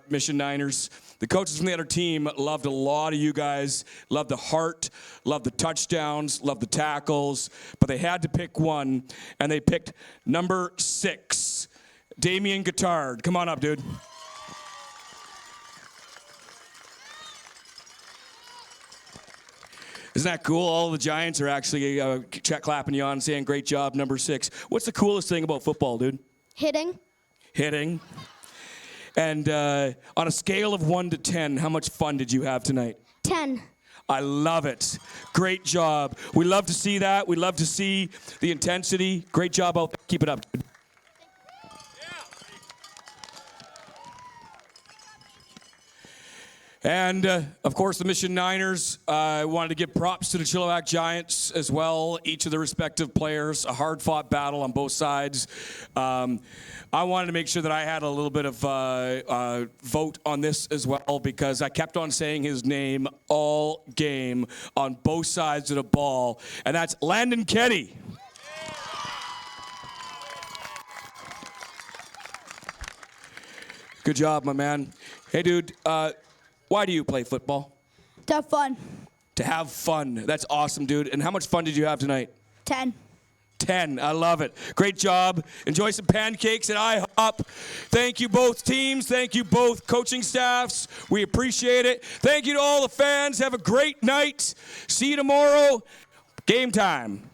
Mission Niners, the coaches from the other team loved a lot of you guys, loved the heart, loved the touchdowns, loved the tackles, but they had to pick one, and they picked number 6, Damien Guittard. Come on up, dude. Isn't that cool? All the Giants are actually clapping you on, saying, great job, number 6. What's the coolest thing about football, dude? Hitting. Hitting. And on a scale of 1 to 10, how much fun did you have tonight? 10. I love it. Great job. We love to see that. We love to see the intensity. Great job out there. Keep it up, dude. And, of course, the Mission Niners. I wanted to give props to the Chilliwack Giants as well, each of the respective players, a hard-fought battle on both sides. I wanted to make sure that I had a little bit of vote on this as well, because I kept on saying his name all game on both sides of the ball, and that's Landon Kenny. Good job, my man. Hey, dude. Why do you play football? To have fun. To have fun. That's awesome, dude. And how much fun did you have tonight? 10. 10. I love it. Great job. Enjoy some pancakes at IHOP. Thank you, both teams. Thank you, both coaching staffs. We appreciate it. Thank you to all the fans. Have a great night. See you tomorrow. Game time.